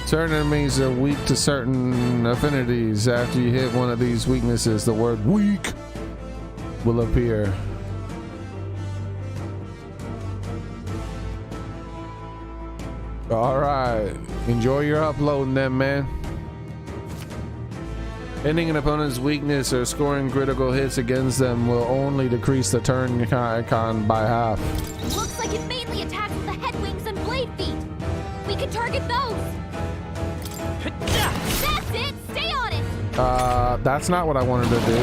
Certain enemies are weak to certain affinities. After you hit one of these weaknesses, the word weak will appear. All right, enjoy your uploading then, man. Ending an opponent's weakness or scoring critical hits against them will only decrease the turn icon by half. Looks like it mainly attacks with the head wings and blade feet. We can target those. That's it. Stay on it. That's not what I wanted to do.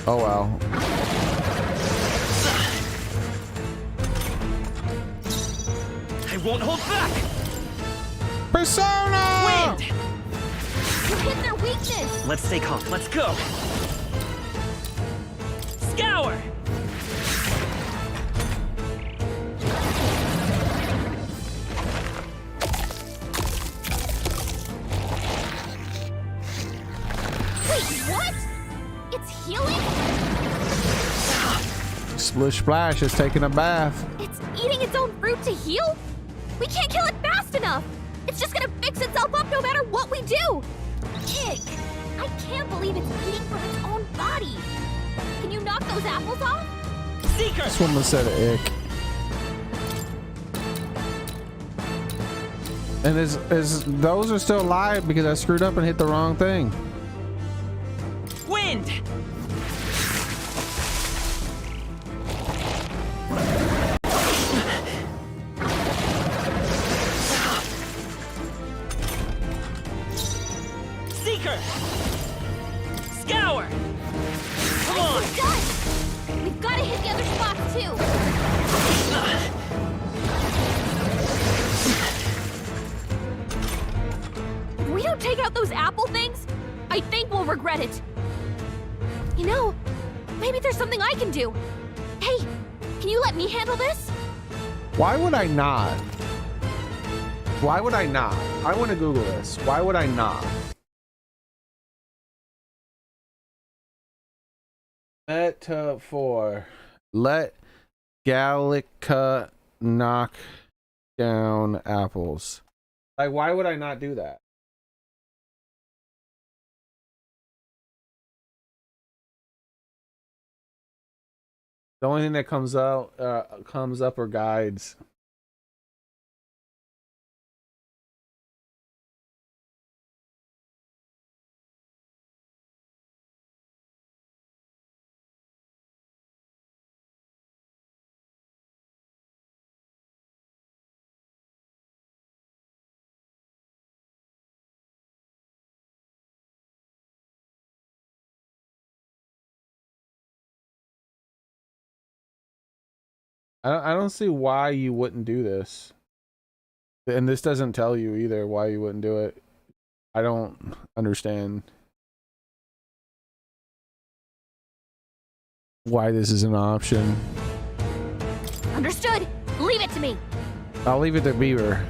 Oh well. I won't hold back. Persona! Wind! You hit their weakness. Let's stay calm. Let's go. Scour! Wait, what? It's healing? Splish Splash is taking a bath. It's eating its own fruit to heal? We can't kill it fast enough. It's just gonna fix itself up no matter what we do. Ick. I can't believe it's eating from its own body. Can you knock those apples off? Seeker! This woman said ick. And those are still alive because I screwed up and hit the wrong thing. Wind! Seeker! Scour! Come on! It's done! We've got to hit the other spots too. If we don't take out those apple things, I think we'll regret it. You know, maybe there's something I can do. Hey, can you let me handle this? Why would I not? Why would I not? I want to Google this. Why would I not? Metaphor. Let Gallica knock down apples. Like, why would I not do that? The only thing that comes up are guides. I don't see why you wouldn't do this. And this doesn't tell you either why you wouldn't do it. I don't understand why this is an option. Understood. Leave it to me. I'll leave it to Beaver.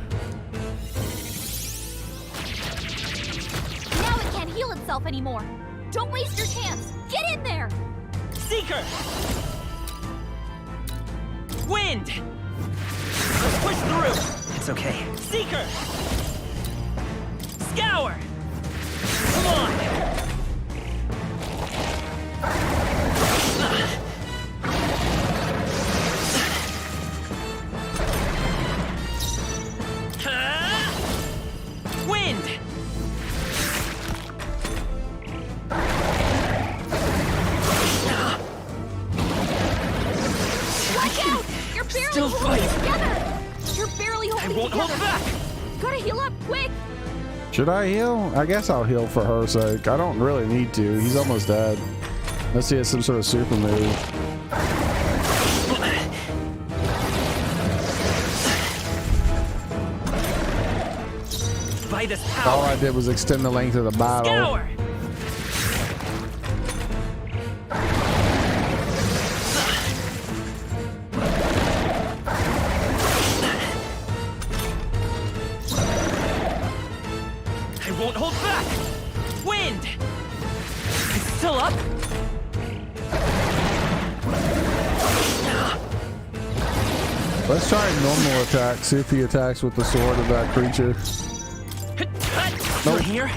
Now it can't heal itself anymore. Don't waste your chance. Get in there. Seeker! Wind! Let's push through! It's okay. Seeker! Scour! Come on! Wind! Watch out! You're barely Still holding it fight. together. You're barely holding I won't it together. hold back. Gotta heal up quick. Should I heal? I guess I'll heal for her sake. I don't really need to. He's almost dead. Unless he has some sort of super move. by this power. All I did was extend the length of the battle. Scour! I won't hold back! Wind! It's still up? Let's try a normal attack. See if he attacks with the sword of that creature. Nope. Here?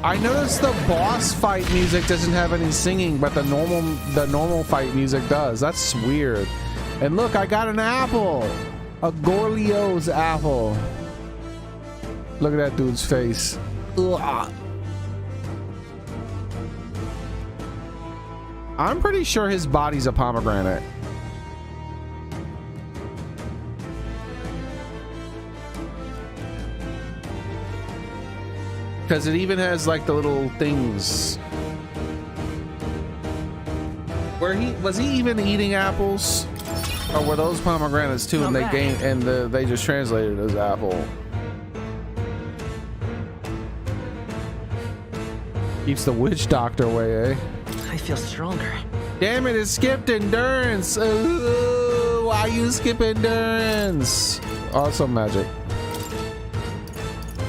I noticed the boss fight music doesn't have any singing, but the normal fight music does. That's weird. And look, I got an apple. A Gorlio's apple. Look at that dude's face. Ugh. I'm pretty sure his body's a pomegranate. Because it even has like the little things. Was he even eating apples? Or were those pomegranates too? And they just translated it as apple. Keeps the witch doctor away, eh? I feel stronger. Damn it, it skipped endurance. Why you skip endurance? Also magic.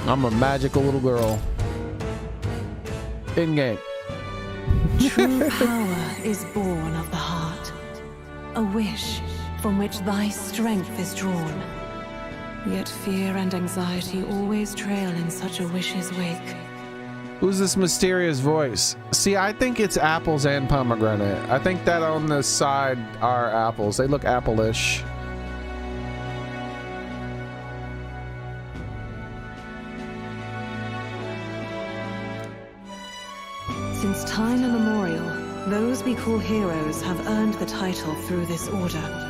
I'm a magical little girl. In game. True power is born of the heart. A wish from which thy strength is drawn. Yet fear and anxiety always trail in such a wish's wake. Who's this mysterious voice? See, I think it's apples and pomegranate. I think that on the side are apples. They look apple-ish. Since time immemorial, those we call heroes have earned the title through this order.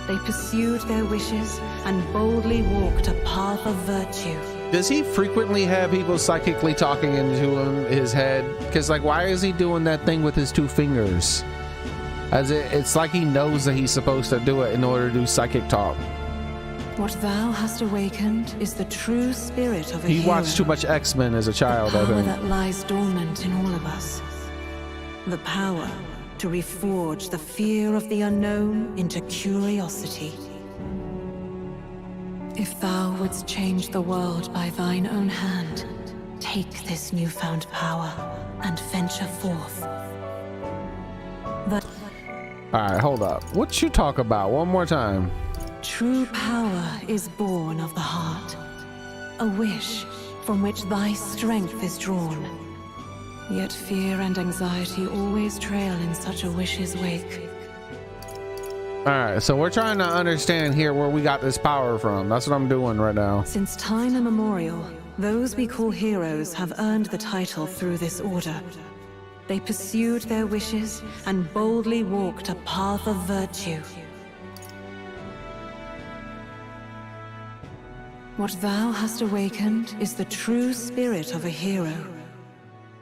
They pursued their wishes and boldly walked a path of virtue. Does he frequently have people psychically talking into his head? Because, like, why is he doing that thing with his 2 fingers? It's like he knows that he's supposed to do it in order to do psychic talk. What thou hast awakened is the true spirit of a He hero. watched too much X-Men as a child, I The power think. that lies dormant in all of us. The power to reforge the fear of the unknown into curiosity. If thou wouldst change the world by thine own hand, take this newfound power and venture forth. Alright, hold up. What you talk about? One more time. True power is born of the heart. A wish from which thy strength is drawn. Yet fear and anxiety always trail in such a wish's wake. Alright, so we're trying to understand here where we got this power from. That's what I'm doing right now. Since time immemorial, those we call heroes have earned the title through this order. They pursued their wishes and boldly walked a path of virtue. What thou hast awakened is the true spirit of a hero.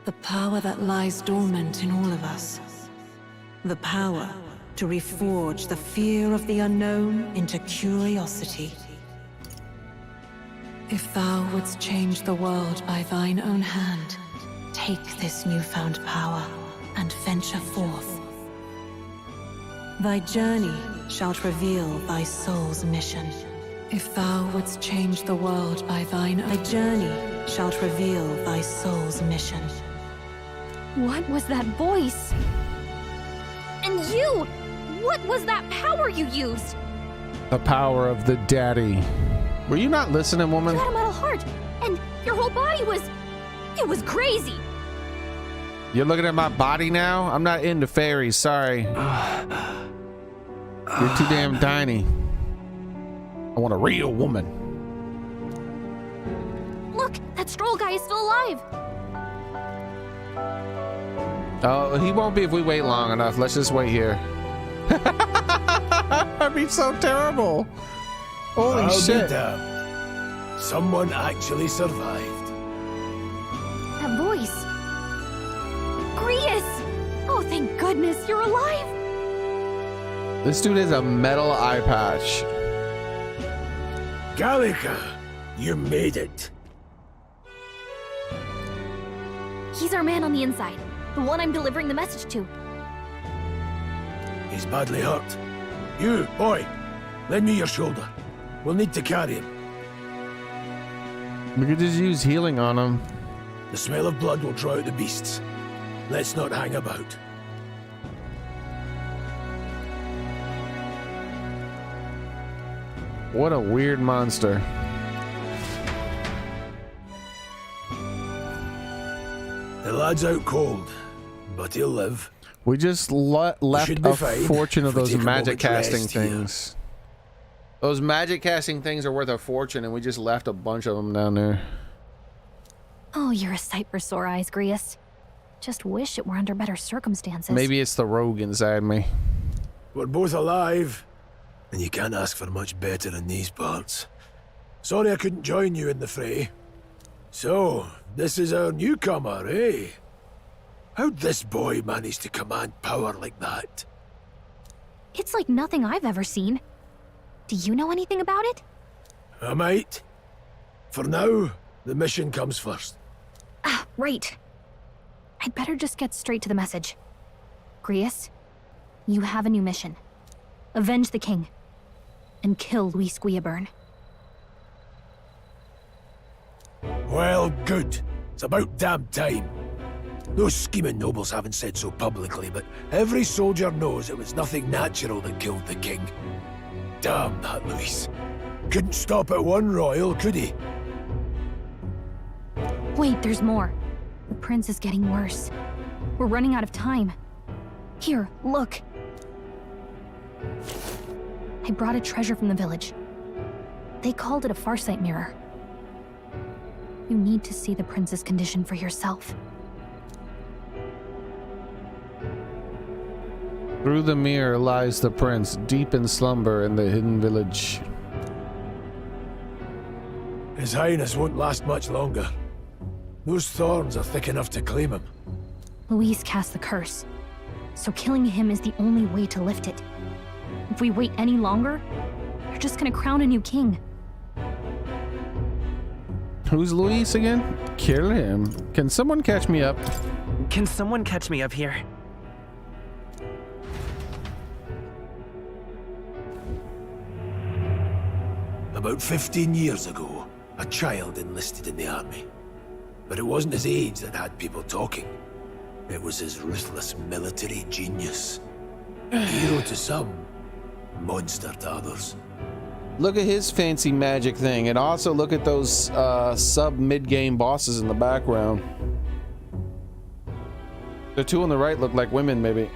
The power that lies dormant in all of us. The power to reforge the fear of the unknown into curiosity. If thou wouldst change the world by thine own hand, take this newfound power and venture forth. Thy journey shalt reveal thy soul's mission. If thou wouldst change the world by thy journey shalt reveal thy soul's mission. What was that voice? And you! What was that power you used? The power of the daddy. Were you not listening, woman? You had a metal heart, and your whole body was... It was crazy. You're looking at my body now? I'm not into fairies, sorry. You're too damn tiny. I want a real woman. Look, that stroll guy is still alive. Oh, he won't be if we wait long enough. Let's just wait here. That'd be so terrible. Holy I'll shit. be damned. Someone actually survived. that voice? Grius! Oh, thank goodness, you're alive! This dude has a metal eye patch. Gallica, you made it. He's our man on the inside, the one I'm delivering the message to. He's badly hurt. You, boy, lend me your shoulder. We'll need to carry him. We could just use healing on him. The smell of blood will draw out the beasts. Let's not hang about. What a weird monster. The lad's out cold, but he'll live. We just left a fortune of those magic casting here. things. Those magic casting things are worth a fortune, and we just left a bunch of them down there. Oh, you're a sight for sore eyes, Grius. Just wish it were under better circumstances. Maybe it's the rogue inside me. We're both alive, and you can't ask for much better in these parts. Sorry I couldn't join you in the fray. So, this is our newcomer, eh? How'd this boy manage to command power like that? It's like nothing I've ever seen. Do you know anything about it? I might. For now, the mission comes first. Ah, right. I'd better just get straight to the message. Grius, you have a new mission. Avenge the king. And kill Luis Guillaburn. Well, good. It's about damn time. Those scheming nobles haven't said so publicly, but every soldier knows it was nothing natural that killed the king. Damn that Luis. Couldn't stop at one royal, could he? Wait, there's more. The prince is getting worse. We're running out of time. Here, look. I brought a treasure from the village. They called it a farsight mirror. You need to see the prince's condition for yourself. Through the mirror lies the prince, deep in slumber in the hidden village. His Highness won't last much longer. Those thorns are thick enough to claim him. Luis cast the curse, so killing him is the only way to lift it. If we wait any longer, they're just gonna crown a new king. Who's Luis again? Kill him. Can someone catch me up? Can someone catch me up here? About 15 years ago, a child enlisted in the army. But it wasn't his age that had people talking. It was his ruthless military genius. Hero to some, monster to others. Look at his fancy magic thing, and also look at those sub-mid-game bosses in the background. The two on the right look like women, maybe.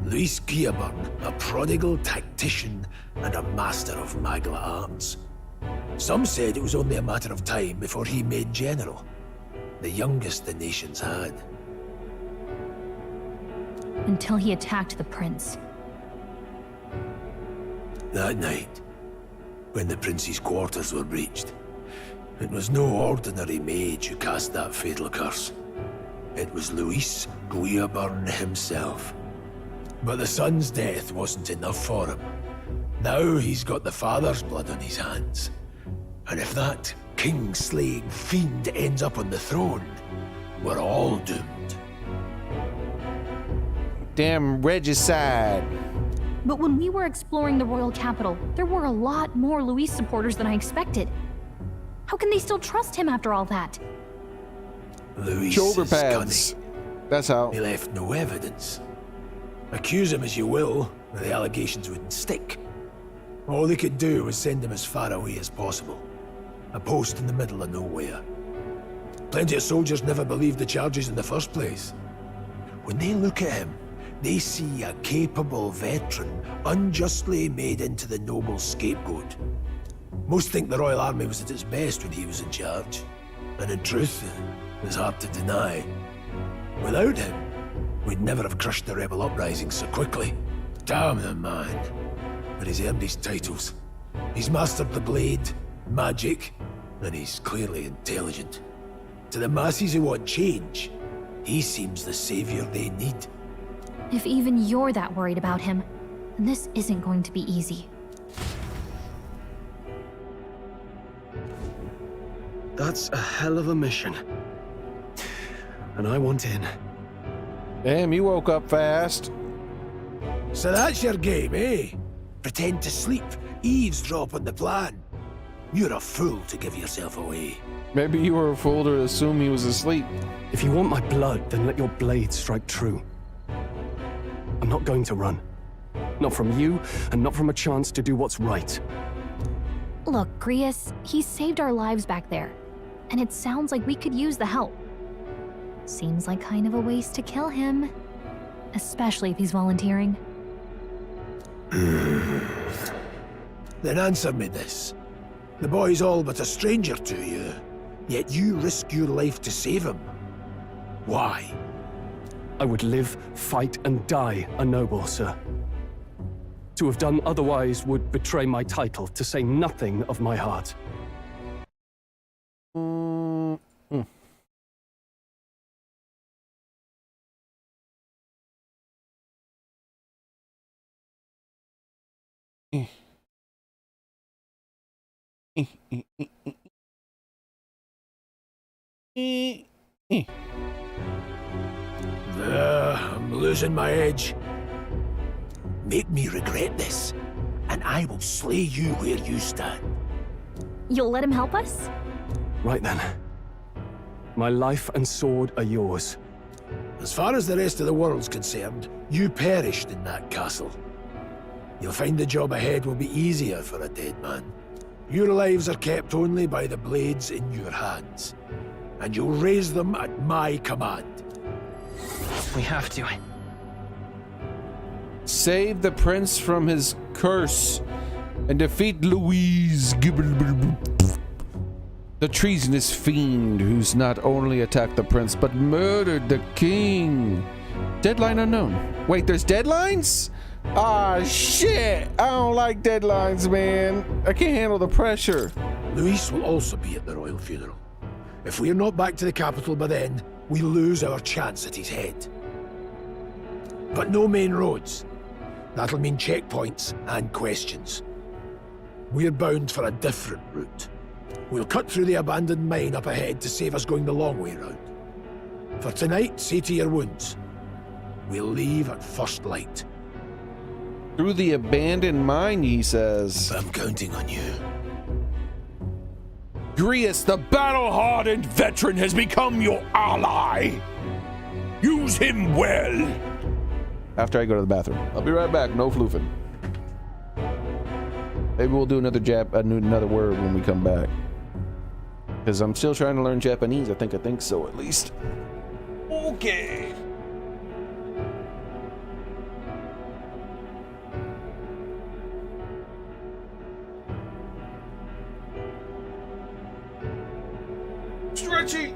Luis Guillaburn, a prodigal tactician and a master of Magla arts. Some said it was only a matter of time before he made general, the youngest the nations had. Until he attacked the prince. That night, when the prince's quarters were breached, it was no ordinary mage who cast that fatal curse. It was Luis Guillaburn himself. But the son's death wasn't enough for him. Now he's got the father's blood on his hands. And if that king-slaying fiend ends up on the throne, we're all doomed. Damn regicide. But when we were exploring the royal capital, there were a lot more Luis supporters than I expected. How can they still trust him after all that? Luis Shoulder is pads. cunning. That's how. He left no evidence. Accuse him as you will, the allegations wouldn't stick. All they could do was send him as far away as possible. A post in the middle of nowhere. Plenty of soldiers never believed the charges in the first place. When they look at him, they see a capable veteran unjustly made into the noble scapegoat. Most think the Royal Army was at its best when he was in charge. And in truth, it's hard to deny. Without him, we'd never have crushed the rebel uprising so quickly. Damn the man. But he's earned his titles. He's mastered the blade, magic, and he's clearly intelligent. To the masses who want change, he seems the savior they need. If even you're that worried about him, then this isn't going to be easy. That's a hell of a mission. And I want in. Damn, you woke up fast. So that's your game, eh? Pretend to sleep, eavesdrop on the plan. You're a fool to give yourself away. Maybe you were a fool to assume he was asleep. If you want my blood, then let your blade strike true. I'm not going to run. Not from you, and not from a chance to do what's right. Look, Grius, he saved our lives back there, and it sounds like we could use the help. Seems like kind of a waste to kill him, especially if he's volunteering. Then answer me this. The boy's all but a stranger to you, yet you risk your life to save him. Why? I would live, fight, and die a noble, sir. To have done otherwise would betray my title, to say nothing of my heart. I'm losing my edge. Make me regret this, and I will slay you where you stand. You'll let him help us? Right then. My life and sword are yours. As far as the rest of the world's concerned, you perished in that castle. You'll find the job ahead will be easier for a dead man. Your lives are kept only by the blades in your hands, and you'll raise them at my command. We have to. Save the prince from his curse and defeat Louise, the treasonous fiend who's not only attacked the prince but murdered the king. Deadline unknown. Wait, there's deadlines? Ah, shit! I don't like deadlines, man. I can't handle the pressure. Louise will also be at the royal funeral. If we're not back to the capital by then, we lose our chance at his head. But no main roads. That'll mean checkpoints and questions. We're bound for a different route. We'll cut through the abandoned mine up ahead to save us going the long way round. For tonight, see to your wounds. We'll leave at first light. Through the abandoned mine, he says. I'm counting on you. Grius, the battle-hardened veteran, has become your ally. Use him well. After I go to the bathroom. I'll be right back. No floofing. Maybe we'll do another word when we come back. Because I'm still trying to learn Japanese. I think so, at least. Okay. Stretchy.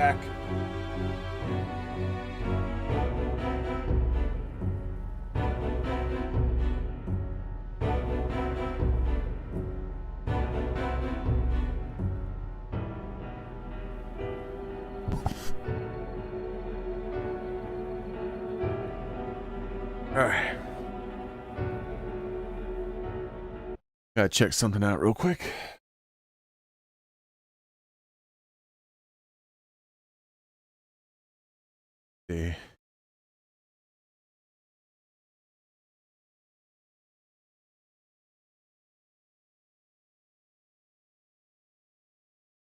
back. All right. Gotta check something out real quick. See.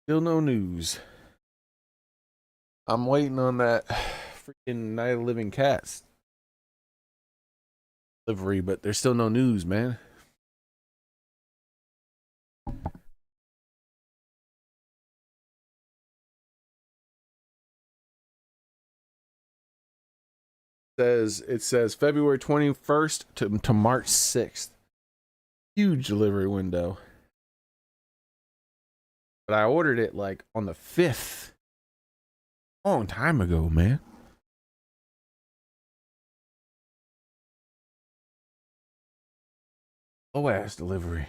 Still no news. I'm waiting on that freaking Night of the Living Cats delivery, but there's still no news, man. It says February 21st to March 6th. Huge delivery window. But I ordered it like on the 5th. Long time ago, man. Low ass delivery.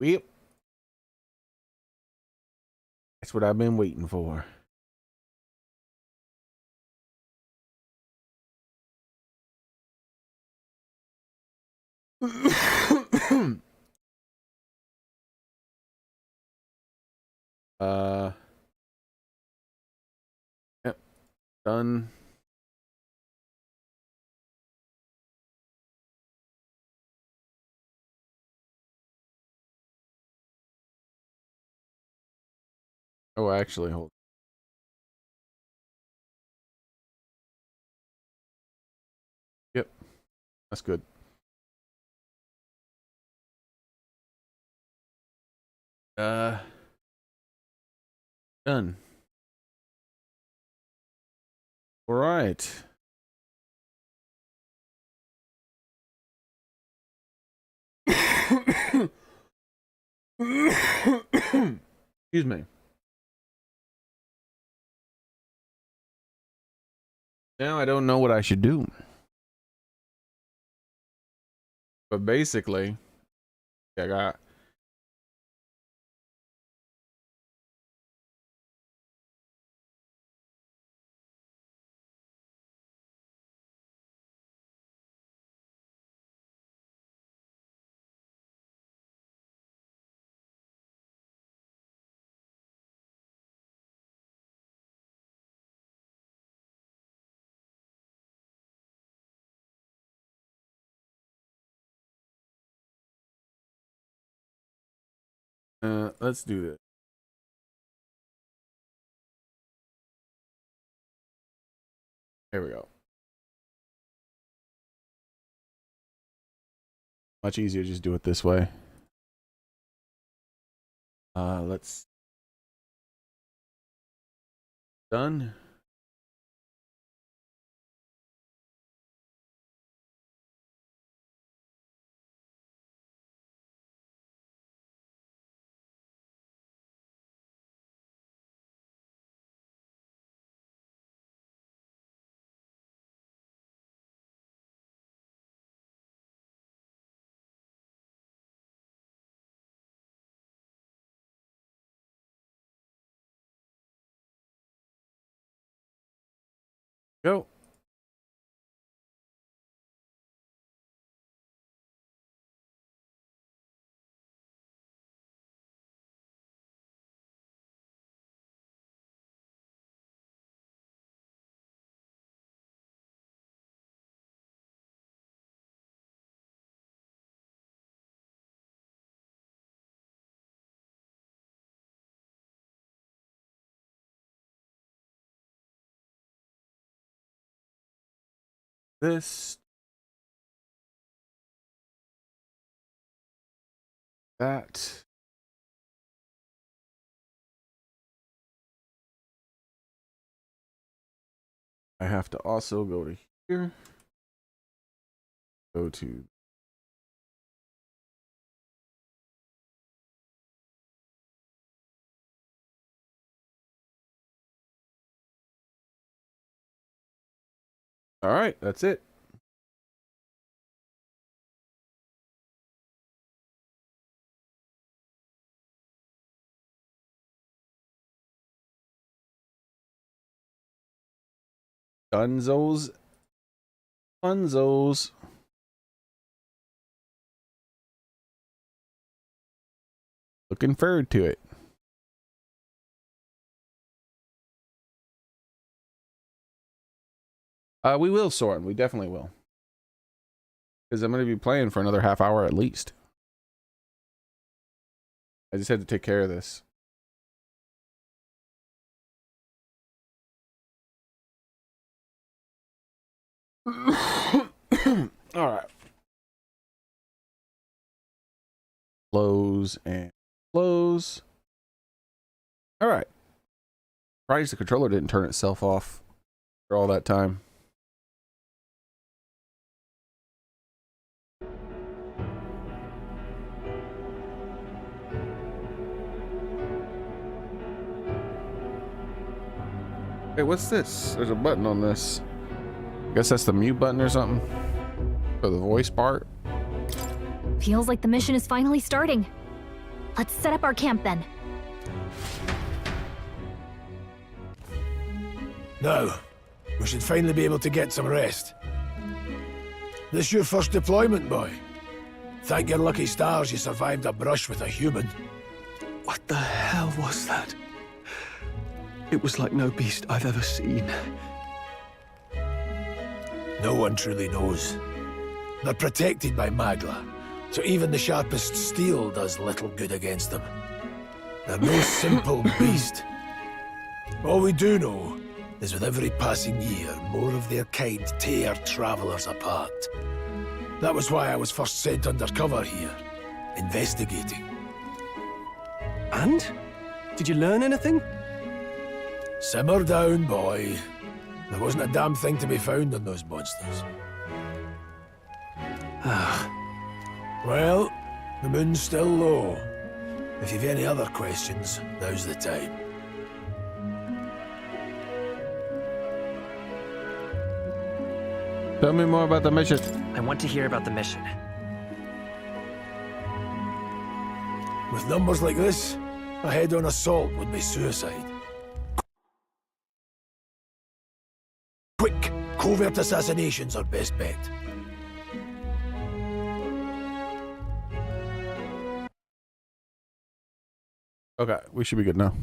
Yep. That's what I've been waiting for. Yep. Done. Oh, actually, hold. Yep. That's good. Done. All right. Excuse me. Now I don't know what I should do. But basically, I got let's do this. Here we go. Much easier to just do it this way. Let's done. Go. this. That. I have to also go to here. Go to. All right, that's it. Dunzos. Funzos. Looking forward to it. We will, Soren. We definitely will. Because I'm going to be playing for another half hour at least. I just had to take care of this. All right. Close and close. All right. Surprised the controller didn't turn itself off for all that time. Hey, what's this? There's a button on this. I guess that's the mute button or something for the voice part. Feels like the mission is finally starting. Let's set up our camp then. Now, we should finally be able to get some rest. This your first deployment, boy? Thank your lucky stars you survived a brush with a human. What the hell was that? It was like no beast I've ever seen. No one truly knows. They're protected by Magla, so even the sharpest steel does little good against them. They're no simple beast. All we do know is with every passing year, more of their kind tear travelers apart. That was why I was first sent undercover here, investigating. And? Did you learn anything? Simmer down, boy. There wasn't a damn thing to be found on those monsters. Well, the moon's still low. If you've any other questions, now's the time. Tell me more about the mission. I want to hear about the mission. With numbers like this, a head-on assault would be suicide. Quick, covert assassinations are best bet. Okay, we should be good now.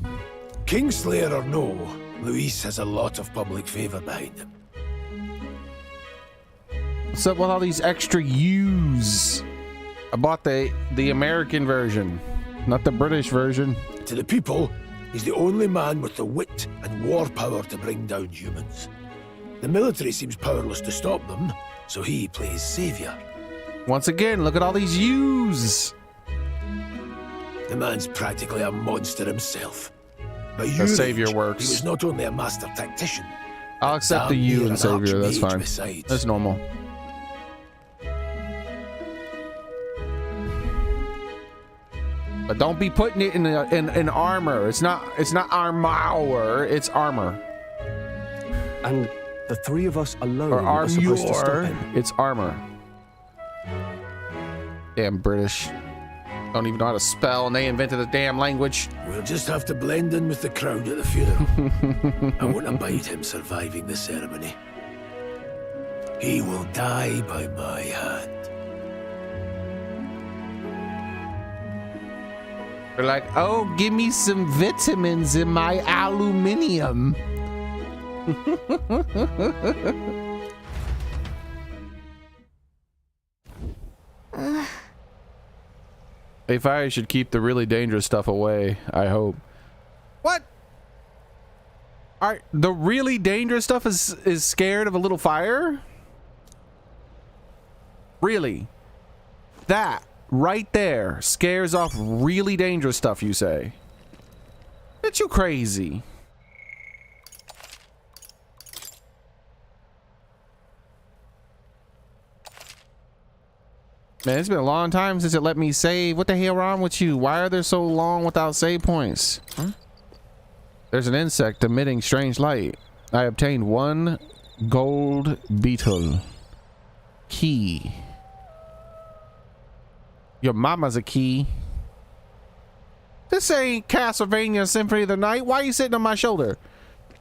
Kingslayer or no, Luis has a lot of public favor behind him. What's up with all these extra U's? I bought the American version, not the British version. To the people, he's the only man with the wit and war power to bring down humans. The military seems powerless to stop them, so he plays savior. Once again, look at all these U's. The man's practically a monster himself. But The savior works. He was not only a master tactician. I'll accept the U and savior. That's fine. That's normal. But don't be putting it in armor. It's not armor. It's armor. And the three of us alone Or are supposed to stop armor. him. It's armor. Damn British. Don't even know how to spell, and they invented the damn language. We'll just have to blend in with the crowd at the funeral. I won't abide him surviving the ceremony. He will die by my hand. They're like, oh, give me some vitamins in my aluminium. If I should keep the really dangerous stuff away, I hope. What? All right, the really dangerous stuff is scared of a little fire? Really? That right there scares off really dangerous stuff, you say? Aren't you crazy? Man, it's been a long time since it let me save. What the hell wrong with you? Why are there so long without save points? Huh? There's an insect emitting strange light. I obtained 1 gold beetle. Key. Your mama's a key. This ain't Castlevania Symphony of the Night. Why are you sitting on my shoulder?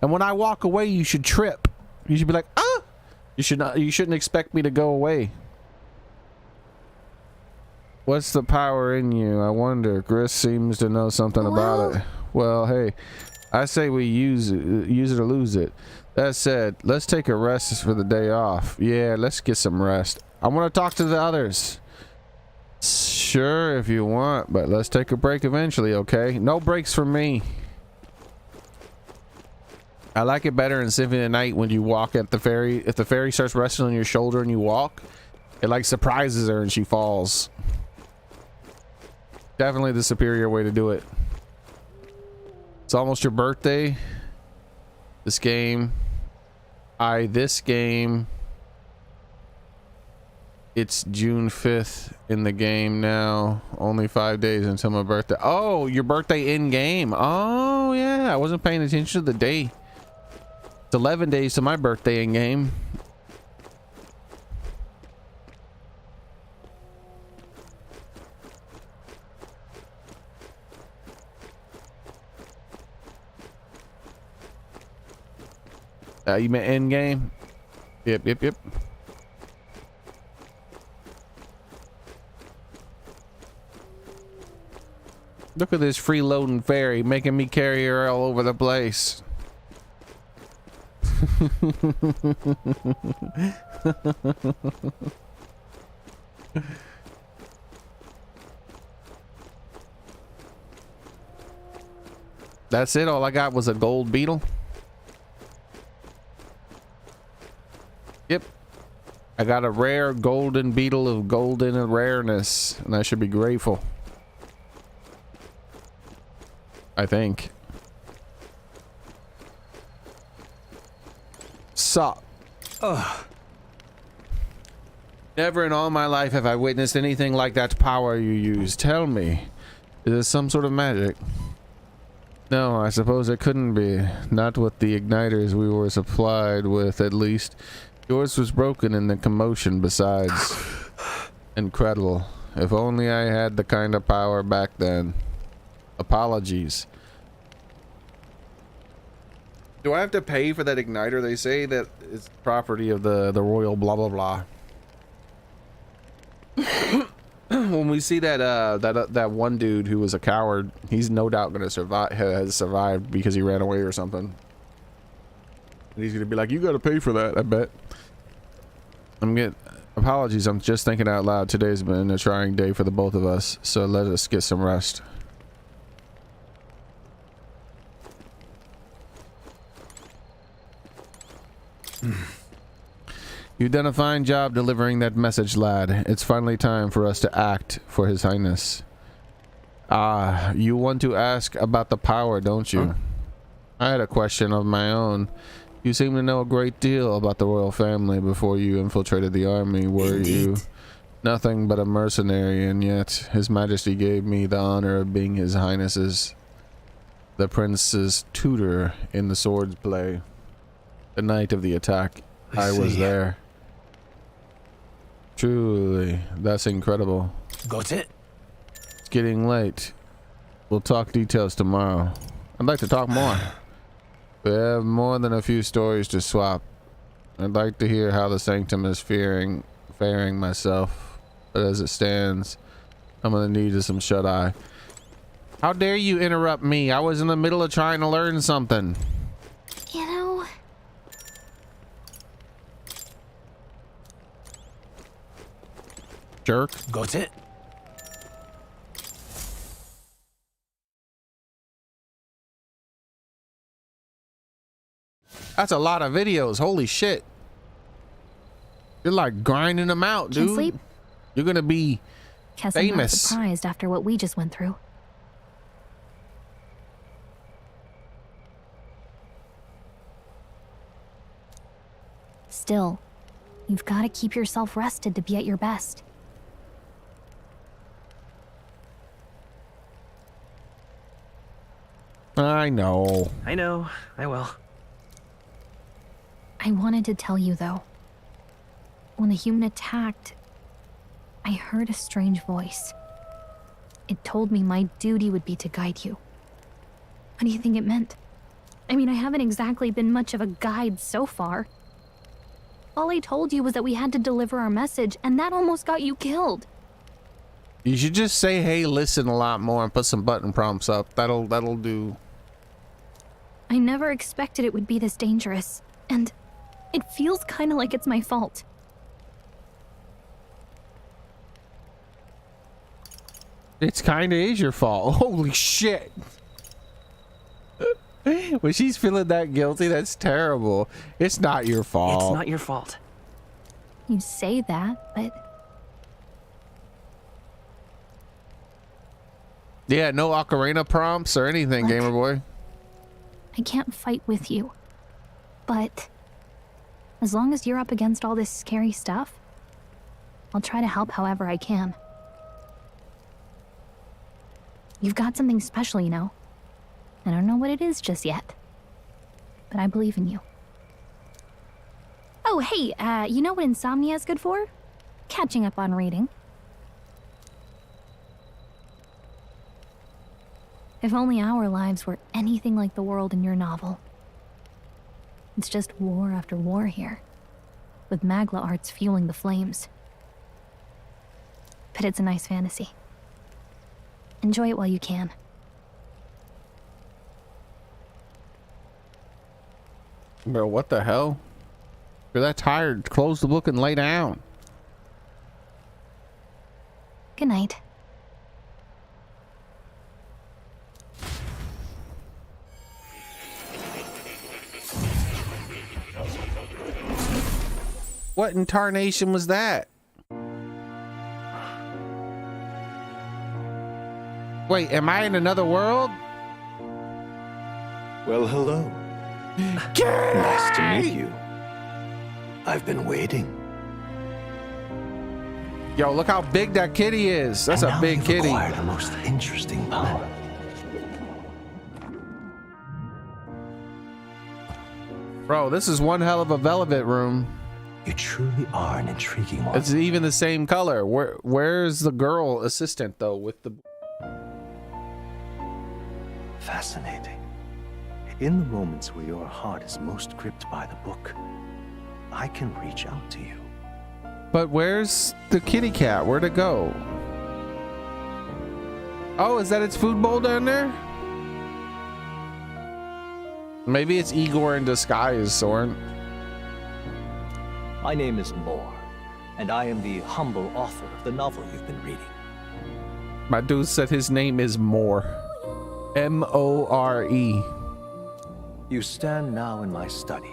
And when I walk away, you should trip. You should be like, ah! You shouldn't expect me to go away. What's the power in you? I wonder. Gris seems to know something about it. Well, hey, I say we use it or lose it. That said, let's take a rest for the day off. Yeah, let's get some rest. I want to talk to the others. Sure, if you want, but let's take a break eventually, okay? No breaks for me. I like it better in Symphony of the Night when you walk at the ferry. If the fairy starts resting on your shoulder and you walk, it like surprises her and she falls. Definitely the superior way to do it. It's almost your birthday. This game. It's June 5th in the game now. Only 5 days until my birthday. Oh, your birthday in game. Oh, yeah. I wasn't paying attention to the day. It's 11 days to my birthday in game. You meant end game? Yep. Look at this freeloading fairy making me carry her all over the place. That's it. All I got was a gold beetle. Yep. I got a rare golden beetle of golden rareness, and I should be grateful. I think. So. Ugh. Never in all my life have I witnessed anything like that power you use. Tell me, is it some sort of magic? No, I suppose it couldn't be. Not with the igniters we were supplied with, at least. Yours was broken in the commotion besides. Incredible. If only I had the kind of power back then. Apologies. Do I have to pay for that igniter? They say that it's property of the royal blah blah blah. When we see that one dude who was a coward, he's no doubt gonna survive. Has survived because he ran away or something. And he's gonna be like, "You gotta pay for that." I bet. Apologies. I'm just thinking out loud. Today's been a trying day for the both of us, so let us get some rest. You've done a fine job delivering that message, lad. It's finally time for us to act for His Highness. Ah, you want to ask about the power, don't you? I had a question of my own. You seem to know a great deal about the royal family before you infiltrated the army, were you? Nothing but a mercenary, and yet His Majesty gave me the honor of being His Highness's, the prince's tutor in the swords play. The night of the attack, I was there. Truly, that's incredible. Got it? It's getting late. We'll talk details tomorrow. I'd like to talk more. We have more than a few stories to swap. I'd like to hear how the Sanctum is faring myself. But as it stands, I'm gonna need some shut-eye. How dare you interrupt me? I was in the middle of trying to learn something. You know... Jerk. Got it? That's a lot of videos. Holy shit. You're like grinding them out, dude. Can't sleep? You're gonna be Guess I'm not famous. surprised after what we just went through. Still, you've got to keep yourself rested to be at your best. I know. I know. I will. I wanted to tell you, though. When the human attacked, I heard a strange voice. It told me my duty would be to guide you. What do you think it meant? I mean, I haven't exactly been much of a guide so far. All I told you was that we had to deliver our message, and that almost got you killed. You should just say, "Hey, listen" a lot more and put some button prompts up. That'll do. I never expected it would be this dangerous, and it feels kind of like it's my fault. It's kind of is your fault. Holy shit. When she's feeling that guilty, that's terrible. It's not your fault. It's not your fault. You say that, but Yeah, no ocarina prompts or anything, Look. Gamer Boy. I can't fight with you. But as long as you're up against all this scary stuff, I'll try to help however I can. You've got something special, you know. I don't know what it is just yet, but I believe in you. Oh, hey, you know what insomnia is good for? Catching up on reading. If only our lives were anything like the world in your novel. It's just war after war here, with Magla arts fueling the flames. But it's a nice fantasy. Enjoy it while you can. Bro, what the hell? If you're that tired, close the book and lay down. Good night. What in tarnation was that? Wait, am I in another world? Well, hello. Nice to meet you. I've been waiting. Yo, look how big that kitty is. That's And a now big you've kitty. acquired a most interesting power. Bro, this is one hell of a velvet room. You truly are an intriguing one. It's even the same color. Where's the girl assistant though with the Fascinating. In the moments where your heart is most gripped by the book, I can reach out to you. But where's the kitty cat? Where'd it go? Oh, is that its food bowl down there? Maybe it's Igor in disguise, Soren. My name is Moore, and I am the humble author of the novel you've been reading. My dude said his name is More. M-O-R-E. You stand now in my study.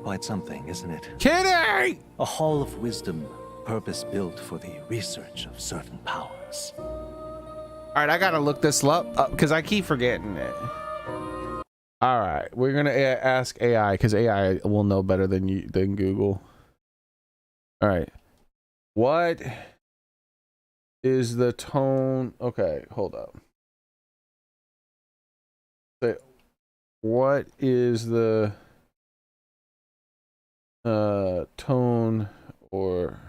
Quite something, isn't it? Kitty! A hall of wisdom, purpose-built for the research of certain powers. All right, I gotta look this up because I keep forgetting it. All right, we're gonna ask AI because AI will know better than Google. All right, what is the tone? Okay, hold up. Say, what is the tone or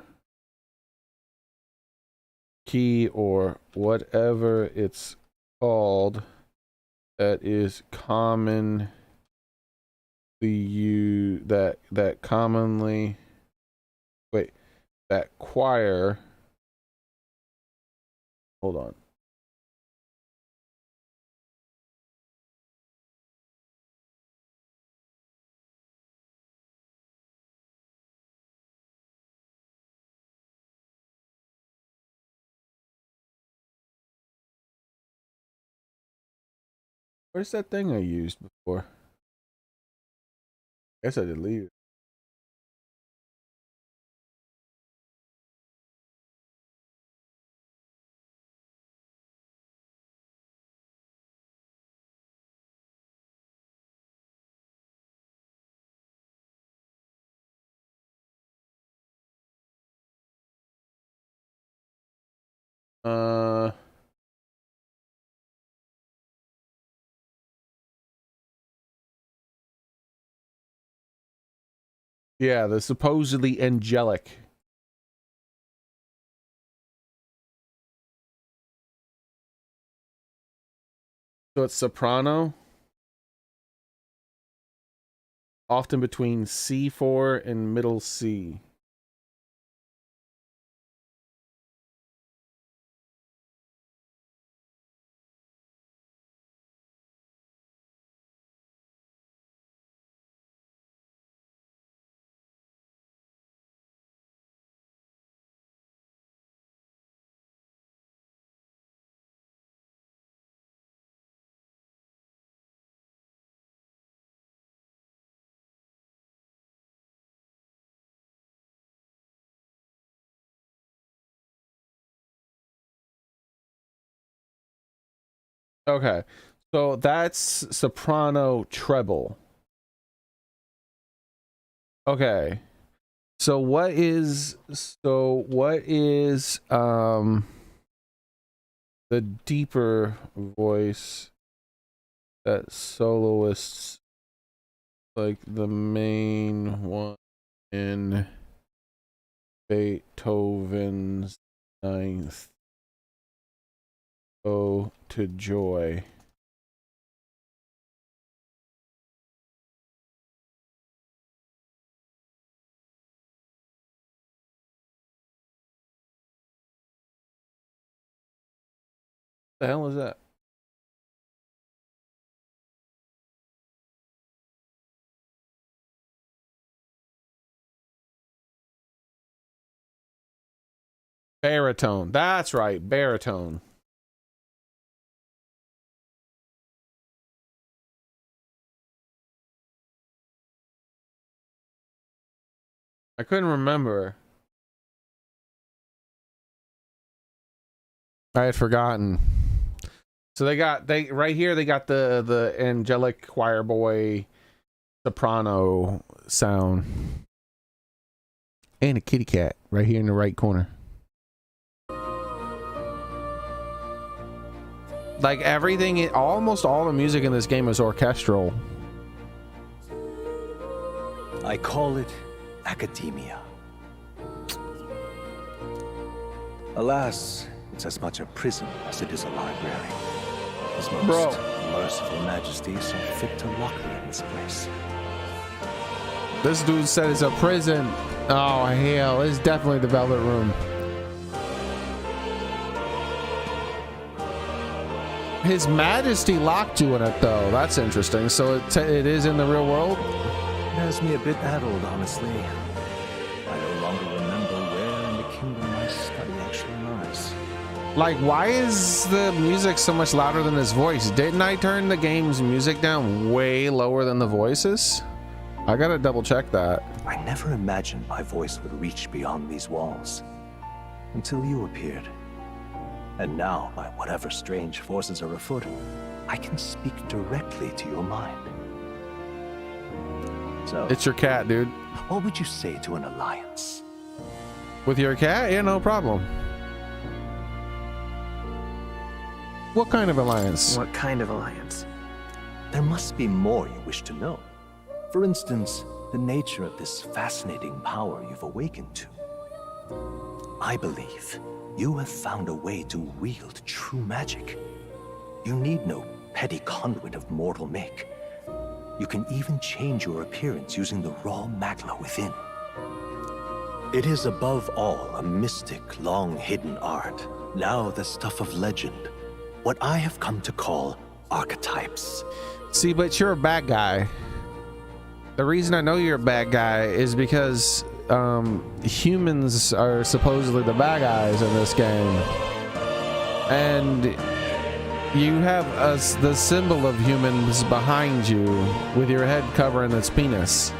key or whatever it's called that is commonly used that commonly that choir, hold on, where's that thing I used before? I guess I deleted it. Yeah, the supposedly angelic. So it's soprano. Often between C4 and middle C. Okay, so that's soprano treble. Okay, so what is the deeper voice that soloists, like the main one in Beethoven's Ninth Ode to Joy? The hell is that? Baritone. That's right, baritone. I couldn't remember. I had forgotten. So they right here they got the angelic choir boy soprano sound. And a kitty cat right here in the right corner. Like everything, almost all the music in this game is orchestral. I call it academia. Alas, it's as much a prison as it is a library. His most merciful majesty saw fit to lock me in this place. This dude said it's a prison. Oh hell, it's definitely the Velvet Room. His Majesty locked you in it though. That's interesting. So it is in the real world? It has me a bit addled, honestly. I no longer remember where in the kingdom my study actually lies. Like, why is the music so much louder than his voice? Didn't I turn the game's music down way lower than the voices? I gotta double check that. I never imagined my voice would reach beyond these walls. Until you appeared. And now, by whatever strange forces are afoot, I can speak directly to your mind. So, it's your cat, dude. What would you say to an alliance? With your cat? Yeah, no problem. What kind of alliance? What kind of alliance? There must be more you wish to know. For instance, the nature of this fascinating power you've awakened to. I believe you have found a way to wield true magic. You need no petty conduit of mortal make. You can even change your appearance using the raw magla within. It is above all a mystic, long-hidden art, now the stuff of legend. What I have come to call archetypes. See, but you're a bad guy. The reason I know you're a bad guy is because humans are supposedly the bad guys in this game. And you have the symbol of humans behind you with your head covering its penis.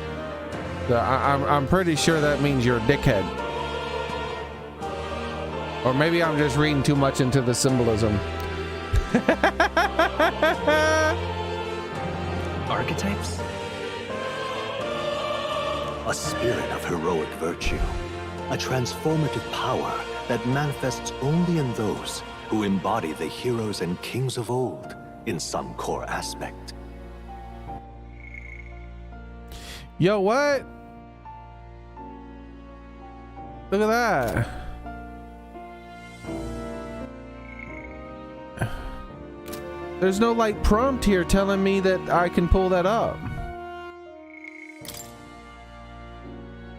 So I'm pretty sure that means you're a dickhead. Or maybe I'm just reading too much into the symbolism. Archetypes? A spirit of heroic virtue. A transformative power that manifests only in those who embody the heroes and kings of old in some core aspect. Yo, what? Look at that. There's no like prompt here telling me that I can pull that up.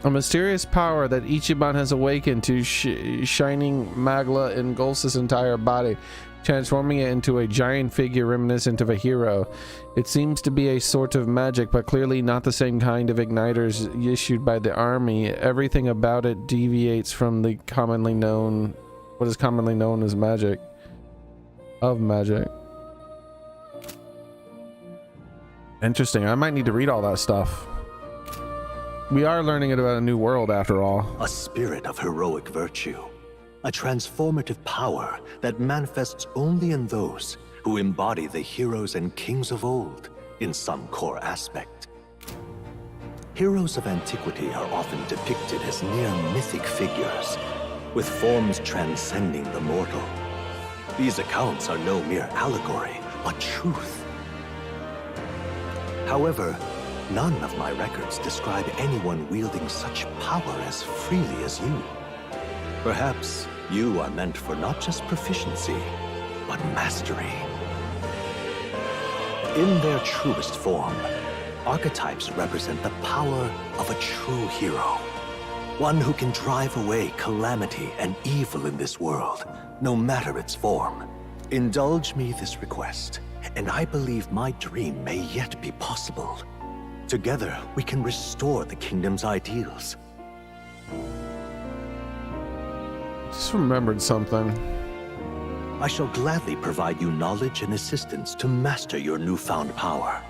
A mysterious power that Ichiban has awakened to shining Magla engulfs his entire body, transforming it into a giant figure reminiscent of a hero. It seems to be a sort of magic, but clearly not the same kind of igniters issued by the army. Everything about it deviates from the what is commonly known as magic. Interesting. I might need to read all that stuff. We are learning about a new world after all. A spirit of heroic virtue. A transformative power that manifests only in those who embody the heroes and kings of old in some core aspect. Heroes of antiquity are often depicted as near mythic figures, with forms transcending the mortal. These accounts are no mere allegory, but truth. However, none of my records describe anyone wielding such power as freely as you. Perhaps you are meant for not just proficiency, but mastery. In their truest form, archetypes represent the power of a true hero. One who can drive away calamity and evil in this world, no matter its form. Indulge me this request, and I believe my dream may yet be possible. Together, we can restore the kingdom's ideals. Just remembered something. I shall gladly provide you knowledge and assistance to master your newfound power.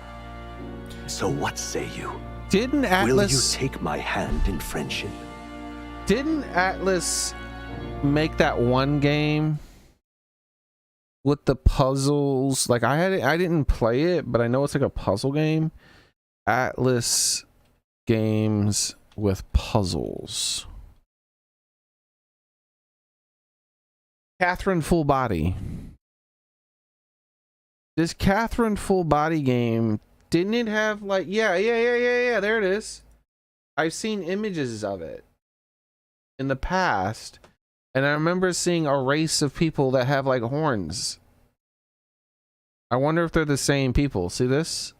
So what say you? Didn't Atlus... Will you take my hand in friendship? Didn't Atlus make that one game with the puzzles? Like I didn't play it, but I know it's like a puzzle game. Atlus games with puzzles. Catherine Full Body. This Catherine Full Body game, didn't it have like yeah, there it is. I've seen images of it in the past, and I remember seeing a race of people that have like horns. I wonder if they're the same people. See this?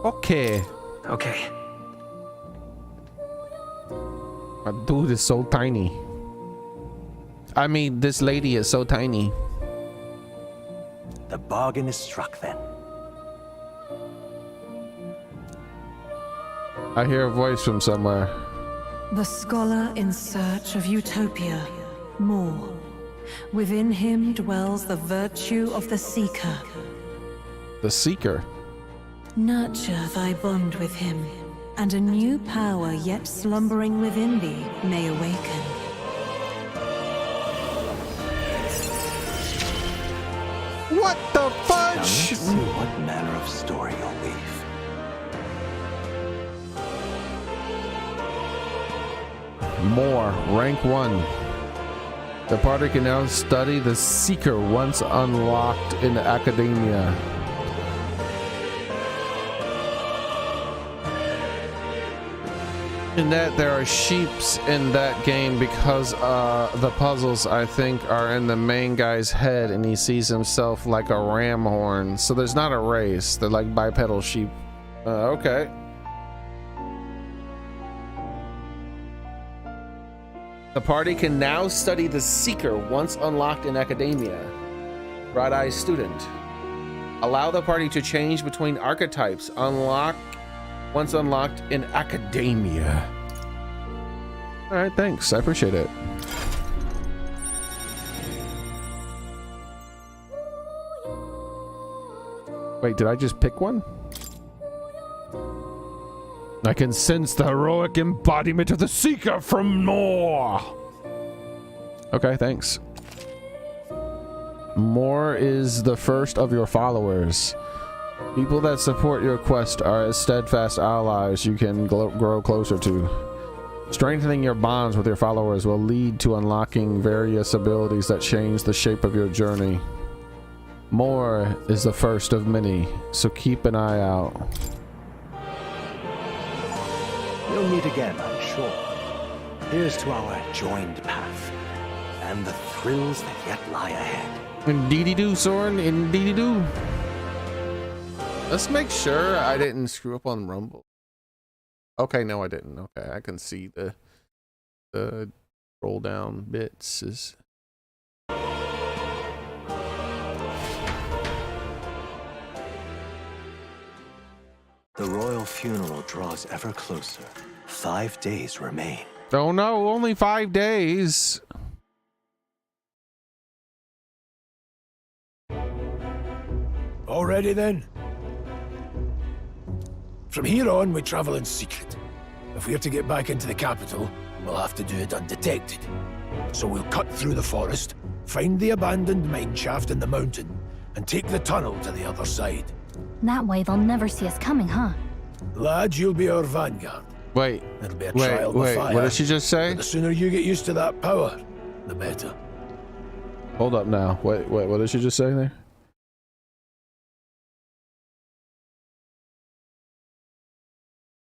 Okay. My dude is so tiny. I mean, this lady is so tiny. The bargain is struck then. I hear a voice from somewhere. The scholar in search of utopia. More. Within him dwells the virtue of the seeker. The seeker. Nurture thy bond with him, and a new power yet slumbering within thee may awaken. What the fudge? Now let's see what manner of story you'll weave. More. Rank 1. The party can now study the Seeker once unlocked in academia. In that there are sheeps in that game because the puzzles I think are in the main guy's head and he sees himself like a ram horn. So there's not a race, they're like bipedal sheep. Okay. The party can now study the Seeker once unlocked in academia. Bright-eyed student. Allow the party to change between archetypes. Once unlocked in academia. All right, thanks. I appreciate it. Wait, did I just pick one? I can sense the heroic embodiment of the Seeker from more. Okay, thanks. More is the first of your followers. People that support your quest are as steadfast allies you can grow closer to. Strengthening your bonds with your followers will lead to unlocking various abilities that change the shape of your journey. More is the first of many, so keep an eye out. We'll meet again, I'm sure. Here's to our joined path and the thrills that yet lie ahead. Indeedy do, Soren. Indeedy do. Let's make sure I didn't screw up on Rumble. Okay, no, I didn't. Okay, I can see the roll down bits. The royal funeral draws ever closer. 5 days remain. Oh no, only 5 days. Already then? From here on, we travel in secret. If we're to get back into the capital, we'll have to do it undetected. So we'll cut through the forest, find the abandoned mine shaft in the mountain, and take the tunnel to the other side. That way they'll never see us coming, huh? Lad, you'll be our vanguard. Wait, It'll be a trial by fire. what did she just say? But the sooner you get used to that power, the better. Hold up now. Wait, what did she just say there?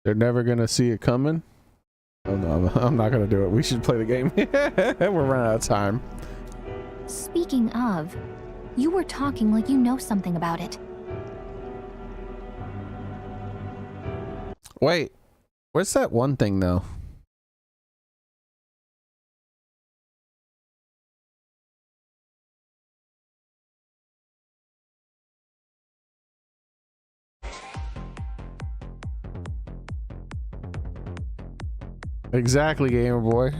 They're never gonna see it coming? Oh no, I'm not gonna do it. We should play the game. We're running out of time. Speaking of, you were talking like you know something about it. Wait, where's that one thing though? Exactly, gamer boy.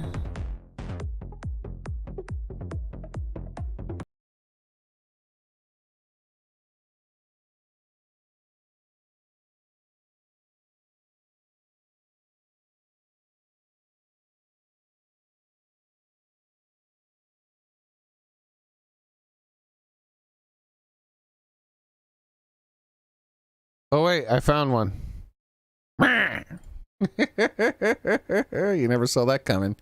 Oh wait, I found one. You never saw that coming.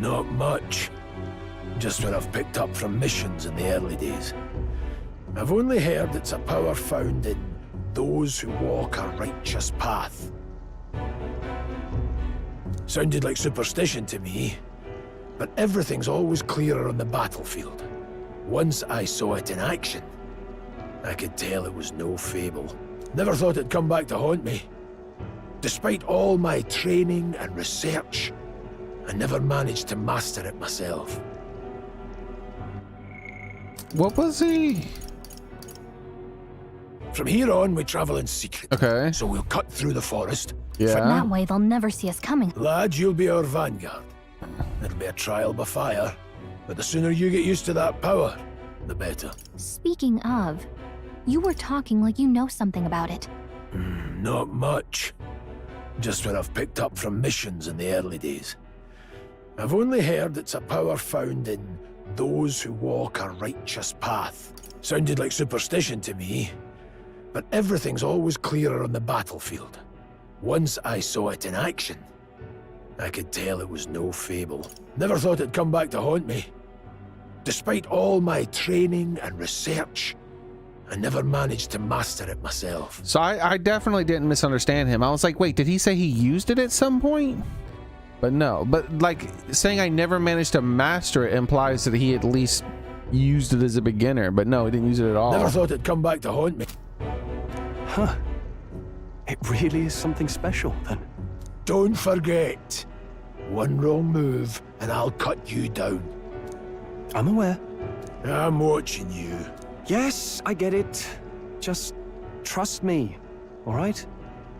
Not much. Just what I've picked up from missions in the early days. I've only heard it's a power found in those who walk a righteous path. Sounded like superstition to me, but everything's always clearer on the battlefield. Once I saw it in action, I could tell it was no fable. Never thought it'd come back to haunt me. Despite all my training and research, I never managed to master it myself. What was he? From here on, we travel in secret. Okay. So we'll cut through the forest. Yeah. That way they'll never see us coming. Lad, you'll be our vanguard. It'll be a trial by fire, but the sooner you get used to that power, the better. Speaking of, you were talking like you know something about it. Not much. Just what I've picked up from missions in the early days. I've only heard it's a power found in those who walk a righteous path. Sounded like superstition to me, but everything's always clearer on the battlefield. Once I saw it in action, I could tell it was no fable. Never thought it'd come back to haunt me. Despite all my training and research, I never managed to master it myself. So I definitely didn't misunderstand him. I was like, wait, did he say he used it at some point? But no, but like saying I never managed to master it implies that he at least used it as a beginner, but no, he didn't use it at all. Never thought it'd come back to haunt me. Huh. It really is something special, then. Don't forget, one wrong move and I'll cut you down. I'm aware. I'm watching you. Yes, I get it. Just trust me, all right?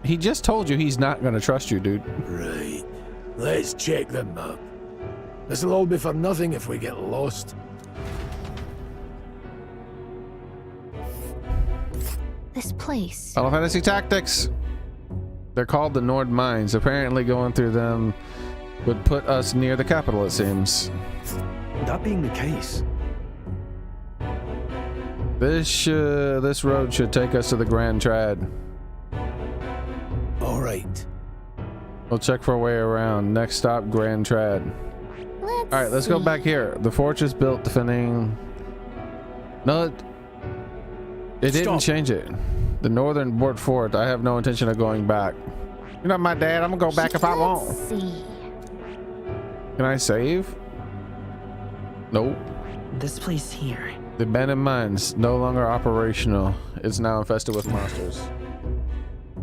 He just told you he's not going to trust you, dude. Right. Let's check the map. This'll all be for nothing if we get lost. This place. Final Fantasy Tactics. They're called the Nord Mines. Apparently going through them would put us near the capital, it seems. That being the case, this road should take us to the Grand Trad. All right. We'll check for a way around. Next stop, Grand Trad. All right, let's go back here. The fortress built defending. No, it didn't change it. The northern Bort Fort. I have no intention of going back. You're not my dad. I'm gonna go back if I want. See. Can I save? Nope. This place here. The abandoned mines no longer operational. It's now infested with monsters.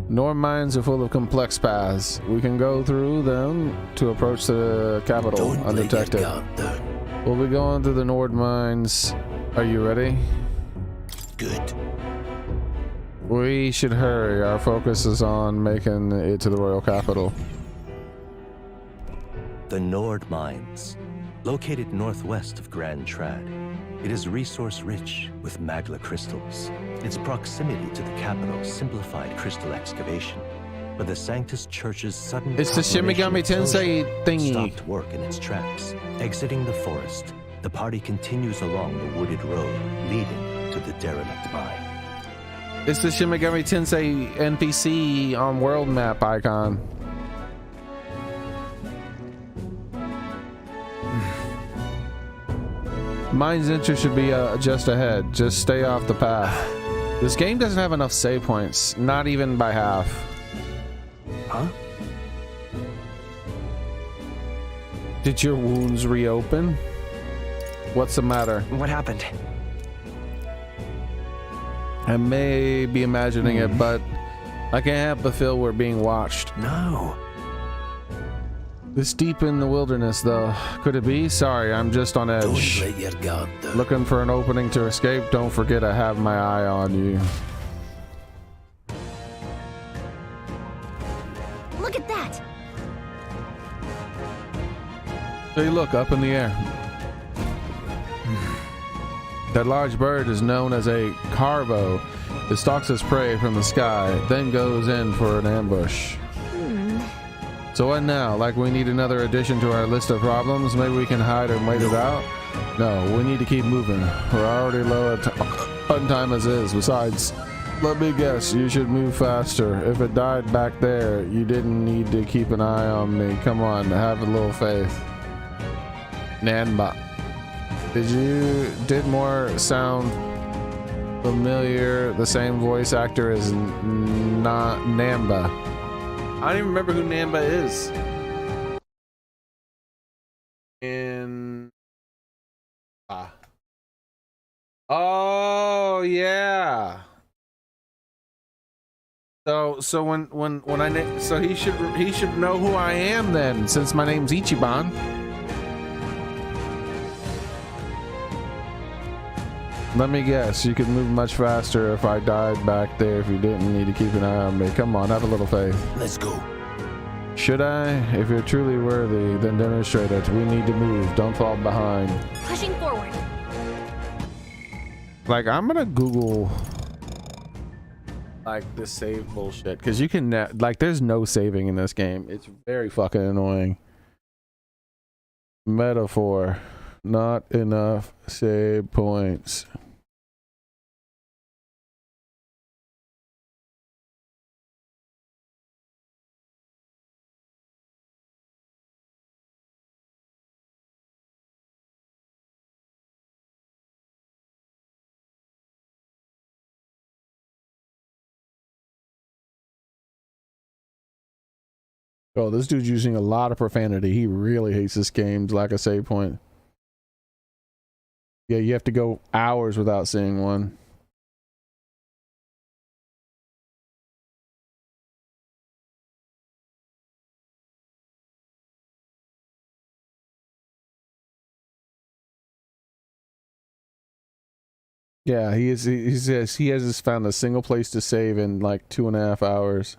Nord mines are full of complex paths. We can go through them to approach the capital undetected. We'll be going through the Nord mines. Are you ready? Good. We should hurry. Our focus is on making it to the royal capital. The Nord Mines, located northwest of Grand Trad. It is resource-rich with magla crystals. Its proximity to the capital simplified crystal excavation, but the Sanctus Church's sudden It's the Shimigami Tensei thingy. Stopped work in its tracks. Exiting the forest, the party continues along the wooded road leading to the derelict mine. It's the Shimigami Tensei NPC on world map icon. Mine's interest should be just ahead. Just stay off the path. This game doesn't have enough save points, not even by half. Huh? Did your wounds reopen? What's the matter? What happened? I may be imagining it, but I can't help but feel we're being watched. No. This deep in the wilderness, though. Could it be? Sorry, I'm just on edge. Don't let your guard down. Looking for an opening to escape. Don't forget I have my eye on you. Look at that! Hey, look, up in the air. That large bird is known as a carvo. It stalks its prey from the sky, then goes in for an ambush. So what now? Like we need another addition to our list of problems? Maybe we can hide and wait it out? No, we need to keep moving. We're already low on time as is. Besides, let me guess, you should move faster. If it died back there, you didn't need to keep an eye on me. Come on, have a little faith. Nanba. Did more sound familiar? The same voice actor as not Namba. I don't even remember who Namba is. Oh yeah. So when I so he should know who I am then, since my name's Ichiban. Let me guess, you could move much faster if I died back there if you didn't need to keep an eye on me. Come on, have a little faith. Let's go. Should I? If you're truly worthy, then demonstrate it. We need to move. Don't fall behind. Pushing forward. Like, I'm gonna Google like the save bullshit, because you can like there's no saving in this game. It's very fucking annoying. Metaphor. Not enough save points. Oh, this dude's using a lot of profanity. He really hates this game's lack of save point. Yeah, you have to go hours without seeing one. Yeah, he says he has found a single place to save in like 2.5 hours.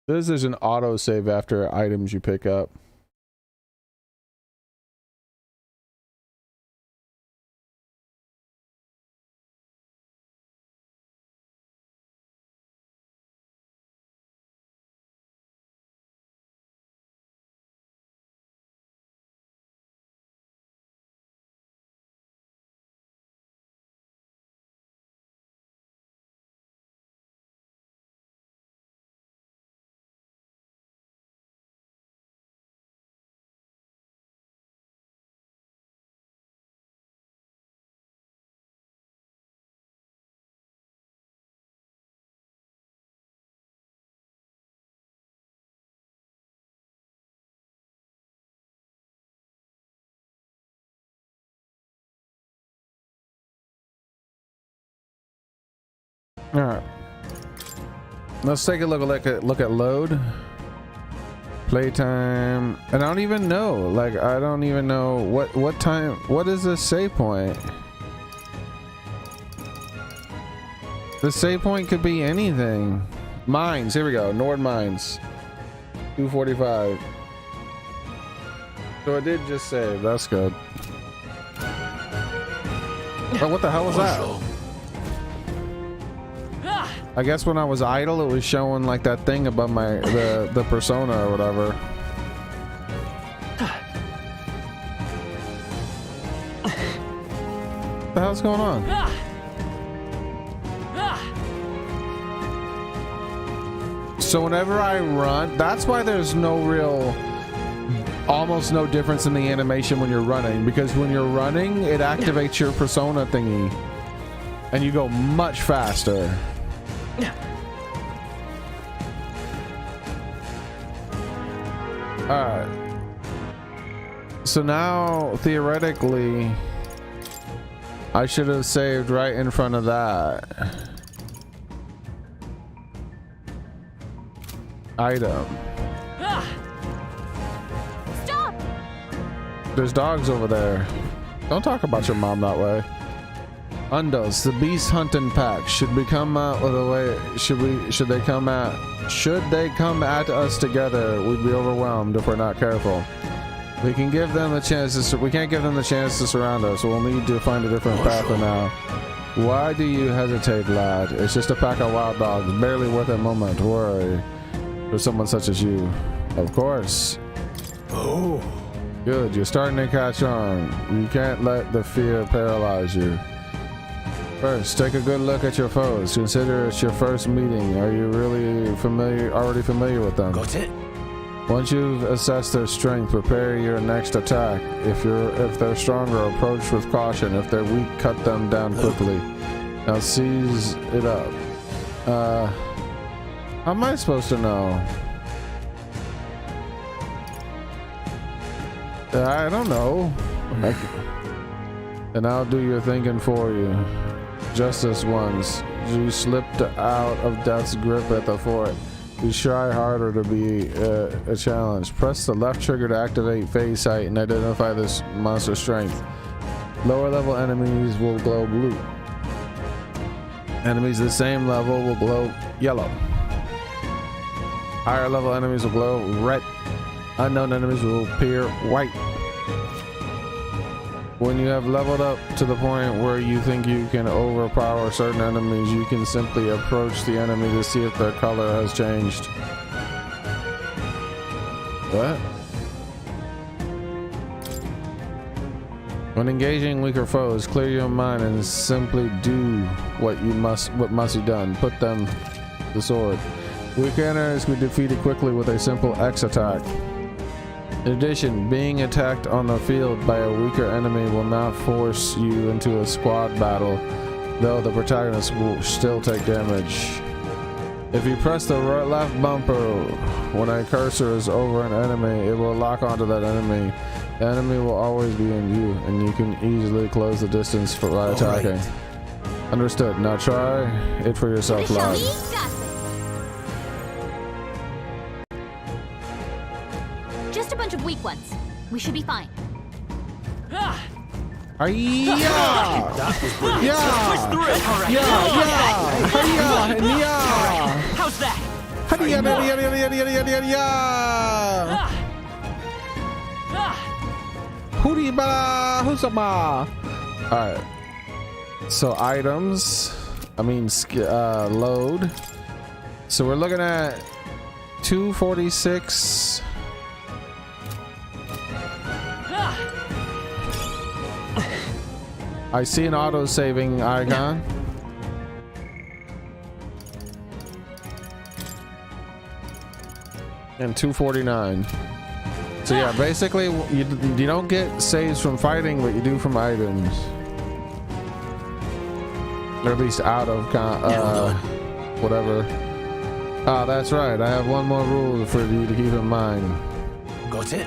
There's an autosave after items you pick up. All right, let's take a look at load, playtime, and I don't even know. Like, I don't even know what time. What is the save point? The save point could be anything. Mines. Here we go. Nord Mines. 245. So I did just save. That's good. Oh, what the hell was that? I guess when I was idle, it was showing like that thing above my the persona or whatever. What the hell's going on? So whenever I run, that's why there's almost no difference in the animation when you're running, because when you're running, it activates your persona thingy, and you go much faster. Alright. So now, theoretically, I should have saved right in front of that. Item. Stop! There's dogs over there. Don't talk about your mom that way. Undos, the beast hunting pack should we come out with a way. Should they come at us together, we'd be overwhelmed if we're not careful. We can't give them the chance to surround us. We'll need to find a different path for now. Why do you hesitate, lad? It's just a pack of wild dogs, barely worth a moment to worry for someone such as you. Of course. Oh. Good, you're starting to catch on. You can't let the fear paralyze you. First, take a good look at your foes. Consider it's your first meeting. Are you really already familiar with them? Got it. Once you've assessed their strength, prepare your next attack. If they're stronger, approach with caution. If they're weak, cut them down quickly. Now seize it up. How am I supposed to know? I don't know. And I'll do your thinking for you. Just this once. You slipped out of death's grip at the fort. You try harder to be a challenge. Press the left trigger to activate phase sight and identify this monster's strength. Lower level enemies will glow blue. Enemies the same level will glow yellow. Higher level enemies will glow red. Unknown enemies will appear white. When you have leveled up to the point where you think you can overpower certain enemies, you can simply approach the enemy to see if their color has changed. What? When engaging weaker foes, clear your mind and simply do what must be done. Put them to the sword. Weak enemies can be defeated quickly with a simple X attack. In addition, being attacked on the field by a weaker enemy will not force you into a squad battle, though the protagonist will still take damage. If you press the left bumper when a cursor is over an enemy, it will lock onto that enemy. The enemy will always be in view, and you can easily close the distance by attacking. Right. Understood. Now try it for yourself, lad. Just a bunch of weak ones. We should be fine. Yeah. Push through. Yeah. How's that? Alright. So items. Load. So we're looking at 246. I see an auto-saving icon. And 249. So yeah, basically you don't get saves from fighting, but you do from items. Or at least out of whatever. Ah, that's right. I have one more rule for you to keep in mind. Got it?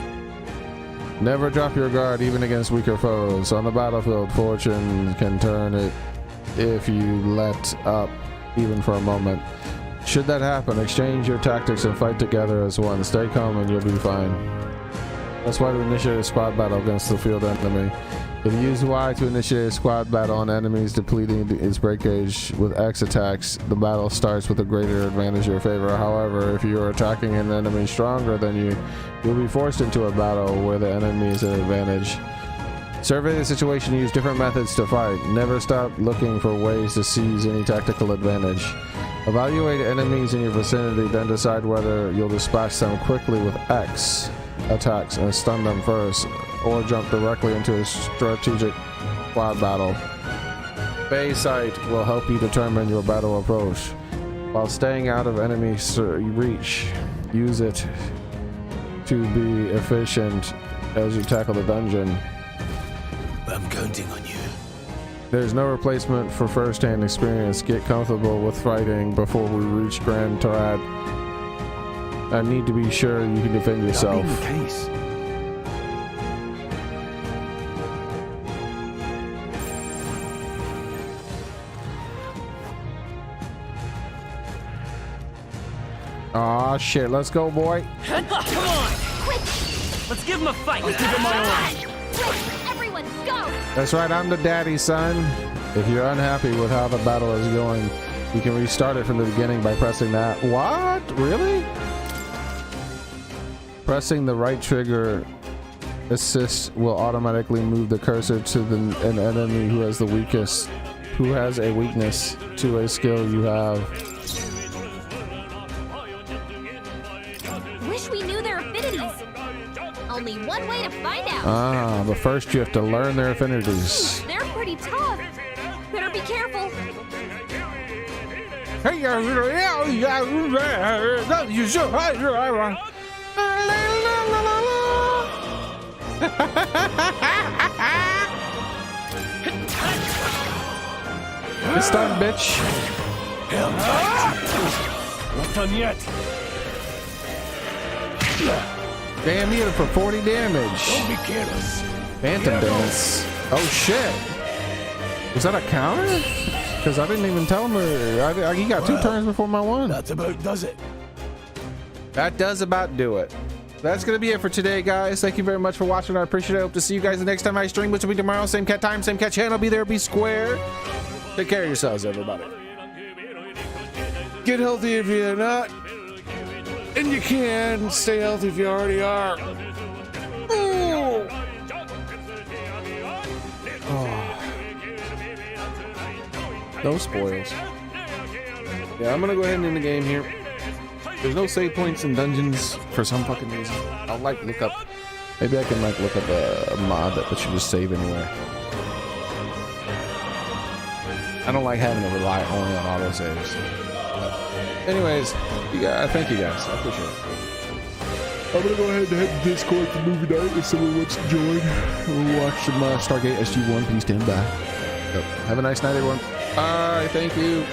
Never drop your guard even against weaker foes. On the battlefield, fortune can turn it if you let up even for a moment. Should that happen, exchange your tactics and fight together as one. Stay calm and you'll be fine. That's why to initiate a squad battle against the field enemy. If you use Y to initiate a squad battle on enemies depleting its break gauge with X attacks, the battle starts with a greater advantage in your favor. However, if you are attacking an enemy stronger than you, you'll be forced into a battle where the enemy is at an advantage. Survey the situation and use different methods to fight. Never stop looking for ways to seize any tactical advantage. Evaluate enemies in your vicinity, then decide whether you'll dispatch them quickly with X attacks and stun them first, or jump directly into a strategic squad battle. Bay sight will help you determine your battle approach. While staying out of enemy reach, use it to be efficient as you tackle the dungeon. I'm counting on you. There's no replacement for first-hand experience. Get comfortable with fighting before we reach Grand Tarad. I need to be sure you can defend yourself. That being the case. Aw, shit. Let's go, boy. Come on! Quick! Let's give him a fight! Let's give him my own! Quick, everyone, go! That's right, I'm the daddy, son. If you're unhappy with how the battle is going, you can restart it from the beginning by pressing that. What? Really? Pressing the right trigger assist will automatically move the cursor to an enemy who has a weakness to a skill you have. Wish we knew their affinities. Only one way to find out. Ah, but first you have to learn their affinities. They're pretty tough. Better be careful. It's done, bitch. Not done yet. Damn you for 40 damage. Don't be careless. Phantom dance. Oh shit. Was that a counter? Because I didn't even tell him. He got 2 turns before my one. That about does it. That does about do it. That's going to be it for today, guys. Thank you very much for watching. I appreciate it. I hope to see you guys the next time I stream, which will be tomorrow. Same cat time, same cat channel. Be there, be square. Take care of yourselves, everybody. Get healthy if you're not. And you can stay healthy if you already are. Ooh. Oh. No spoils. Yeah, I'm gonna go ahead and end the game here. There's no save points in dungeons for some fucking reason. I'll look up. Maybe I can look up a mod that lets you just save anywhere. I don't like having to rely only on autosaves. Anyways, thank you guys. I appreciate it. I'm gonna go ahead and head to Discord for movie night if someone wants to join. We'll watch some Stargate SG-1. Please stand by. Have a nice night, everyone. Bye. Thank you.